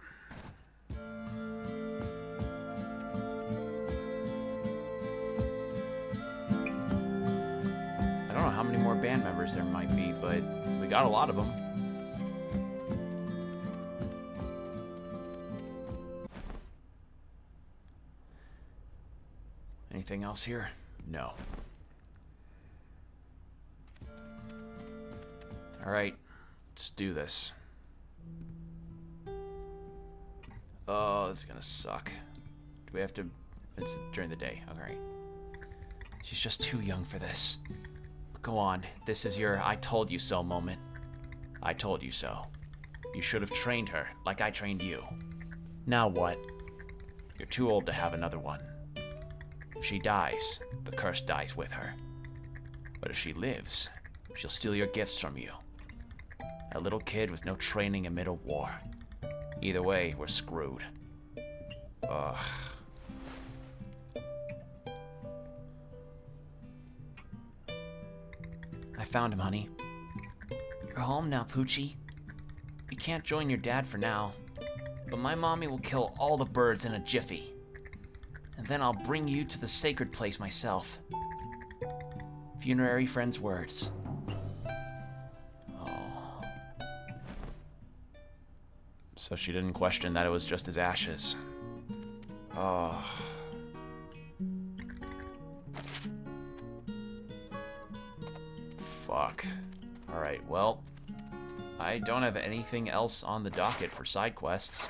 I don't know how many more band members there might be, but we got a lot of them. Anything else here? No. All right, let's do this. Oh, this is gonna suck. Do we have to... It's during the day. All right. She's just too young for this. Go on. This is your I told you so moment. I told you so. You should have trained her, like I trained you. Now what? You're too old to have another one. If she dies, the curse dies with her. But if she lives, she'll steal your gifts from you. A little kid with no training amid a war. Either way, we're screwed. Ugh. I found him, honey. You're home now, Poochie. You can't join your dad for now, but my mommy will kill all the birds in a jiffy. And then I'll bring you to the sacred place myself. Funerary friend's words. Oh. So she didn't question that it was just his ashes. Oh. Fuck. Alright, well, I don't have anything else on the docket for side quests.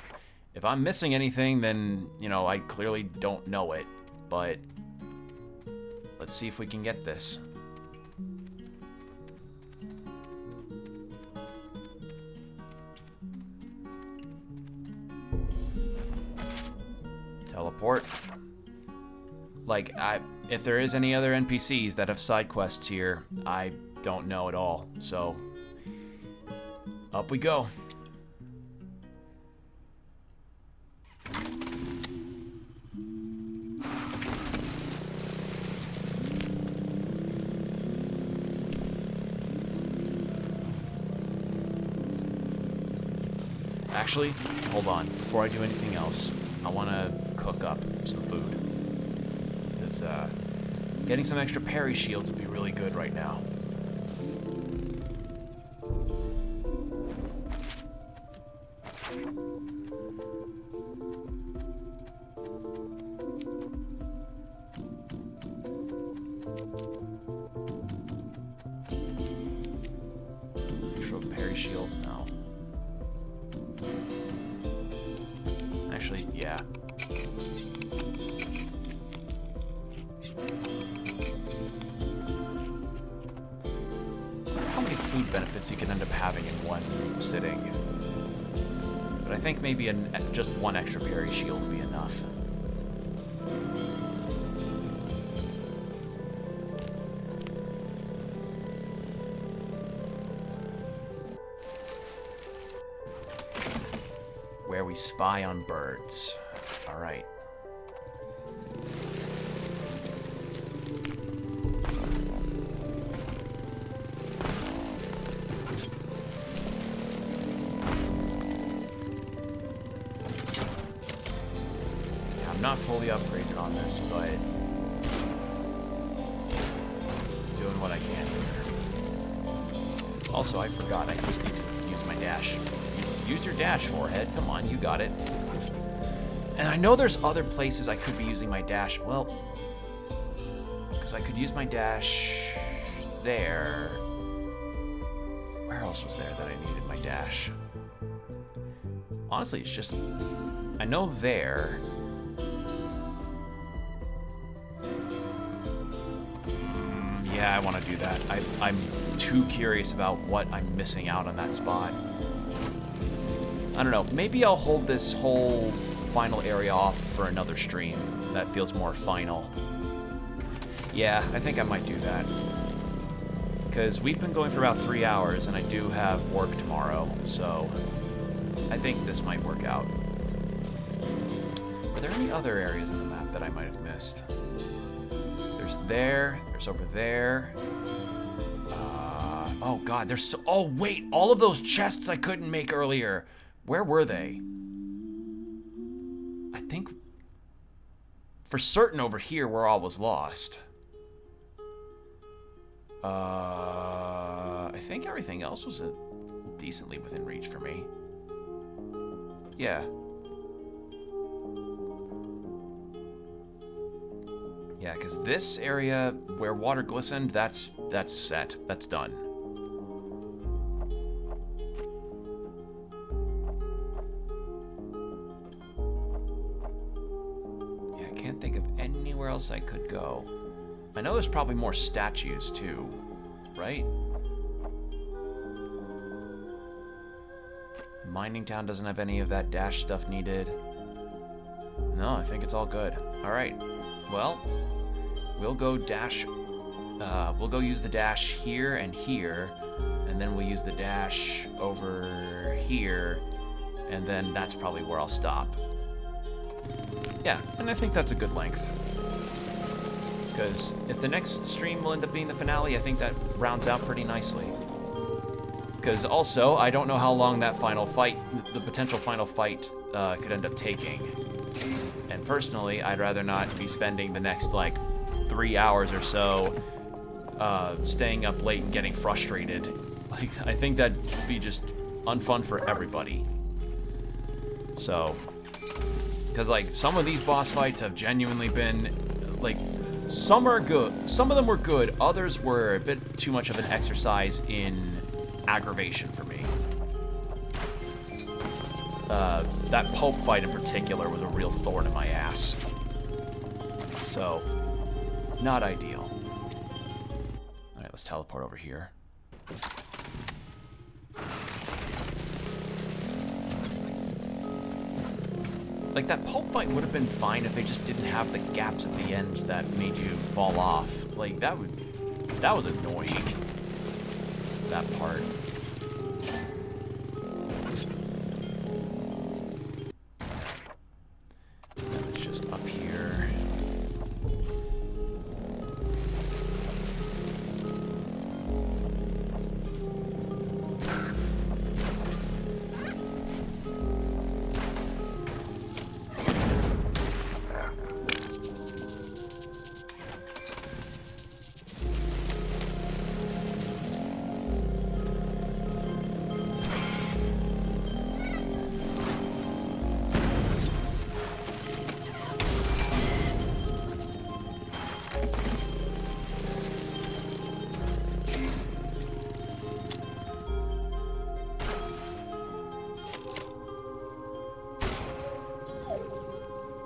If I'm missing anything, then, you know, I clearly don't know it, but let's see if we can get this. Teleport. Like, if there is any other NPCs that have side quests here, I don't know at all. So, up we go. Actually, hold on. Before I do anything else, I want to cook up some food. Because getting some extra parry shields would be really good right now. Extra parry shield? No. Actually, yeah. How many food benefits you can end up having in one sitting? But I think maybe just one extra parry shield would be enough. Where we spy on birds. All right. I'm not fully upgraded on this, but doing what I can here. Also, I forgot I just need to use my dash. Use your dash, forehead. Come on, you got it. And I know there's other places I could be using my dash. Well, because I could use my dash there. Where else was there that I needed my dash? Honestly, it's just... I know there. Yeah, I want to do that. I'm too curious about what I'm missing out on that spot. I don't know. Maybe I'll hold this whole final area off for another stream. That feels more final. Yeah, I think I might do that. Because we've been going for about 3 hours, and I do have work tomorrow, so I think this might work out. Are there any other areas in the map that I might have missed? There's over there. Oh god, there's so... Oh wait, all of those chests I couldn't make earlier. Where were they? I think... For certain over here where all was lost. I think everything else was decently within reach for me. Yeah. Yeah, because this area where water glistened, that's set. That's done. Yeah, I can't think of anywhere else I could go. I know there's probably more statues too, right? Mining Town doesn't have any of that dash stuff needed. No, I think it's all good. All right. Well, we'll go use the dash here, and then we'll use the dash over here, and then that's probably where I'll stop. Yeah, and I think that's a good length. Because if the next stream will end up being the finale, I think that rounds out pretty nicely. Because also, I don't know how long that final fight, the potential final fight, could end up taking. And personally, I'd rather not be spending the next, like, 3 hours or so staying up late and getting frustrated. Like, I think that'd be just unfun for everybody. So, because, like, some of these boss fights have genuinely been, like, some are good. Some of them were good. Others were a bit too much of an exercise in aggravation for me. That Pope fight in particular was a real thorn in my ass. So, not ideal. let's teleport over here. Like, that pulp fight would have been fine if they just didn't have the gaps at the ends that made you fall off. Like, that was annoying. That part. So then it's just up here.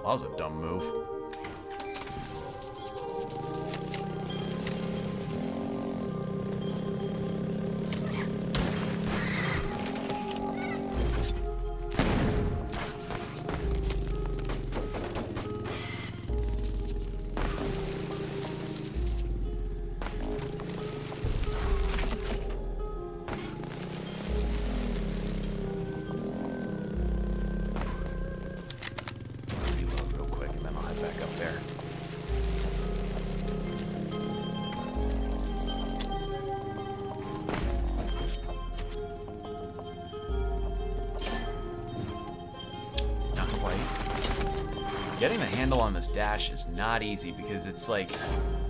That was a dumb move. Getting the handle on this dash is not easy because it's like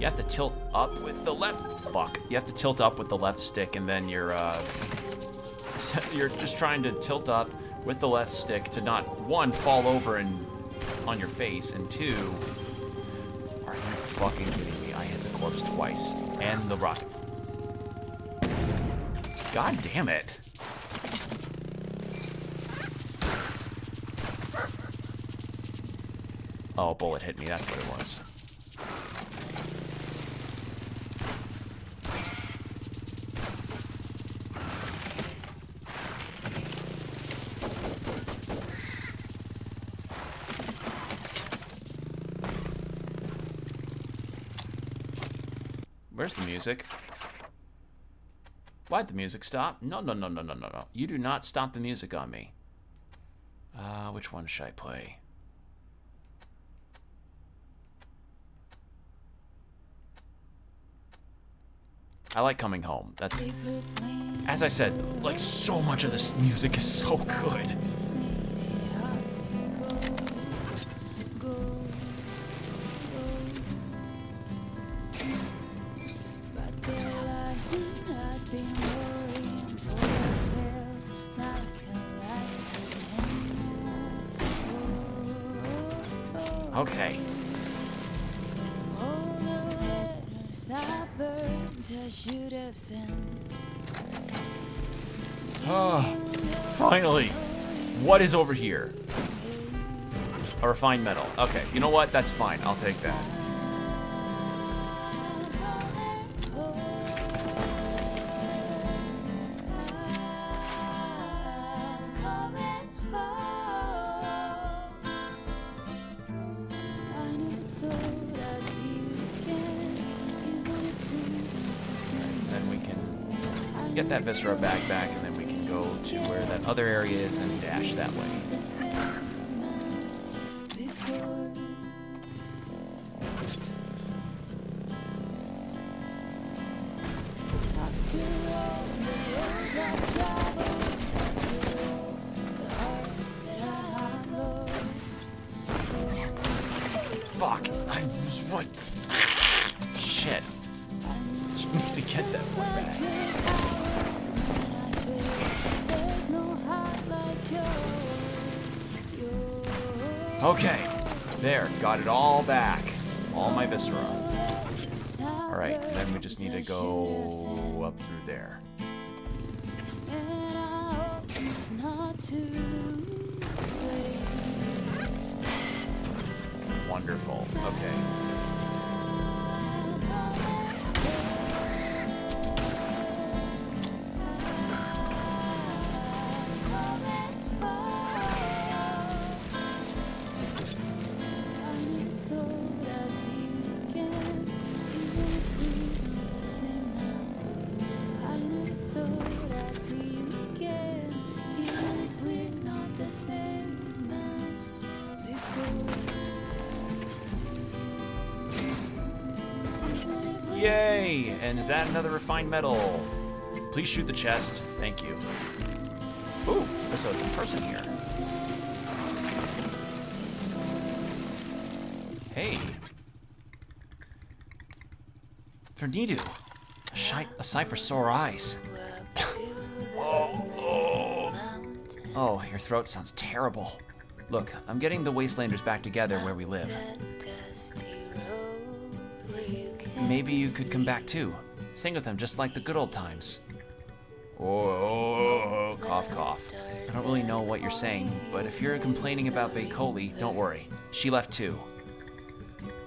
you have to tilt up with the left. Fuck. You have to tilt up with the left stick, and then you're just trying to tilt up with the left stick to not, one, fall over and on your face, and two, are you fucking kidding me? I hit the corpse twice and the rocket. God damn it. Oh, a bullet hit me, that's what it was. Where's the music? Why'd the music stop? No. You do not stop the music on me. Which one should I play? I like Coming Home. That's, as I said, like, so much of this music is so good. Okay. Finally! What is over here? A refined metal. Okay, you know what? That's fine. I'll take that. Get that Viscera bag back, and then we can go to where that other area is and dash that way. Fuck! I was right. Shit. Just need to get that one back. Okay, there, got it all back. All my viscera. Alright, then we just need to go up through there. Wonderful, okay. Yay! And is that another refined metal? Please shoot the chest. Thank you. Ooh, there's a person here. Hey. Vernidu. A sight for sore eyes. Oh, your throat sounds terrible. Look, I'm getting the Wastelanders back together where we live. Maybe you could come back too. Sing with them just like the good old times. Oh, cough, cough. I don't really know what you're saying, but if you're complaining about Baikoli, don't worry. She left too.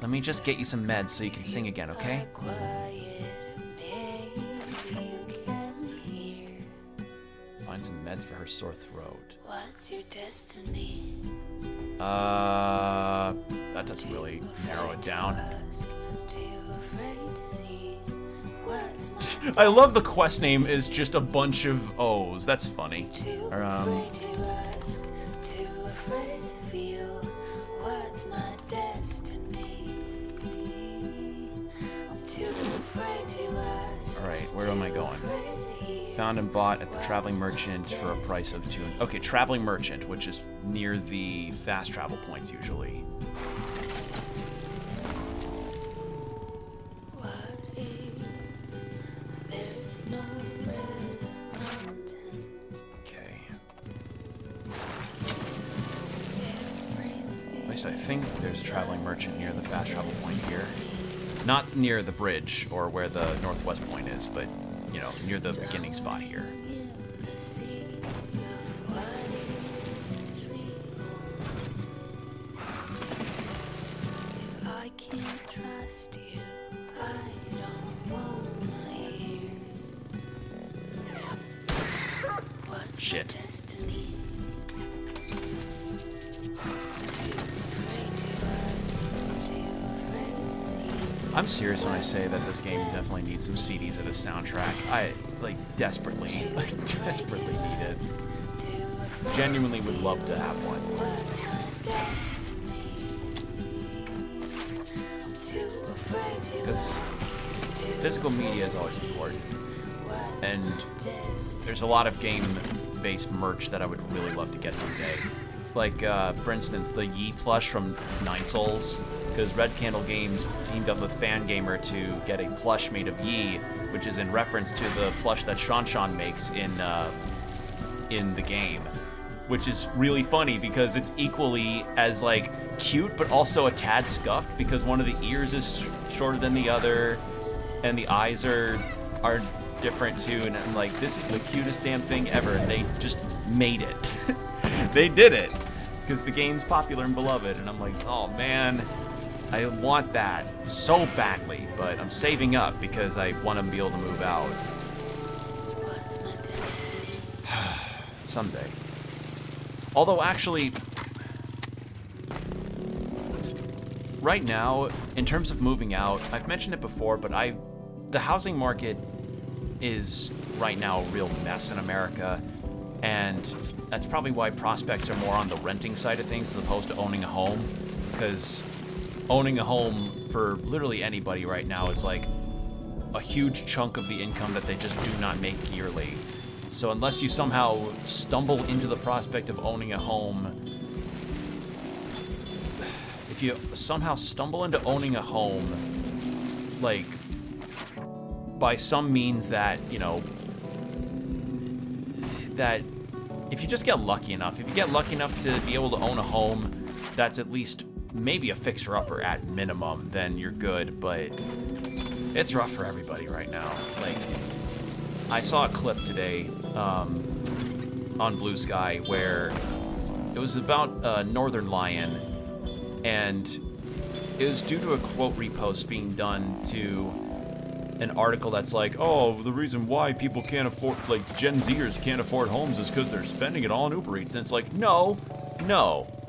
Let me just get you some meds so you can sing again, okay? Find some meds for her sore throat. What's your destiny? That doesn't really narrow it down. I love the quest name is just a bunch of O's. That's funny. Or, Alright, where am I going? Found and bought at the Traveling Merchant for a price of 2... Okay, Traveling Merchant, which is near the fast travel points usually. Okay. At least I think there's a Traveling Merchant near the fast travel point here. Not near the bridge or where the northwest point is, but, you know, near the beginning spot here. Shit. I'm serious when I say that this game definitely needs some CDs of the soundtrack. I, desperately need it. Genuinely would love to have one. Because physical media is always important. And there's a lot of game-based merch that I would really love to get someday. Like, for instance, the Yi plush from Nine Souls, because Red Candle Games teamed up with Fangamer to get a plush made of Yi, which is in reference to the plush that Shanshan makes in the game. Which is really funny because it's equally as, cute, but also a tad scuffed, because one of the ears is shorter than the other, and the eyes are different too, and I'm like, this is the cutest damn thing ever, and they just made it. They did it, because the game's popular and beloved, and I'm like, oh man, I want that so badly, but I'm saving up because I want to be able to move out. Someday. Although, actually, right now, in terms of moving out, I've mentioned it before, but the housing market is right now a real mess in America, and that's probably why prospects are more on the renting side of things as opposed to owning a home, because owning a home for literally anybody right now is like a huge chunk of the income that they just do not make yearly. So unless you somehow stumble into the prospect of owning a home, if you somehow stumble into owning a home, by some means that, that if you just get lucky enough, if you get lucky enough to be able to own a home that's at least maybe a fixer-upper at minimum, then you're good, but it's rough for everybody right now. I saw a clip today on Blue Sky where it was about Northern Lion, and it was due to a quote repost being done to an article that's like, oh, the reason why people can't afford, Gen Zers can't afford homes is because they're spending it all on Uber Eats. And it's like, no,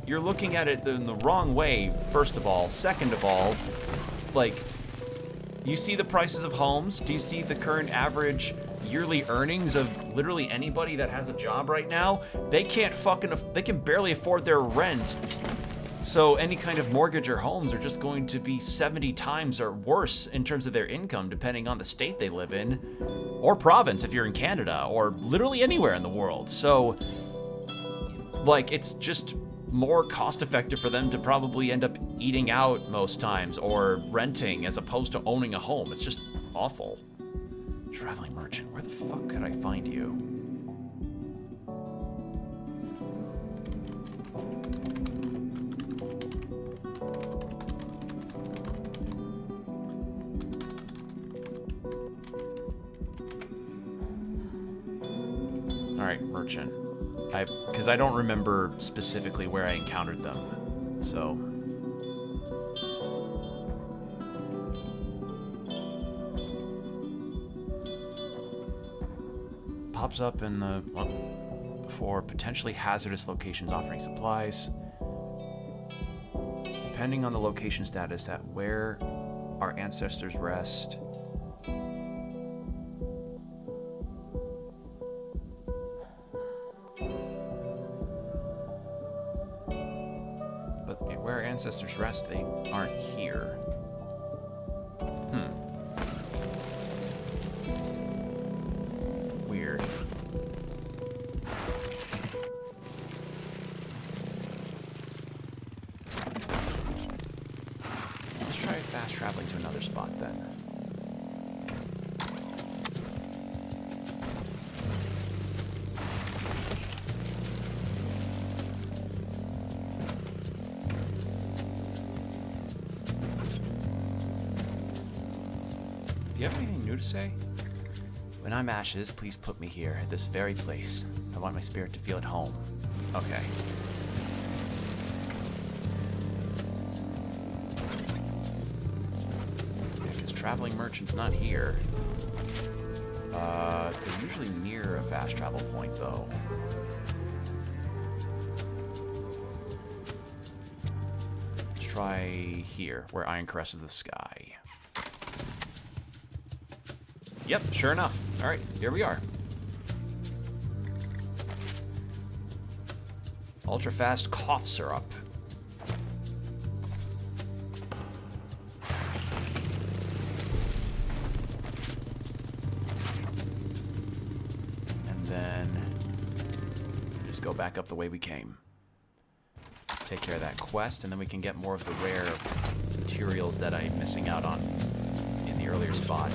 you're looking at it in the wrong way, first of all. Second of all, you see the prices of homes? Do you see the current average yearly earnings of literally anybody that has a job right now? They can't they can barely afford their rent. So any kind of mortgage or homes are just going to be 70 times or worse in terms of their income, depending on the state they live in, or province if you're in Canada, or literally anywhere in the world. So, like, it's just more cost effective for them to probably end up eating out most times or renting as opposed to owning a home. It's just awful. Traveling merchant, where the fuck could I find you? Alright, merchant. Because I don't remember specifically where I encountered them, so... Pops up in the... well, for potentially hazardous locations offering supplies. Depending on the location status at where our ancestors rest... Where ancestors rest, they aren't here. Weird. Let's try fast traveling to another spot then. Do you have anything new to say? When I'm ashes, please put me here, at this very place. I want my spirit to feel at home. Okay. Yeah, because traveling merchant's not here. They're usually near a fast travel point, though. Let's try here, where iron caresses the sky. Yep, sure enough. Alright, here we are. Ultra fast cough syrup. And then just go back up the way we came. Take care of that quest, and then we can get more of the rare materials that I'm missing out on in the earlier spot.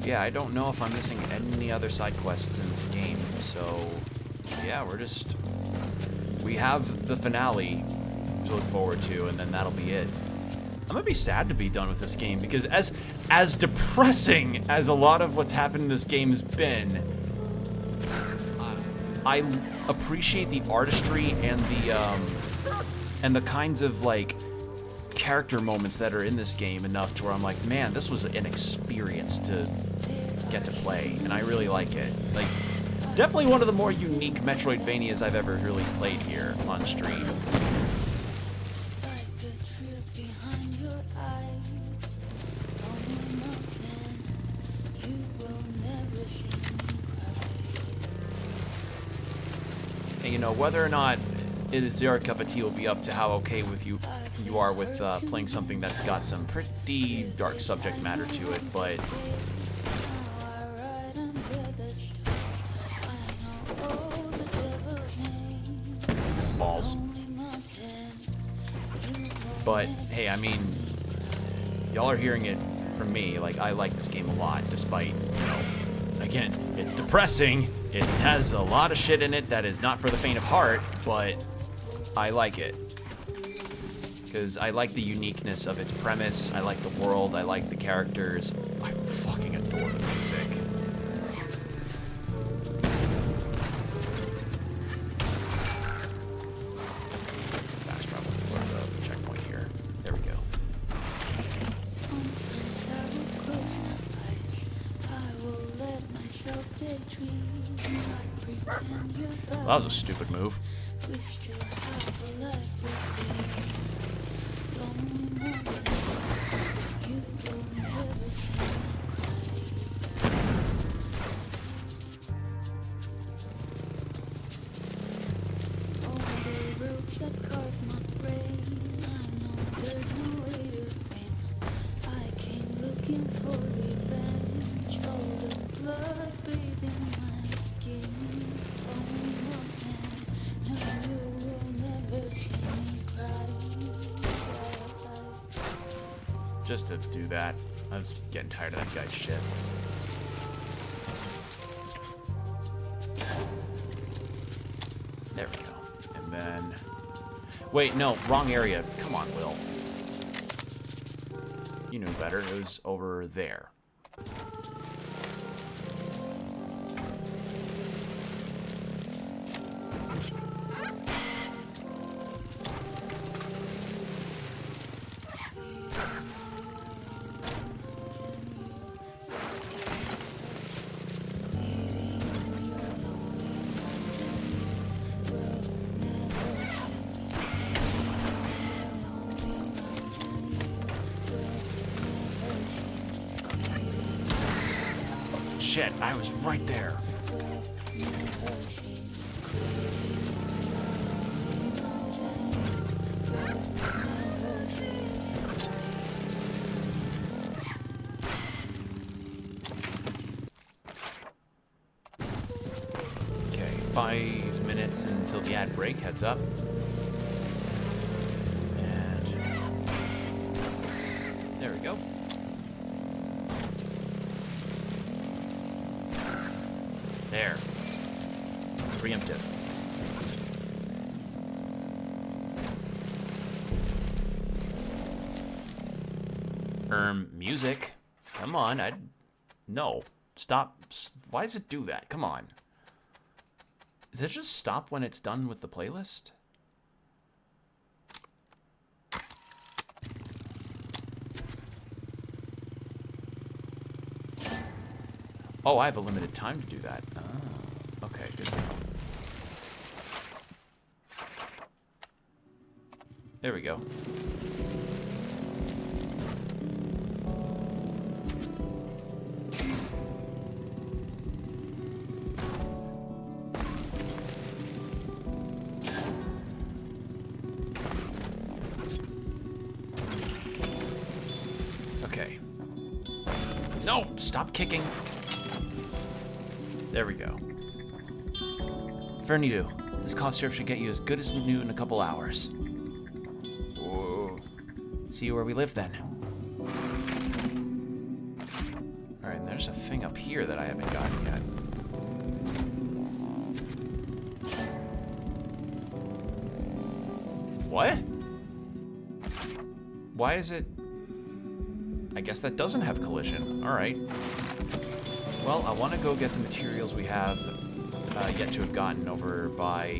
Yeah, I don't know if I'm missing any other side quests in this game, so yeah, we have the finale to look forward to, and then that'll be it. I'm gonna be sad to be done with this game, because as depressing as a lot of what's happened in this game has been, I appreciate the artistry and the kinds of, like, character moments that are in this game enough to where I'm like, man, this was an experience to get to play, and I really like it. Like, definitely one of the more unique Metroidvanias I've ever really played here on stream. And you know, whether or not it is your cup of tea will be up to how okay with you are with playing something that's got some pretty dark subject matter to it, but balls. But hey, I mean, y'all are hearing it from me. Like, I like this game a lot, despite, you know, again, it's depressing. It has a lot of shit in it that is not for the faint of heart, but I like it. Because I like the uniqueness of its premise, I like the world, I like the characters. I fucking adore the music. Fast travel for the checkpoint here. There we go. Sometimes I will close my eyes. I will let myself daydream. I pretend you're by Well, that was a stupid move. We still have a life with me. Lonely mountain, you will never see me cry. just to do that. I was getting tired of that guy's shit. There we go. And then... Wait, no, wrong area. Come on, Will. You knew better. It was over there. Shit, I was right there. Okay, 5 minutes until the ad break. Heads up. And there we go. There. Preemptive. Music. Come on, no. Stop. Why does it do that? Come on. Does it just stop when it's done with the playlist? Oh, I have a limited time to do that. Oh, okay, good to know. There we go. Okay. No, stop kicking. There we go. Fernidu, this cough syrup should get you as good as new in a couple hours. Whoa. See where we live then. Alright, and there's a thing up here that I haven't gotten yet. What? Why is it... I guess that doesn't have collision. Alright. Well, I want to go get the materials we have yet to have gotten over by...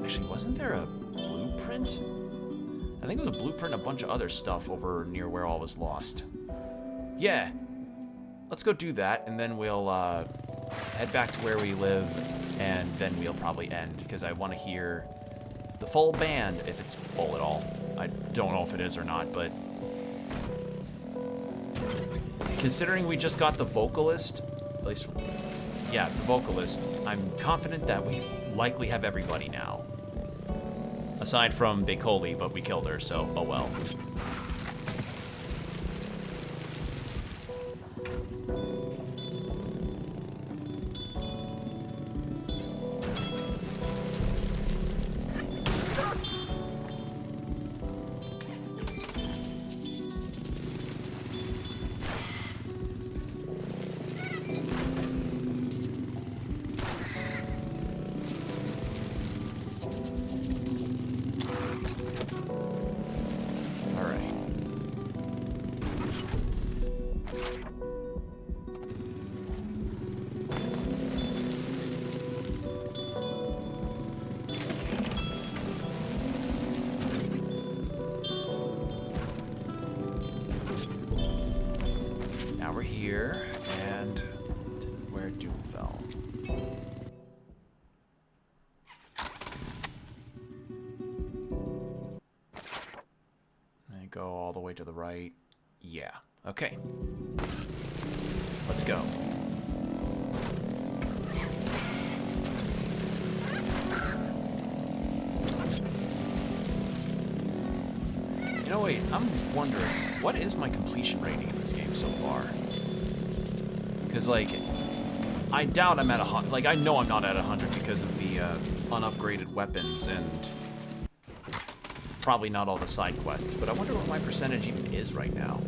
Actually, wasn't there a blueprint? I think it was a blueprint and a bunch of other stuff over near where all was lost. Yeah. Let's go do that, and then we'll head back to where we live, and then we'll probably end, because I want to hear the full band, if it's full at all. I don't know if it is or not, but... Considering we just got the vocalist, at least, yeah, the vocalist, I'm confident that we likely have everybody now. Aside from Bakoli, but we killed her, so oh well. Here, and where Doom fell. And go all the way to the right. Yeah. Okay. Let's go. You know, wait, I'm wondering, what is my completion rating in this game so far? Because, like, I doubt I'm at 100. Like, I know I'm not at 100 because of the unupgraded weapons and probably not all the side quests, but I wonder what my percentage even is right now.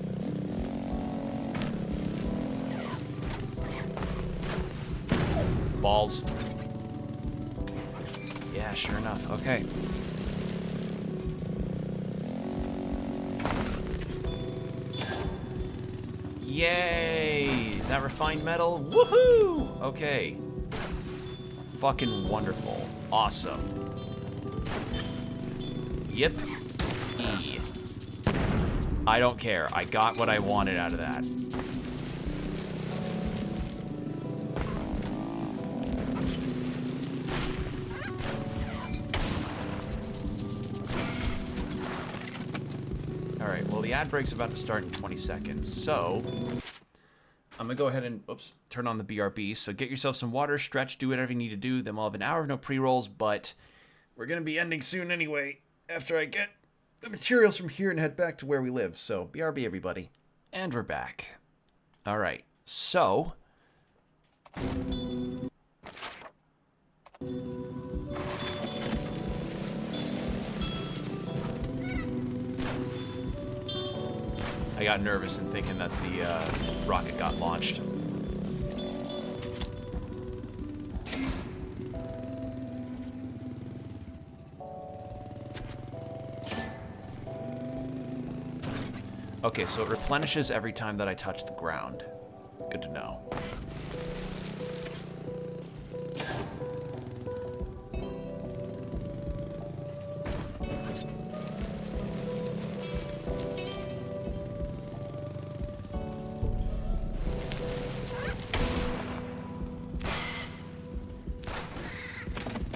Balls. Yeah, sure enough. Okay. Yay! Is that refined metal? Woohoo! Okay. Fucking wonderful. Awesome. Yep. E. I don't care. I got what I wanted out of that. Alright, well the ad break's about to start in 20 seconds, so I'm gonna go ahead and, turn on the BRB. So get yourself some water, stretch, do whatever you need to do. Then we'll have an hour of no pre-rolls, but we're gonna be ending soon anyway, after I get the materials from here and head back to where we live. So BRB, everybody. And we're back. Alright, so I got nervous in thinking that the rocket got launched. Okay, so it replenishes every time that I touch the ground. Good to know.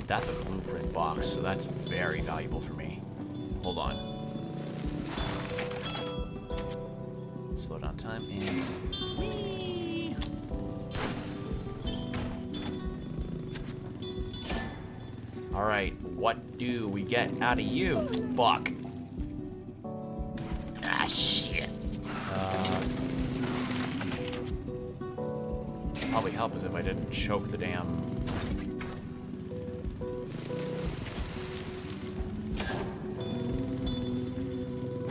That's a blueprint box, so that's very valuable for me. Hold on. Slow down time and... Whee! Alright, what do we get out of you? Fuck. Ah, shit. Probably help us if I didn't choke the damn...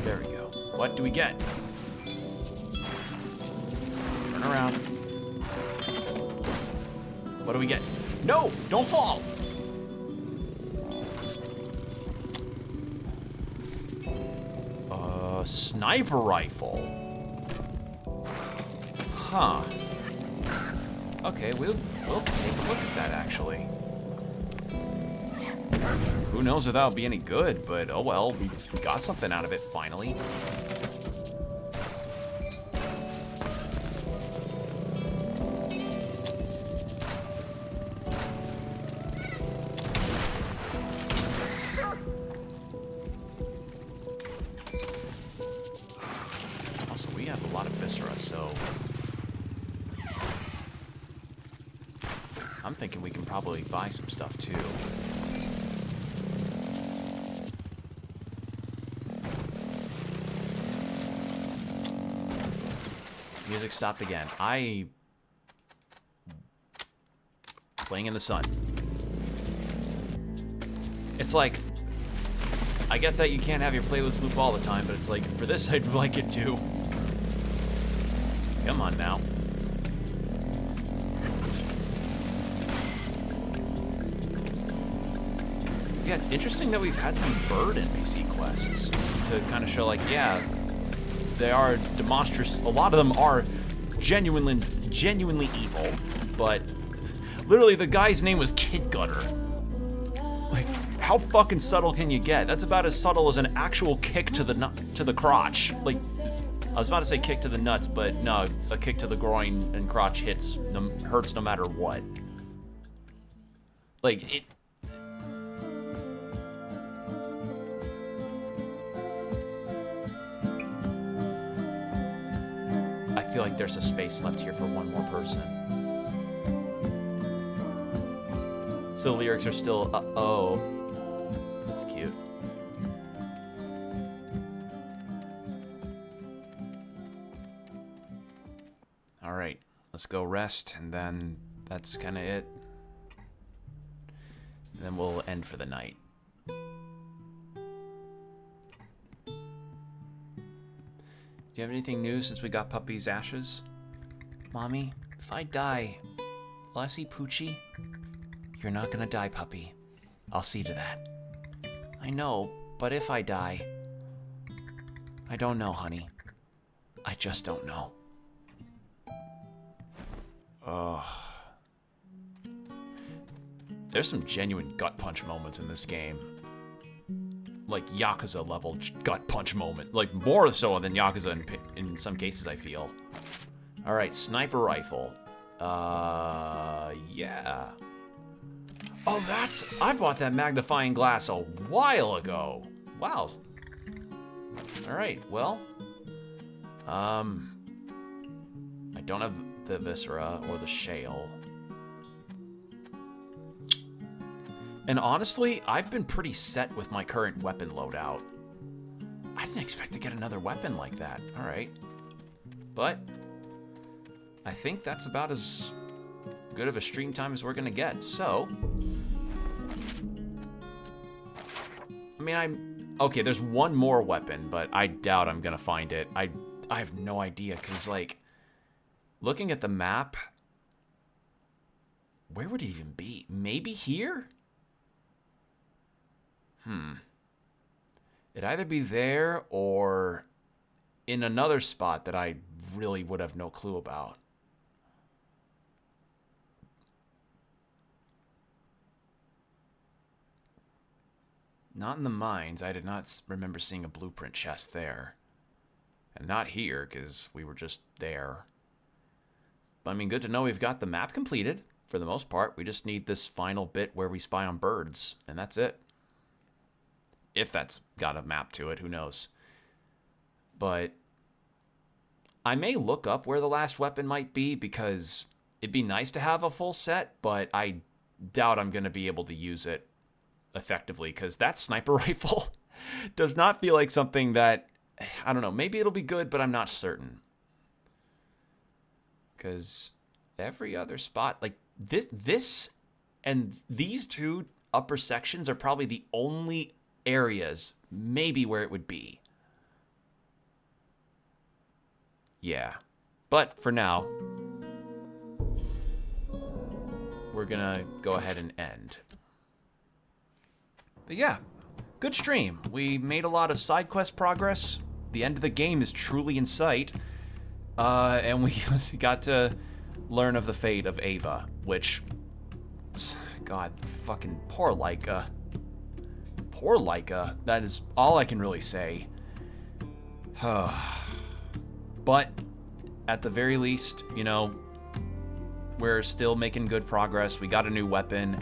There we go. What do we get? Turn around. What do we get? No! Don't fall! Sniper rifle. Huh. Okay, we'll take a look at that, actually. Who knows if that'll be any good, but oh well, we got something out of it, finally. Also, we have a lot of viscera, so... I'm thinking we can probably buy some stuff, too. Music stopped again. Playing in the sun. It's like, I get that you can't have your playlist loop all the time, but it's like, for this, I'd like it to. Come on now. Yeah, it's interesting that we've had some bird NPC quests to kind of show, like, yeah, they are demonstrous. A lot of them are genuinely evil, but literally the guy's name was Kid Gutter. Like, how fucking subtle can you get? That's about as subtle as an actual kick to the crotch. Like, I was about to say kick to the nuts, but no, a kick to the groin and crotch hurts no matter what. Like, it... I feel like there's a space left here for one more person. So lyrics are still, uh-oh. That's cute. Alright, let's go rest, and then that's kind of it. And then we'll end for the night. you have anything new since we got Puppy's ashes? Mommy, if I die, will I see Poochie? You're not gonna die, Puppy. I'll see to that. I know, but if I die... I don't know, honey. I just don't know. Ugh. There's some genuine gut punch moments in this game. Like Yakuza level gut punch moment. Like more so than Yakuza in some cases, I feel. Alright, sniper rifle. Yeah. Oh, I bought that magnifying glass a while ago. Wow. Alright, well. I don't have the viscera or the shale. And honestly, I've been pretty set with my current weapon loadout. I didn't expect to get another weapon like that. Alright. But I think that's about as good of a stream time as we're gonna get. So, I mean, okay, there's one more weapon, but I doubt I'm gonna find it. I have no idea, because, like, looking at the map, where would it even be? Maybe here? It'd either be there or in another spot that I really would have no clue about. Not in the mines. I did not remember seeing a blueprint chest there. And not here, because we were just there. But I mean, good to know we've got the map completed, for the most part. We just need this final bit where we spy on birds, and that's it. If that's got a map to it, who knows. But I may look up where the last weapon might be, because it'd be nice to have a full set, but I doubt I'm going to be able to use it effectively, because that sniper rifle does not feel like something that, I don't know, maybe it'll be good, but I'm not certain. Because every other spot, like this and these two upper sections are probably the only areas maybe where it would be. Yeah. But for now, we're gonna go ahead and end. But yeah, good stream. We made a lot of side quest progress. The end of the game is truly in sight. And we got to learn of the fate of Ava, which, God, fucking poor Laika. Poor Laika. That is all I can really say. But at the very least, you know, we're still making good progress. We got a new weapon,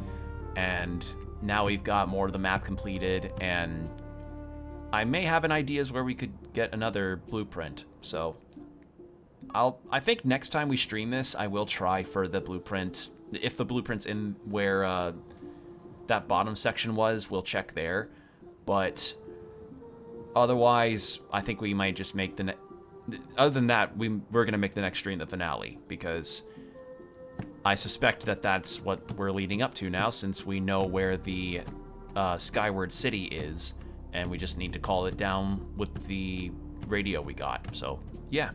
and now we've got more of the map completed, and I may have an ideas where we could get another blueprint. So I think next time we stream this, I will try for the blueprint. If the blueprint's in where that bottom section was, we'll check there. But otherwise, I think we might just make the other than that, we're going to make the next stream the finale, because I suspect that that's what we're leading up to now, since we know where the Skyward City is, and we just need to call it down with the radio we got. So, yeah.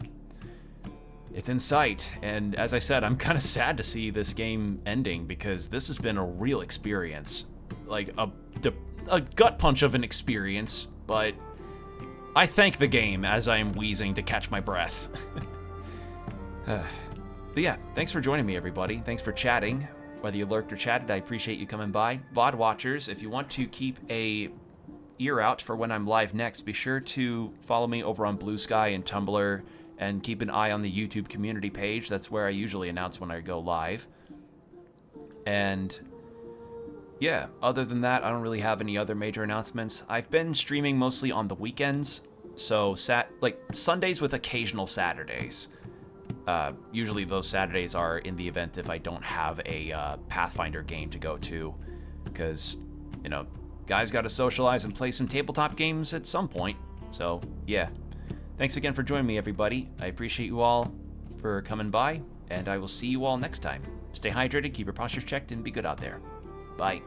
It's in sight, and as I said, I'm kind of sad to see this game ending, because this has been a real experience. Like, a gut punch of an experience, but I thank the game as I am wheezing to catch my breath. But yeah, thanks for joining me, everybody. Thanks for chatting. Whether you lurked or chatted, I appreciate you coming by. VOD watchers, if you want to keep a ear out for when I'm live next, be sure to follow me over on Blue Sky and Tumblr, and keep an eye on the YouTube community page. That's where I usually announce when I go live. And yeah, other than that, I don't really have any other major announcements. I've been streaming mostly on the weekends, so like Sundays with occasional Saturdays. Usually those Saturdays are in the event if I don't have a Pathfinder game to go to, because, you know, guys got to socialize and play some tabletop games at some point. So yeah. Thanks again for joining me, everybody. I appreciate you all for coming by, and I will see you all next time. Stay hydrated, keep your postures checked, and be good out there. Bye.